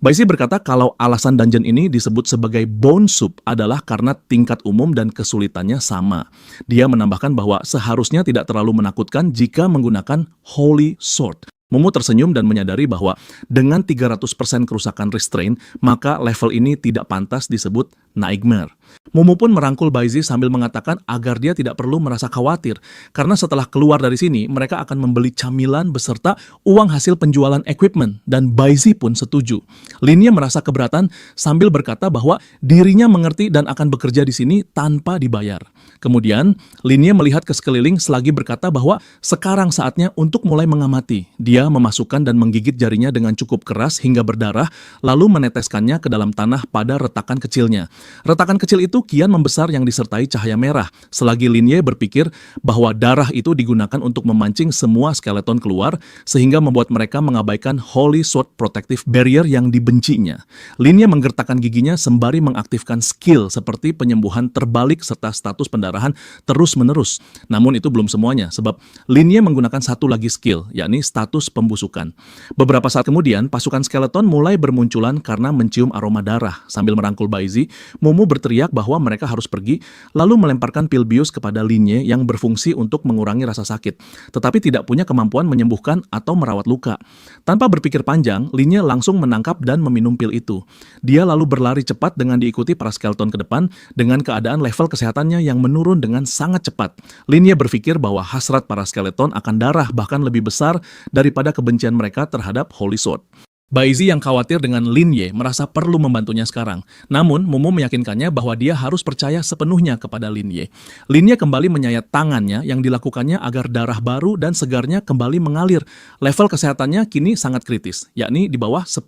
Bai Xi berkata kalau alasan dungeon ini disebut sebagai bone soup adalah karena tingkat umum dan kesulitannya sama. Dia menambahkan bahwa seharusnya tidak terlalu menakutkan jika menggunakan Holy Sword. Mumu tersenyum dan menyadari bahwa dengan 300% kerusakan restrain, maka level ini tidak pantas disebut Nightmare. Mumu pun merangkul Bai Xi sambil mengatakan agar dia tidak perlu merasa khawatir, karena setelah keluar dari sini, mereka akan membeli camilan beserta uang hasil penjualan equipment, dan Bai Xi pun setuju. Lin Ye merasa keberatan sambil berkata bahwa dirinya mengerti dan akan bekerja di sini tanpa dibayar. Kemudian, Lin Ye melihat ke sekeliling selagi berkata bahwa sekarang saatnya untuk mulai mengamati. Dia memasukkan dan menggigit jarinya dengan cukup keras hingga berdarah, lalu meneteskannya ke dalam tanah pada retakan kecilnya. Retakan kecil itu kian membesar yang disertai cahaya merah, selagi Lin Ye berpikir bahwa darah itu digunakan untuk memancing semua skeleton keluar, sehingga membuat mereka mengabaikan Holy Sword Protective Barrier yang dibencinya. Lin Ye menggertakkan giginya sembari mengaktifkan skill seperti penyembuhan terbalik serta status pendarahan terus-menerus. Namun itu belum semuanya, sebab Lin Ye menggunakan satu lagi skill, yakni status siklus pembusukan. Beberapa saat kemudian, pasukan skeleton mulai bermunculan karena mencium aroma darah. Sambil merangkul Baizi, Mumu berteriak bahwa mereka harus pergi, lalu melemparkan pil bius kepada Linye yang berfungsi untuk mengurangi rasa sakit, tetapi tidak punya kemampuan menyembuhkan atau merawat luka. Tanpa berpikir panjang, Linye langsung menangkap dan meminum pil itu. Dia lalu berlari cepat dengan diikuti para skeleton ke depan dengan keadaan level kesehatannya yang menurun dengan sangat cepat. Linye berpikir bahwa hasrat para skeleton akan darah bahkan lebih besar daripada kebencian mereka terhadap Holy Sword. Baizi yang khawatir dengan Linye merasa perlu membantunya sekarang. Namun, Mumu meyakinkannya bahwa dia harus percaya sepenuhnya kepada Linye. Linye kembali menyayat tangannya yang dilakukannya agar darah baru dan segarnya kembali mengalir. Level kesehatannya kini sangat kritis, yakni di bawah 10%.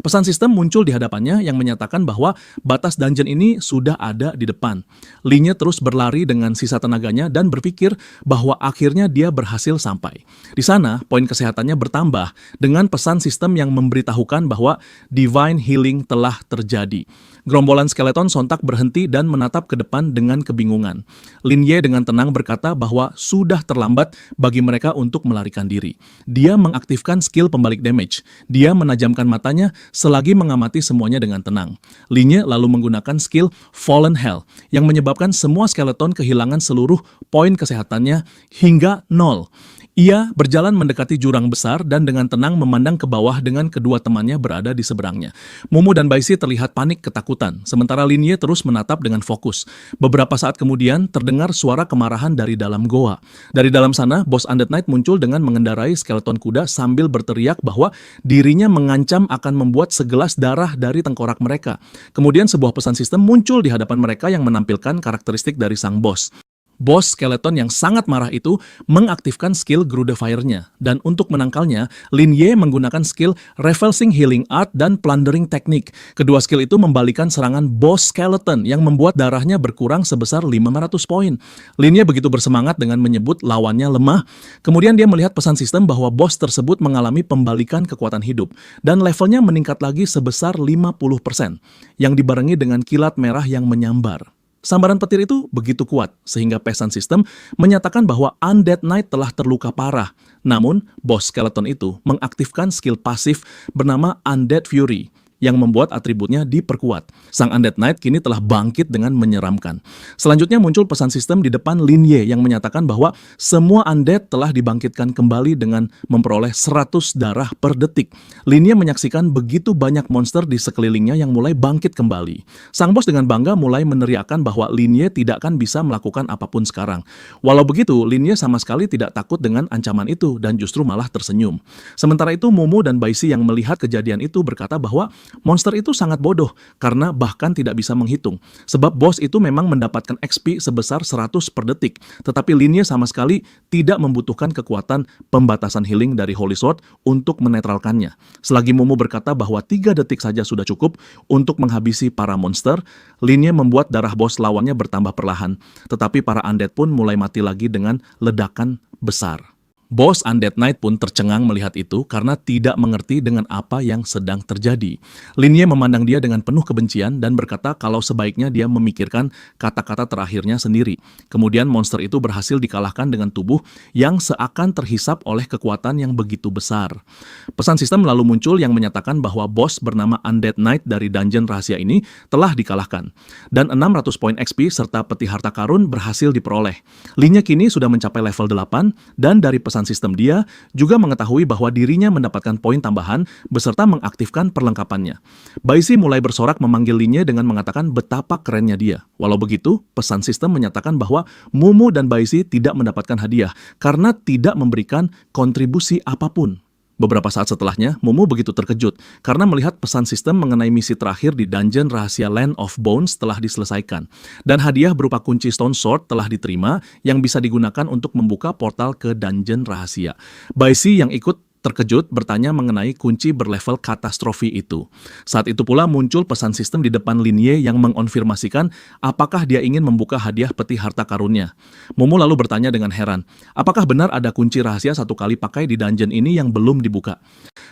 Pesan sistem muncul di hadapannya yang menyatakan bahwa batas dungeon ini sudah ada di depan. Linye terus berlari dengan sisa tenaganya dan berpikir bahwa akhirnya dia berhasil sampai. Di sana, poin kesehatannya bertambah dengan pesan sistem yang memberitahukan bahwa divine healing telah terjadi. Gerombolan skeleton sontak berhenti dan menatap ke depan dengan kebingungan. Linye dengan tenang berkata bahwa sudah terlambat bagi mereka untuk melarikan diri. Dia mengaktifkan skill pembalik damage. Dia menajamkan matanya selagi mengamati semuanya dengan tenang. Linye lalu menggunakan skill Fallen Hell yang menyebabkan semua skeleton kehilangan seluruh poin kesehatannya hingga 0. Ia berjalan mendekati jurang besar dan dengan tenang memandang ke bawah dengan kedua temannya berada di seberangnya. Mumu dan Baizi terlihat panik ketakutan, sementara Linye terus menatap dengan fokus. Beberapa saat kemudian terdengar suara kemarahan dari dalam goa. Dari dalam sana, bos Undead Knight muncul dengan mengendarai skeleton kuda sambil berteriak bahwa dirinya mengancam akan membuat segelas darah dari tengkorak mereka. Kemudian sebuah pesan sistem muncul di hadapan mereka yang menampilkan karakteristik dari sang bos. Bos skeleton yang sangat marah itu mengaktifkan skill Grudefire-nya, dan untuk menangkalnya, Linye menggunakan skill Reversing Healing Art dan Plundering Technique. Kedua skill itu membalikan serangan bos skeleton yang membuat darahnya berkurang sebesar 500 poin. Linye begitu bersemangat dengan menyebut lawannya lemah, kemudian dia melihat pesan sistem bahwa bos tersebut mengalami pembalikan kekuatan hidup, dan levelnya meningkat lagi sebesar 50%, yang dibarengi dengan kilat merah yang menyambar. Sambaran petir itu begitu kuat, sehingga pesan sistem menyatakan bahwa Undead Knight telah terluka parah. Namun, bos skeleton itu mengaktifkan skill pasif bernama Undead Fury, yang membuat atributnya diperkuat. Sang Undead Knight kini telah bangkit dengan menyeramkan. Selanjutnya muncul pesan sistem di depan Linye yang menyatakan bahwa semua Undead telah dibangkitkan kembali dengan memperoleh 100 darah per detik. Linye menyaksikan begitu banyak monster di sekelilingnya yang mulai bangkit kembali. Sang bos dengan bangga mulai meneriakkan bahwa Linye tidak akan bisa melakukan apapun sekarang. Walau begitu, Linye sama sekali tidak takut dengan ancaman itu dan justru malah tersenyum. Sementara itu, Mumu dan Baizi yang melihat kejadian itu berkata bahwa monster itu sangat bodoh karena bahkan tidak bisa menghitung. Sebab bos itu memang mendapatkan XP sebesar 100 per detik. Tetapi Linye sama sekali tidak membutuhkan kekuatan pembatasan healing dari Holy Sword untuk menetralkannya. Selagi Mumu berkata bahwa 3 detik saja sudah cukup untuk menghabisi para monster, Linye membuat darah bos lawannya bertambah perlahan. Tetapi para undead pun mulai mati lagi dengan ledakan besar. Bos Undead Knight pun tercengang melihat itu karena tidak mengerti dengan apa yang sedang terjadi. Linye memandang dia dengan penuh kebencian dan berkata kalau sebaiknya dia memikirkan kata-kata terakhirnya sendiri. Kemudian monster itu berhasil dikalahkan dengan tubuh yang seakan terhisap oleh kekuatan yang begitu besar. Pesan sistem lalu muncul yang menyatakan bahwa bos bernama Undead Knight dari dungeon rahasia ini telah dikalahkan. Dan 600 poin XP serta peti harta karun berhasil diperoleh. Linye kini sudah mencapai level 8 dan dari pesan sistem dia juga mengetahui bahwa dirinya mendapatkan poin tambahan beserta mengaktifkan perlengkapannya. Baizi mulai bersorak memanggil Linye dengan mengatakan betapa kerennya dia. Walau begitu, pesan sistem menyatakan bahwa Mumu dan Baizi tidak mendapatkan hadiah karena tidak memberikan kontribusi apapun. Beberapa saat setelahnya, Mumu begitu terkejut karena melihat pesan sistem mengenai misi terakhir di dungeon rahasia Land of Bones telah diselesaikan. Dan hadiah berupa kunci Stone Sword telah diterima yang bisa digunakan untuk membuka portal ke dungeon rahasia. Baizi yang ikut terkejut bertanya mengenai kunci berlevel katastrofi itu. Saat itu pula muncul pesan sistem di depan Linye yang mengonfirmasikan apakah dia ingin membuka hadiah peti harta karunnya. Momo lalu bertanya dengan heran, apakah benar ada kunci rahasia satu kali pakai di dungeon ini yang belum dibuka?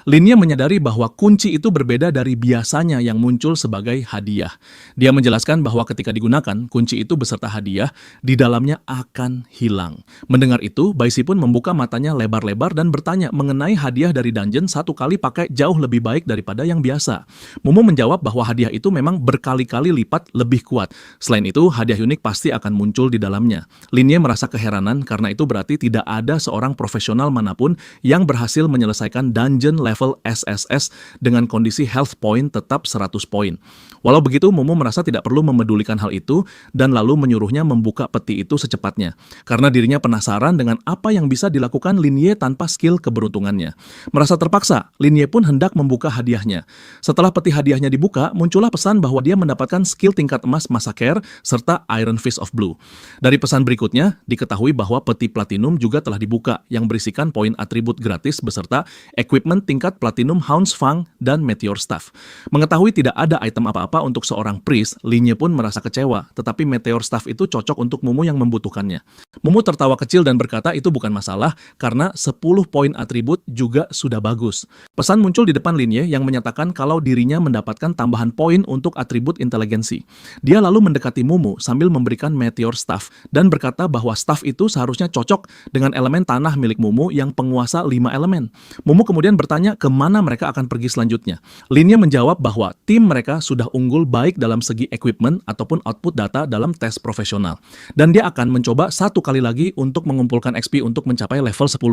Linye menyadari bahwa kunci itu berbeda dari biasanya yang muncul sebagai hadiah. Dia menjelaskan bahwa ketika digunakan, kunci itu beserta hadiah di dalamnya akan hilang. Mendengar itu, Baisi pun membuka matanya lebar-lebar dan bertanya mengenai hadiah dari dungeon satu kali pakai jauh lebih baik daripada yang biasa. Momo menjawab bahwa hadiah itu memang berkali-kali lipat lebih kuat. Selain itu, hadiah unik pasti akan muncul di dalamnya. Linye merasa keheranan karena itu berarti tidak ada seorang profesional manapun yang berhasil menyelesaikan dungeon level SSS dengan kondisi health point tetap 100 poin. Walau begitu, Momo merasa tidak perlu memedulikan hal itu dan lalu menyuruhnya membuka peti itu secepatnya. Karena dirinya penasaran dengan apa yang bisa dilakukan Linye tanpa skill keberuntungannya. Merasa terpaksa, Linye pun hendak membuka hadiahnya. Setelah peti hadiahnya dibuka, muncullah pesan bahwa dia mendapatkan skill tingkat emas Massacre serta Iron Fist of Blue. Dari pesan berikutnya, diketahui bahwa peti platinum juga telah dibuka yang berisikan poin atribut gratis beserta equipment tingkat platinum Hound's Fang dan Meteor Staff. Mengetahui tidak ada item apa-apa untuk seorang priest, Linye pun merasa kecewa, tetapi Meteor Staff itu cocok untuk Momo yang membutuhkannya. Momo tertawa kecil dan berkata itu bukan masalah karena 10 poin atribut juga sudah bagus. Pesan muncul di depan Linye yang menyatakan kalau dirinya mendapatkan tambahan poin untuk atribut inteligensi. Dia lalu mendekati Momo sambil memberikan Meteor Staff dan berkata bahwa staff itu seharusnya cocok dengan elemen tanah milik Momo yang penguasa 5 elemen. Momo kemudian bertanya kemana mereka akan pergi selanjutnya. Linye menjawab bahwa tim mereka sudah unggul baik dalam segi equipment ataupun output data dalam tes profesional. Dan dia akan mencoba satu kali lagi untuk mengumpulkan XP untuk mencapai level 10.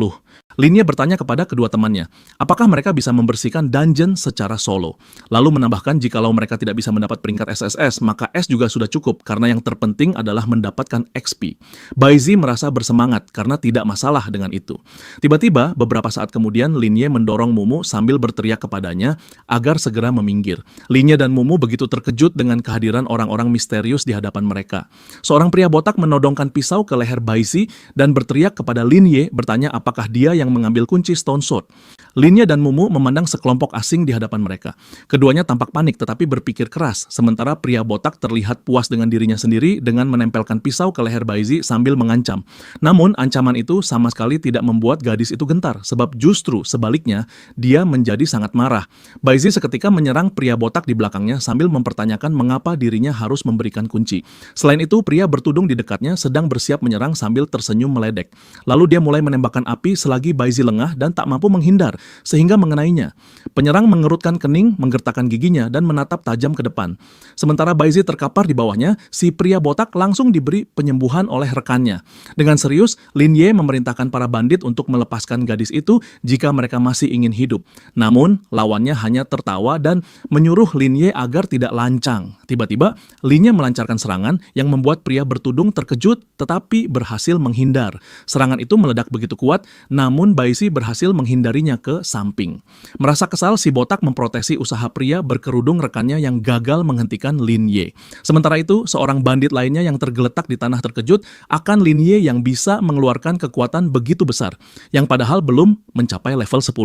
Linye bertanya kepada kedua temannya, apakah mereka bisa membersihkan dungeon secara solo. Lalu menambahkan jikalau mereka tidak bisa mendapat peringkat SSS, maka S juga sudah cukup karena yang terpenting adalah mendapatkan XP. Baisi merasa bersemangat karena tidak masalah dengan itu. Tiba-tiba, beberapa saat kemudian Linye mendorong Momo sambil berteriak kepadanya agar segera meminggir. Linye dan Momo begitu terkejut dengan kehadiran orang-orang misterius di hadapan mereka. Seorang pria botak menodongkan pisau ke leher Baisi dan berteriak kepada Linye bertanya apakah dia yang mengambil kunci Stone Sword. Linye dan Momo memandang sekelompok asing di hadapan mereka. Keduanya tampak panik tetapi berpikir keras, sementara pria botak terlihat puas dengan dirinya sendiri dengan menempelkan pisau ke leher Baisi sambil mengancam. Namun, ancaman itu sama sekali tidak membuat gadis itu gentar, sebab justru sebaliknya, dia menjadi sangat marah. Baisi seketika menyerang pria botak di belakangnya sambil mempertanyakan mengapa dirinya harus memberikan kunci. Selain itu, pria bertudung di dekatnya sedang bersiap menyerang sambil tersenyum meledek. Lalu dia mulai menembakkan api selagi Baisi lengah dan tak mampu menghindar, sehingga mengenainya. Penyerang mengerutkan kening, menggertakkan giginya, dan menatap tajam ke depan. Sementara Baisi terkapar di bawahnya, si pria botak langsung diberi penyembuhan oleh rekannya. Dengan serius, Linye memerintahkan para bandit untuk melepaskan gadis itu jika mereka masih ingin hidup. Namun, lawannya hanya tertawa dan menyuruh Linye agar tidak lancang. Tiba-tiba, Linye melancarkan serangan yang membuat pria bertudung terkejut tetapi berhasil menghindar. Serangan itu meledak begitu kuat, namun Baisi berhasil menghindarinya ke samping. Merasa kesal, si botak memprotesi usaha pria berkerudung rekannya yang gagal menghentikan Linye. Sementara itu, seorang bandit lainnya yang tergeletak di tanah terkejut akan Linye yang bisa mengeluarkan kekuatan begitu besar, yang padahal belum mencapai level 10.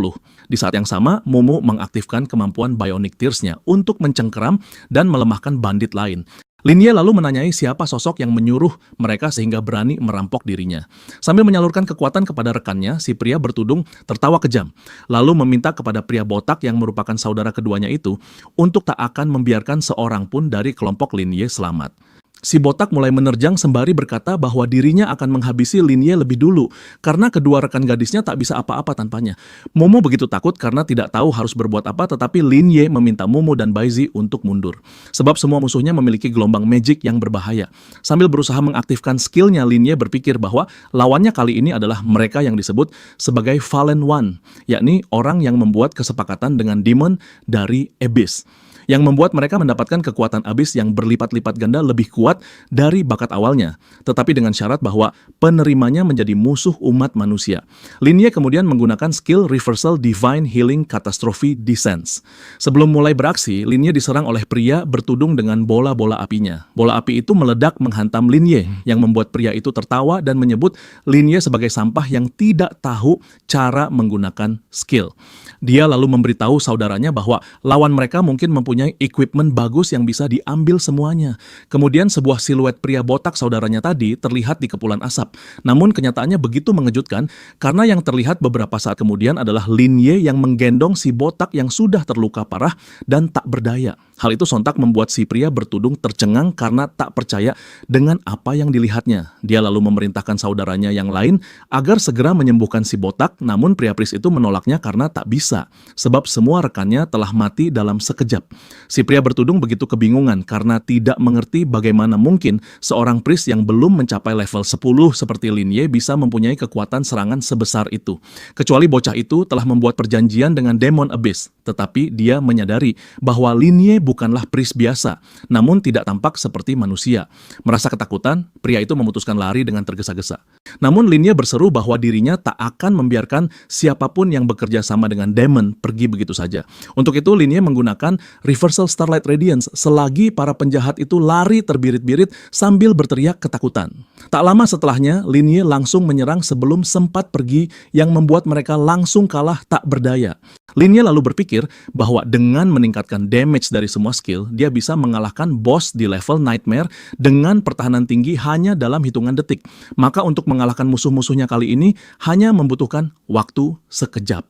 Di saat yang sama, Momo mengaktifkan kemampuan Bionic Tears-nya untuk mencengkeram dan melemahkan bandit lain. Linye lalu menanyai siapa sosok yang menyuruh mereka sehingga berani merampok dirinya. Sambil menyalurkan kekuatan kepada rekannya, si pria bertudung tertawa kejam, lalu meminta kepada pria botak yang merupakan saudara keduanya itu untuk tak akan membiarkan seorang pun dari kelompok Linye selamat. Si botak mulai menerjang sembari berkata bahwa dirinya akan menghabisi Linye lebih dulu karena kedua rekan gadisnya tak bisa apa-apa tanpanya. Momo begitu takut karena tidak tahu harus berbuat apa, tetapi Linye meminta Momo dan Baisi untuk mundur. Sebab semua musuhnya memiliki gelombang magic yang berbahaya. Sambil berusaha mengaktifkan skillnya, Linye berpikir bahwa lawannya kali ini adalah mereka yang disebut sebagai Fallen One, yakni orang yang membuat kesepakatan dengan demon dari Abyss. yang membuat mereka mendapatkan kekuatan abis yang berlipat-lipat ganda lebih kuat dari bakat awalnya, tetapi dengan syarat bahwa penerimanya menjadi musuh umat manusia. Linie kemudian menggunakan skill Reversal Divine Healing Catastrophe Descents. Sebelum mulai beraksi, Linie diserang oleh pria bertudung dengan bola-bola apinya. Bola api itu meledak menghantam Linie, yang membuat pria itu tertawa dan menyebut Linie sebagai sampah yang tidak tahu cara menggunakan skill. Dia lalu memberitahu saudaranya bahwa lawan mereka mungkin mempunyai equipment bagus yang bisa diambil semuanya. Kemudian sebuah siluet pria botak saudaranya tadi terlihat di kepulan asap. Namun kenyataannya begitu mengejutkan karena yang terlihat beberapa saat kemudian adalah Linie yang menggendong si botak yang sudah terluka parah dan tak berdaya. Hal itu sontak membuat si pria bertudung tercengang karena tak percaya dengan apa yang dilihatnya. Dia lalu memerintahkan saudaranya yang lain agar segera menyembuhkan si botak, namun pria pris itu menolaknya karena tak bisa, sebab semua rekannya telah mati dalam sekejap. Si pria bertudung begitu kebingungan karena tidak mengerti bagaimana mungkin seorang pris yang belum mencapai level 10 seperti Linie bisa mempunyai kekuatan serangan sebesar itu. Kecuali bocah itu telah membuat perjanjian dengan Demon Abyss, tetapi dia menyadari bahwa Linie bukanlah pris biasa, namun tidak tampak seperti manusia. Merasa ketakutan, pria itu memutuskan lari dengan tergesa-gesa. Namun Linie berseru bahwa dirinya tak akan membiarkan siapapun yang bekerja sama dengan Demon pergi begitu saja. Untuk itu Linie menggunakan Reversal Starlight Radiance selagi para penjahat itu lari terbirit-birit sambil berteriak ketakutan. Tak lama setelahnya, Linie langsung menyerang sebelum sempat pergi yang membuat mereka langsung kalah tak berdaya. Linie lalu berpikir bahwa dengan meningkatkan damage dari semua skill, dia bisa mengalahkan boss di level Nightmare dengan pertahanan tinggi hanya dalam hitungan detik. Maka untuk mengalahkan musuh-musuhnya kali ini hanya membutuhkan waktu sekejap.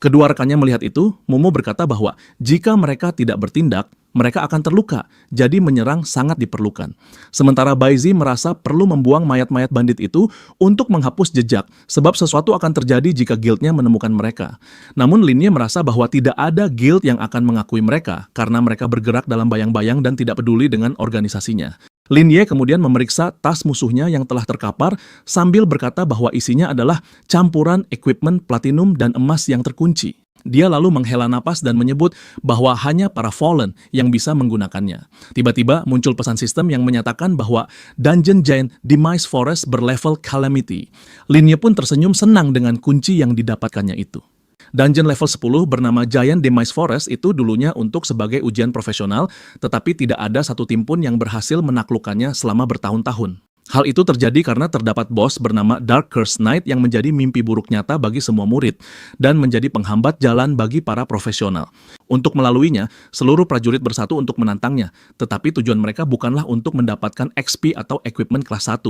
Kedua rekannya melihat itu, Momo berkata bahwa jika mereka tidak bertindak, mereka akan terluka, jadi menyerang sangat diperlukan. Sementara Baizi merasa perlu membuang mayat-mayat bandit itu untuk menghapus jejak, sebab sesuatu akan terjadi jika guildnya menemukan mereka. Namun Linie merasa bahwa tidak ada guild yang akan mengakui mereka, karena mereka bergerak dalam bayang-bayang dan tidak peduli dengan organisasinya. Linie kemudian memeriksa tas musuhnya yang telah terkapar sambil berkata bahwa isinya adalah campuran equipment platinum dan emas yang terkunci. Dia lalu menghela napas dan menyebut bahwa hanya para Fallen yang bisa menggunakannya. Tiba-tiba muncul pesan sistem yang menyatakan bahwa Dungeon Giant Demise Forest berlevel Calamity. Linie pun tersenyum senang dengan kunci yang didapatkannya itu. Dungeon level 10 bernama Giant Demise Forest itu dulunya untuk sebagai ujian profesional, tetapi tidak ada satu tim pun yang berhasil menaklukkannya selama bertahun-tahun. Hal itu terjadi karena terdapat bos bernama Dark Curse Knight yang menjadi mimpi buruk nyata bagi semua murid dan menjadi penghambat jalan bagi para profesional. Untuk melaluinya, seluruh prajurit bersatu untuk menantangnya, tetapi tujuan mereka bukanlah untuk mendapatkan XP atau equipment kelas 1,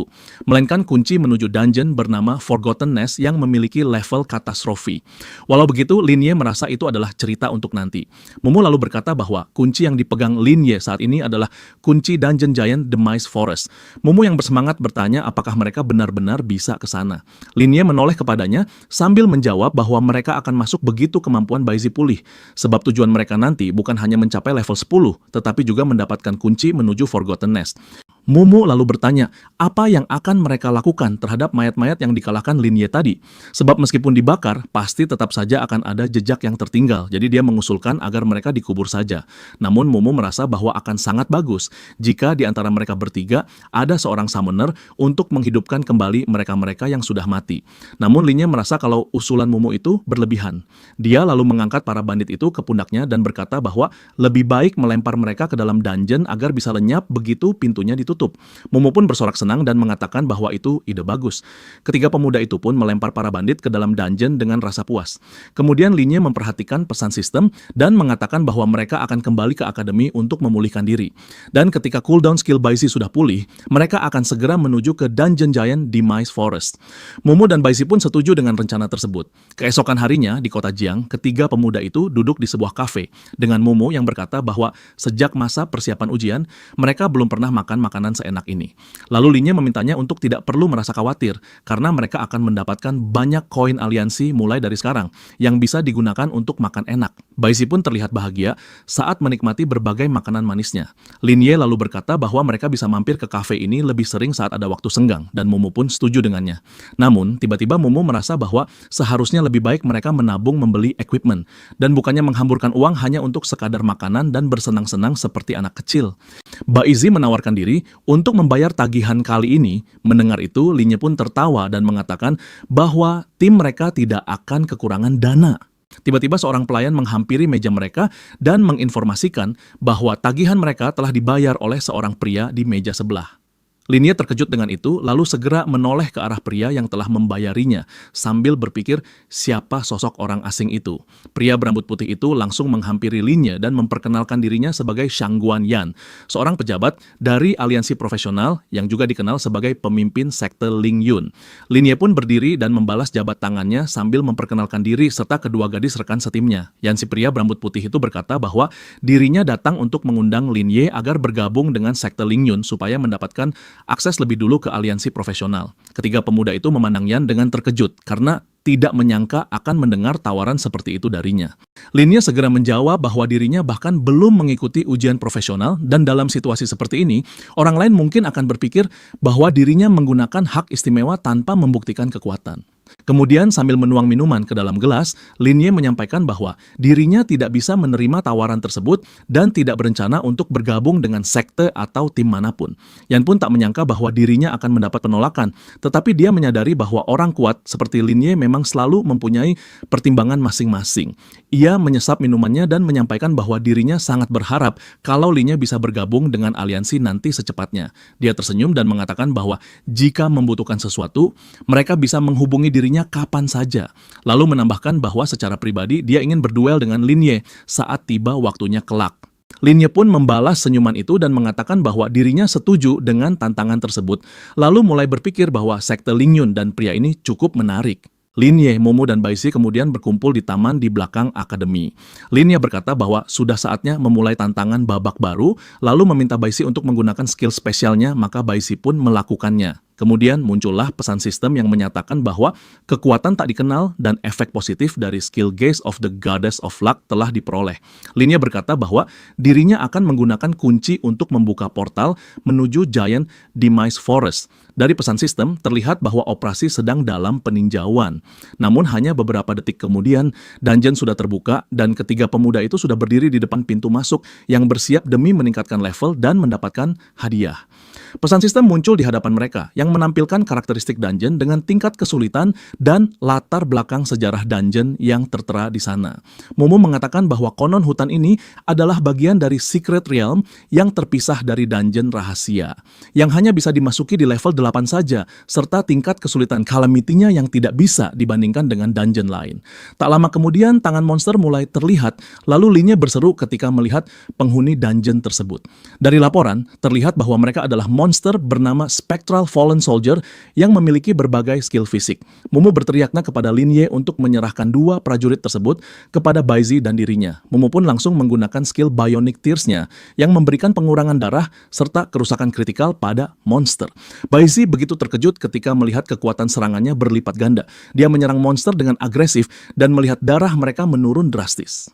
melainkan kunci menuju dungeon bernama Forgotten Nest yang memiliki level katastrofi. Walau begitu, Linie merasa itu adalah cerita untuk nanti. Momo lalu berkata bahwa kunci yang dipegang Linie saat ini adalah kunci Dungeon Giant Demise Forest. Momo yang bersemangat bertanya apakah mereka benar-benar bisa ke sana. Linie menoleh kepadanya sambil menjawab bahwa mereka akan masuk begitu kemampuan Baizi pulih, sebab tujuan mereka nanti bukan hanya mencapai level 10, tetapi juga mendapatkan kunci menuju Forgotten Nest. Momo lalu bertanya, apa yang akan mereka lakukan terhadap mayat-mayat yang dikalahkan Linie tadi? Sebab meskipun dibakar, pasti tetap saja akan ada jejak yang tertinggal. Jadi dia mengusulkan agar mereka dikubur saja. Namun Momo merasa bahwa akan sangat bagus jika di antara mereka bertiga ada seorang summoner untuk menghidupkan kembali mereka-mereka yang sudah mati. Namun Linie merasa kalau usulan Momo itu berlebihan. Dia lalu mengangkat para bandit itu ke pundaknya dan berkata bahwa lebih baik melempar mereka ke dalam dungeon agar bisa lenyap begitu pintunya ditutup. Momo pun bersorak senang dan mengatakan bahwa itu ide bagus. Ketiga pemuda itu pun melempar para bandit ke dalam dungeon dengan rasa puas. Kemudian Linie memperhatikan pesan sistem dan mengatakan bahwa mereka akan kembali ke akademi untuk memulihkan diri. Dan ketika cooldown skill Baizi sudah pulih, mereka akan segera menuju ke Dungeon Giant Demise Forest. Momo dan Baizi pun setuju dengan rencana tersebut. Keesokan harinya di kota Jiang, ketiga pemuda itu duduk di sebuah kafe dengan Momo yang berkata bahwa sejak masa persiapan ujian, mereka belum pernah makan makanan makanan seenak ini. Lalu Linye memintanya untuk tidak perlu merasa khawatir, karena mereka akan mendapatkan banyak koin aliansi mulai dari sekarang, yang bisa digunakan untuk makan enak. Baizi pun terlihat bahagia saat menikmati berbagai makanan manisnya. Linye lalu berkata bahwa mereka bisa mampir ke kafe ini lebih sering saat ada waktu senggang, dan Mumu pun setuju dengannya. Namun, tiba-tiba Mumu merasa bahwa seharusnya lebih baik mereka menabung membeli equipment, dan bukannya menghamburkan uang hanya untuk sekadar makanan dan bersenang-senang seperti anak kecil. Baizi menawarkan diri untuk membayar tagihan kali ini. Mendengar itu, Linye pun tertawa dan mengatakan bahwa tim mereka tidak akan kekurangan dana. Tiba-tiba seorang pelayan menghampiri meja mereka dan menginformasikan bahwa tagihan mereka telah dibayar oleh seorang pria di meja sebelah. Linye terkejut dengan itu, lalu segera menoleh ke arah pria yang telah membayarinya, sambil berpikir siapa sosok orang asing itu. Pria berambut putih itu langsung menghampiri Linye dan memperkenalkan dirinya sebagai Shang Guanyan, seorang pejabat dari aliansi profesional yang juga dikenal sebagai pemimpin sekte Ling Yun. Linye pun berdiri dan membalas jabat tangannya sambil memperkenalkan diri serta kedua gadis rekan setimnya. Si pria berambut putih itu berkata bahwa dirinya datang untuk mengundang Linye agar bergabung dengan sekte Ling Yun supaya mendapatkan akses lebih dulu ke aliansi profesional. Ketiga pemuda itu memandang Yan dengan terkejut karena tidak menyangka akan mendengar tawaran seperti itu darinya. Linye segera menjawab bahwa dirinya bahkan belum mengikuti ujian profesional dan dalam situasi seperti ini, orang lain mungkin akan berpikir bahwa dirinya menggunakan hak istimewa tanpa membuktikan kekuatan. Kemudian sambil menuang minuman ke dalam gelas, Linye menyampaikan bahwa dirinya tidak bisa menerima tawaran tersebut dan tidak berencana untuk bergabung dengan sekte atau tim manapun. Yan pun tak menyangka bahwa dirinya akan mendapat penolakan, tetapi dia menyadari bahwa orang kuat seperti Linye memang selalu mempunyai pertimbangan masing-masing. Ia menyesap minumannya dan menyampaikan bahwa dirinya sangat berharap kalau Linye bisa bergabung dengan aliansi nanti secepatnya. Dia tersenyum dan mengatakan bahwa jika membutuhkan sesuatu, mereka bisa menghubungi dirinya kapan saja. Lalu menambahkan bahwa secara pribadi dia ingin berduel dengan Linye saat tiba waktunya kelak. Linye pun membalas senyuman itu dan mengatakan bahwa dirinya setuju dengan tantangan tersebut, lalu mulai berpikir bahwa sekte Ling Yun dan pria ini cukup menarik. Linye, Mumu, dan Baizi kemudian berkumpul di taman di belakang akademi. Linye berkata bahwa sudah saatnya memulai tantangan babak baru, lalu meminta Baizi untuk menggunakan skill spesialnya, maka Baizi pun melakukannya. Kemudian muncullah pesan sistem yang menyatakan bahwa kekuatan tak dikenal dan efek positif dari skill Gaze of the Goddess of Luck telah diperoleh. Linye berkata bahwa dirinya akan menggunakan kunci untuk membuka portal menuju Giant Demise Forest. Dari pesan sistem, terlihat bahwa operasi sedang dalam peninjauan. Namun hanya beberapa detik kemudian, dungeon sudah terbuka dan ketiga pemuda itu sudah berdiri di depan pintu masuk yang bersiap demi meningkatkan level dan mendapatkan hadiah. Pesan sistem muncul di hadapan mereka yang menampilkan karakteristik dungeon dengan tingkat kesulitan dan latar belakang sejarah dungeon yang tertera di sana. Mumu mengatakan bahwa konon hutan ini adalah bagian dari Secret Realm yang terpisah dari dungeon rahasia, yang hanya bisa dimasuki di level 8 saja, serta tingkat kesulitan calamity-nya yang tidak bisa dibandingkan dengan dungeon lain. Tak lama kemudian, tangan monster mulai terlihat, lalu Linye berseru ketika melihat penghuni dungeon tersebut. Dari laporan, terlihat bahwa mereka adalah monster bernama Spectral Fallen Soldier yang memiliki berbagai skill fisik. Mumu berteriaknya kepada Linye untuk menyerahkan dua prajurit tersebut kepada Baizi dan dirinya. Mumu pun langsung menggunakan skill Bionic Tears-nya yang memberikan pengurangan darah serta kerusakan kritikal pada monster. Baizi begitu terkejut ketika melihat kekuatan serangannya berlipat ganda. Dia menyerang monster dengan agresif dan melihat darah mereka menurun drastis.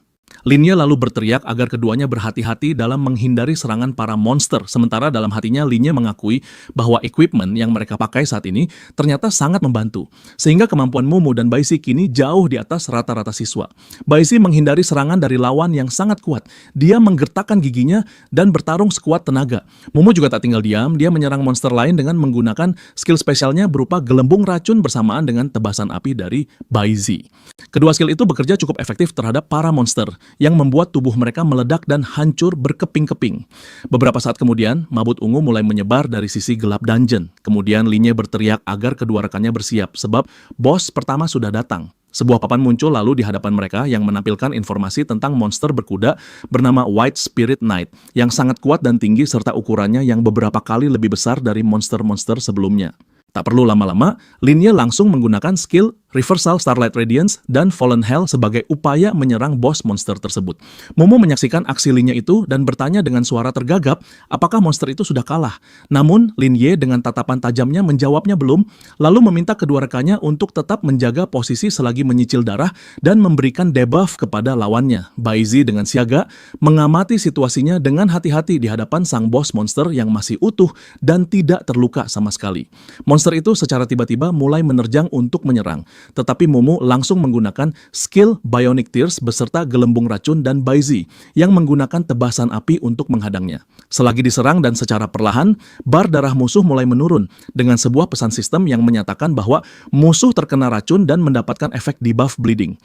Linye lalu berteriak agar keduanya berhati-hati dalam menghindari serangan para monster, sementara dalam hatinya Linye mengakui bahwa equipment yang mereka pakai saat ini ternyata sangat membantu, sehingga kemampuan Mumu dan Baizi kini jauh di atas rata-rata siswa. Baizi menghindari serangan dari lawan yang sangat kuat. Dia menggertakkan giginya dan bertarung sekuat tenaga. Mumu juga tak tinggal diam, dia menyerang monster lain dengan menggunakan skill spesialnya berupa gelembung racun bersamaan dengan tebasan api dari Baizi. Kedua skill itu bekerja cukup efektif terhadap para monster, yang membuat tubuh mereka meledak dan hancur berkeping-keping. Beberapa saat kemudian, mabut ungu mulai menyebar dari sisi gelap dungeon. Kemudian Linye berteriak agar kedua rekannya bersiap, sebab bos pertama sudah datang. Sebuah papan muncul lalu di hadapan mereka yang menampilkan informasi tentang monster berkuda bernama White Spirit Knight, yang sangat kuat dan tinggi serta ukurannya yang beberapa kali lebih besar dari monster-monster sebelumnya. Tak perlu lama-lama, Linye langsung menggunakan skill Reversal Starlight Radiance, dan Fallen Hell sebagai upaya menyerang boss monster tersebut. Momo menyaksikan aksi Lin Ye itu dan bertanya dengan suara tergagap apakah monster itu sudah kalah. Namun, Lin Ye dengan tatapan tajamnya menjawabnya belum, lalu meminta kedua rekannya untuk tetap menjaga posisi selagi menyicil darah dan memberikan debuff kepada lawannya. Bai Zi dengan siaga mengamati situasinya dengan hati-hati di hadapan sang boss monster yang masih utuh dan tidak terluka sama sekali. Monster itu secara tiba-tiba mulai menerjang untuk menyerang. Tetapi Momo langsung menggunakan skill Bionic Tears beserta gelembung racun dan Bai Zi yang menggunakan tebasan api untuk menghadangnya. Selagi diserang dan secara perlahan, bar darah musuh mulai menurun dengan sebuah pesan sistem yang menyatakan bahwa musuh terkena racun dan mendapatkan efek debuff bleeding.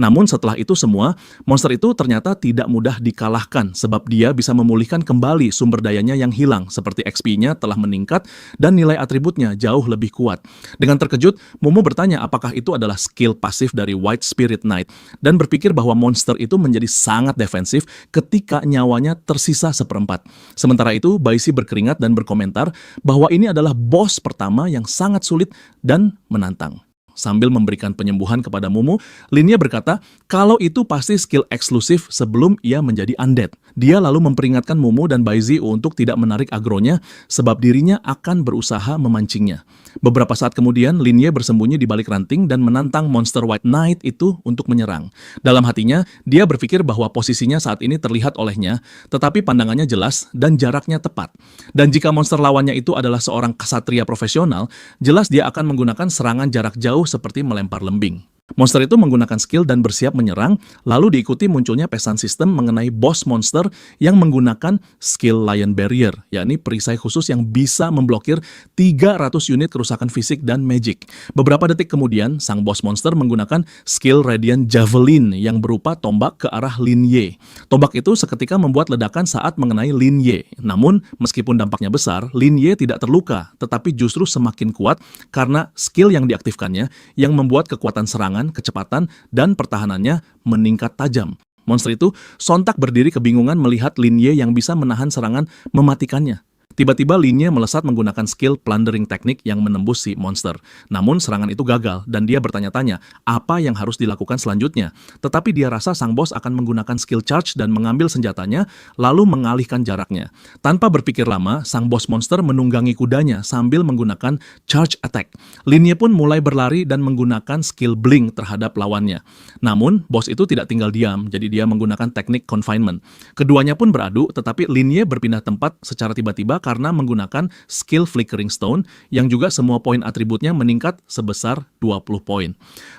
Namun setelah itu semua, monster itu ternyata tidak mudah dikalahkan sebab dia bisa memulihkan kembali sumber dayanya yang hilang seperti XP-nya telah meningkat dan nilai atributnya jauh lebih kuat. Dengan terkejut, Momo bertanya apakah itu adalah skill pasif dari White Spirit Knight dan berpikir bahwa monster itu menjadi sangat defensif ketika nyawanya tersisa seperempat. Sementara itu, Bai Zi berkeringat dan berkomentar bahwa ini adalah boss pertama yang sangat sulit dan menantang. Sambil memberikan penyembuhan kepada Momo, Lin Ye berkata kalau itu pasti skill eksklusif sebelum ia menjadi undead. Dia lalu memperingatkan Momo dan Bai Zi untuk tidak menarik agronya sebab dirinya akan berusaha memancingnya. Beberapa saat kemudian, Lin Ye bersembunyi di balik ranting dan menantang monster White Knight itu untuk menyerang. Dalam hatinya, dia berpikir bahwa posisinya saat ini terlihat olehnya, tetapi pandangannya jelas dan jaraknya tepat. Dan jika monster lawannya itu adalah seorang ksatria profesional, jelas dia akan menggunakan serangan jarak jauh seperti melempar lembing. Monster itu menggunakan skill dan bersiap menyerang, lalu diikuti munculnya pesan sistem mengenai boss monster yang menggunakan skill Lion Barrier, yakni perisai khusus yang bisa memblokir 300 unit kerusakan fisik dan magic. Beberapa detik kemudian, sang boss monster menggunakan skill Radiant Javelin yang berupa tombak ke arah Lin Ye. Tombak itu seketika membuat ledakan saat mengenai Lin Ye. Namun, meskipun dampaknya besar, Lin Ye tidak terluka, tetapi justru semakin kuat karena skill yang diaktifkannya yang membuat kekuatan serangan, kecepatan, dan pertahanannya meningkat tajam. Monster itu sontak berdiri kebingungan melihat Lin Ye yang bisa menahan serangan mematikannya. Tiba-tiba Lin Ye melesat menggunakan skill plundering teknik yang menembus si monster. Namun serangan itu gagal dan dia bertanya-tanya apa yang harus dilakukan selanjutnya. Tetapi dia rasa sang bos akan menggunakan skill charge dan mengambil senjatanya lalu mengalihkan jaraknya. Tanpa berpikir lama, sang bos monster menunggangi kudanya sambil menggunakan charge attack. Lin Ye pun mulai berlari dan menggunakan skill blink terhadap lawannya. Namun bos itu tidak tinggal diam, jadi dia menggunakan teknik confinement. Keduanya pun beradu, tetapi Lin Ye berpindah tempat secara tiba-tiba karena menggunakan skill Flickering Stone yang juga semua poin atributnya meningkat sebesar 20 poin.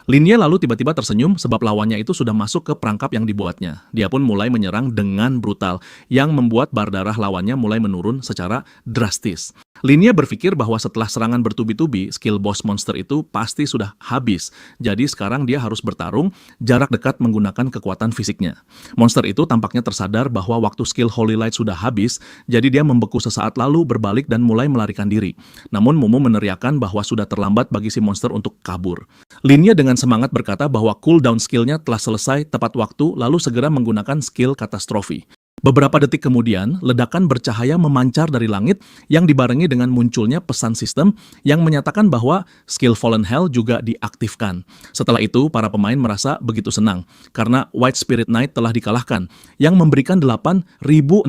Lin Ye lalu tiba-tiba tersenyum sebab lawannya itu sudah masuk ke perangkap yang dibuatnya. Dia pun mulai menyerang dengan brutal yang membuat bar darah lawannya mulai menurun secara drastis. Lin Ye berpikir bahwa setelah serangan bertubi-tubi, skill boss monster itu pasti sudah habis. Jadi sekarang dia harus bertarung jarak dekat menggunakan kekuatan fisiknya. Monster itu tampaknya tersadar bahwa waktu skill Holy Light sudah habis, jadi dia membeku sesaat lalu berbalik dan mulai melarikan diri. Namun Momo meneriakkan bahwa sudah terlambat bagi si monster untuk kabur. Lin Ye dengan semangat berkata bahwa cooldown skillnya telah selesai tepat waktu lalu segera menggunakan skill katastrofi. Beberapa detik kemudian, ledakan bercahaya memancar dari langit yang dibarengi dengan munculnya pesan sistem yang menyatakan bahwa skill Fallen Hell juga diaktifkan. Setelah itu, para pemain merasa begitu senang karena White Spirit Knight telah dikalahkan yang memberikan 8.600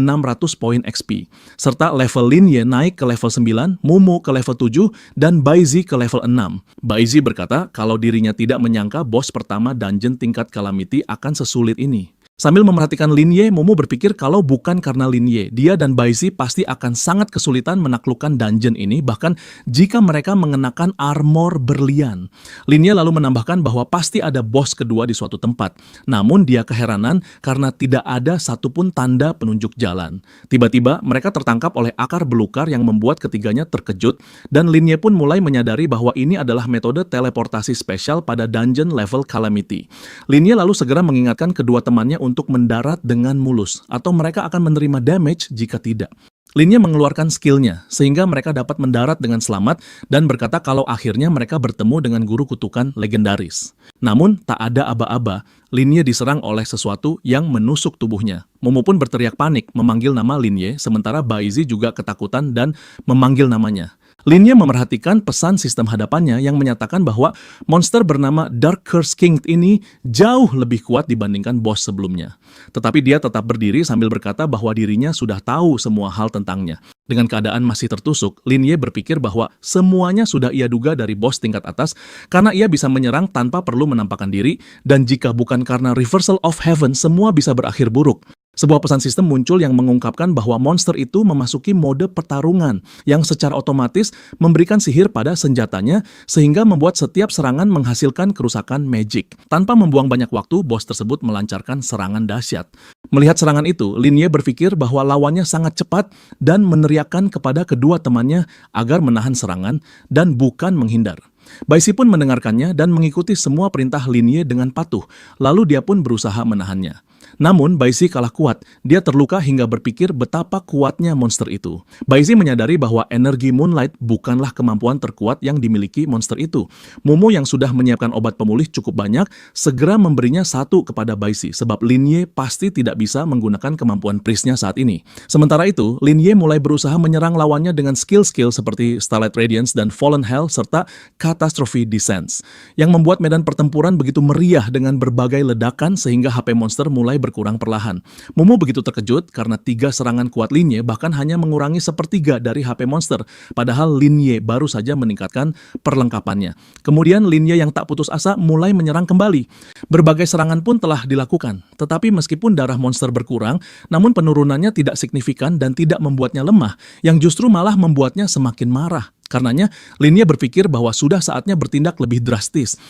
poin XP. Serta level Lin Ye naik ke level 9, Momo ke level 7, dan Bai Zi ke level 6. Bai Zi berkata kalau dirinya tidak menyangka bos pertama dungeon tingkat Calamity akan sesulit ini. Sambil memerhatikan Lin Ye, Momo berpikir kalau bukan karena Lin Ye, dia dan Bai Zi pasti akan sangat kesulitan menaklukkan dungeon ini, bahkan jika mereka mengenakan armor berlian. Lin Ye lalu menambahkan bahwa pasti ada bos kedua di suatu tempat. Namun dia keheranan karena tidak ada satupun tanda penunjuk jalan. Tiba-tiba mereka tertangkap oleh akar belukar yang membuat ketiganya terkejut, dan Lin Ye pun mulai menyadari bahwa ini adalah metode teleportasi spesial pada dungeon level Calamity. Lin Ye lalu segera mengingatkan kedua temannya untuk mendarat dengan mulus, atau mereka akan menerima damage jika tidak. Lin Ye mengeluarkan skillnya, sehingga mereka dapat mendarat dengan selamat dan berkata kalau akhirnya mereka bertemu dengan guru kutukan legendaris. Namun, tak ada aba-aba, Lin Ye diserang oleh sesuatu yang menusuk tubuhnya. Momo pun berteriak panik, memanggil nama Lin Ye, sementara Bai Zi juga ketakutan dan memanggil namanya. Linye memerhatikan pesan sistem hadapannya yang menyatakan bahwa monster bernama Dark Curse King ini jauh lebih kuat dibandingkan bos sebelumnya. Tetapi dia tetap berdiri sambil berkata bahwa dirinya sudah tahu semua hal tentangnya. Dengan keadaan masih tertusuk, Linye berpikir bahwa semuanya sudah ia duga dari bos tingkat atas karena ia bisa menyerang tanpa perlu menampakkan diri, dan jika bukan karena Reversal of Heaven, semua bisa berakhir buruk. Sebuah pesan sistem muncul yang mengungkapkan bahwa monster itu memasuki mode pertarungan yang secara otomatis memberikan sihir pada senjatanya sehingga membuat setiap serangan menghasilkan kerusakan magic. Tanpa membuang banyak waktu, bos tersebut melancarkan serangan dahsyat. Melihat serangan itu, Linye berpikir bahwa lawannya sangat cepat dan meneriakkan kepada kedua temannya agar menahan serangan dan bukan menghindar. Baisi pun mendengarkannya dan mengikuti semua perintah Linye dengan patuh, lalu dia pun berusaha menahannya. Namun, Baisi kalah kuat. Dia terluka hingga berpikir betapa kuatnya monster itu. Baisi menyadari bahwa energi Moonlight bukanlah kemampuan terkuat yang dimiliki monster itu. Mumu yang sudah menyiapkan obat pemulih cukup banyak, segera memberinya satu kepada Baisi, sebab Linye pasti tidak bisa menggunakan kemampuan priestnya saat ini. Sementara itu, Linye mulai berusaha menyerang lawannya dengan skill-skill seperti Starlight Radiance dan Fallen Hell serta Catastrophe Descents, yang membuat medan pertempuran begitu meriah dengan berbagai ledakan sehingga HP monster mulai berkurang perlahan. Mumu begitu terkejut karena 3 serangan kuat Linye bahkan hanya mengurangi sepertiga dari HP monster, padahal Linye baru saja meningkatkan perlengkapannya. Kemudian Linye yang tak putus asa mulai menyerang kembali. Berbagai serangan pun telah dilakukan, tetapi meskipun darah monster berkurang, namun penurunannya tidak signifikan dan tidak membuatnya lemah, yang justru malah membuatnya semakin marah. Karenanya, Linye berpikir bahwa sudah saatnya bertindak lebih drastis.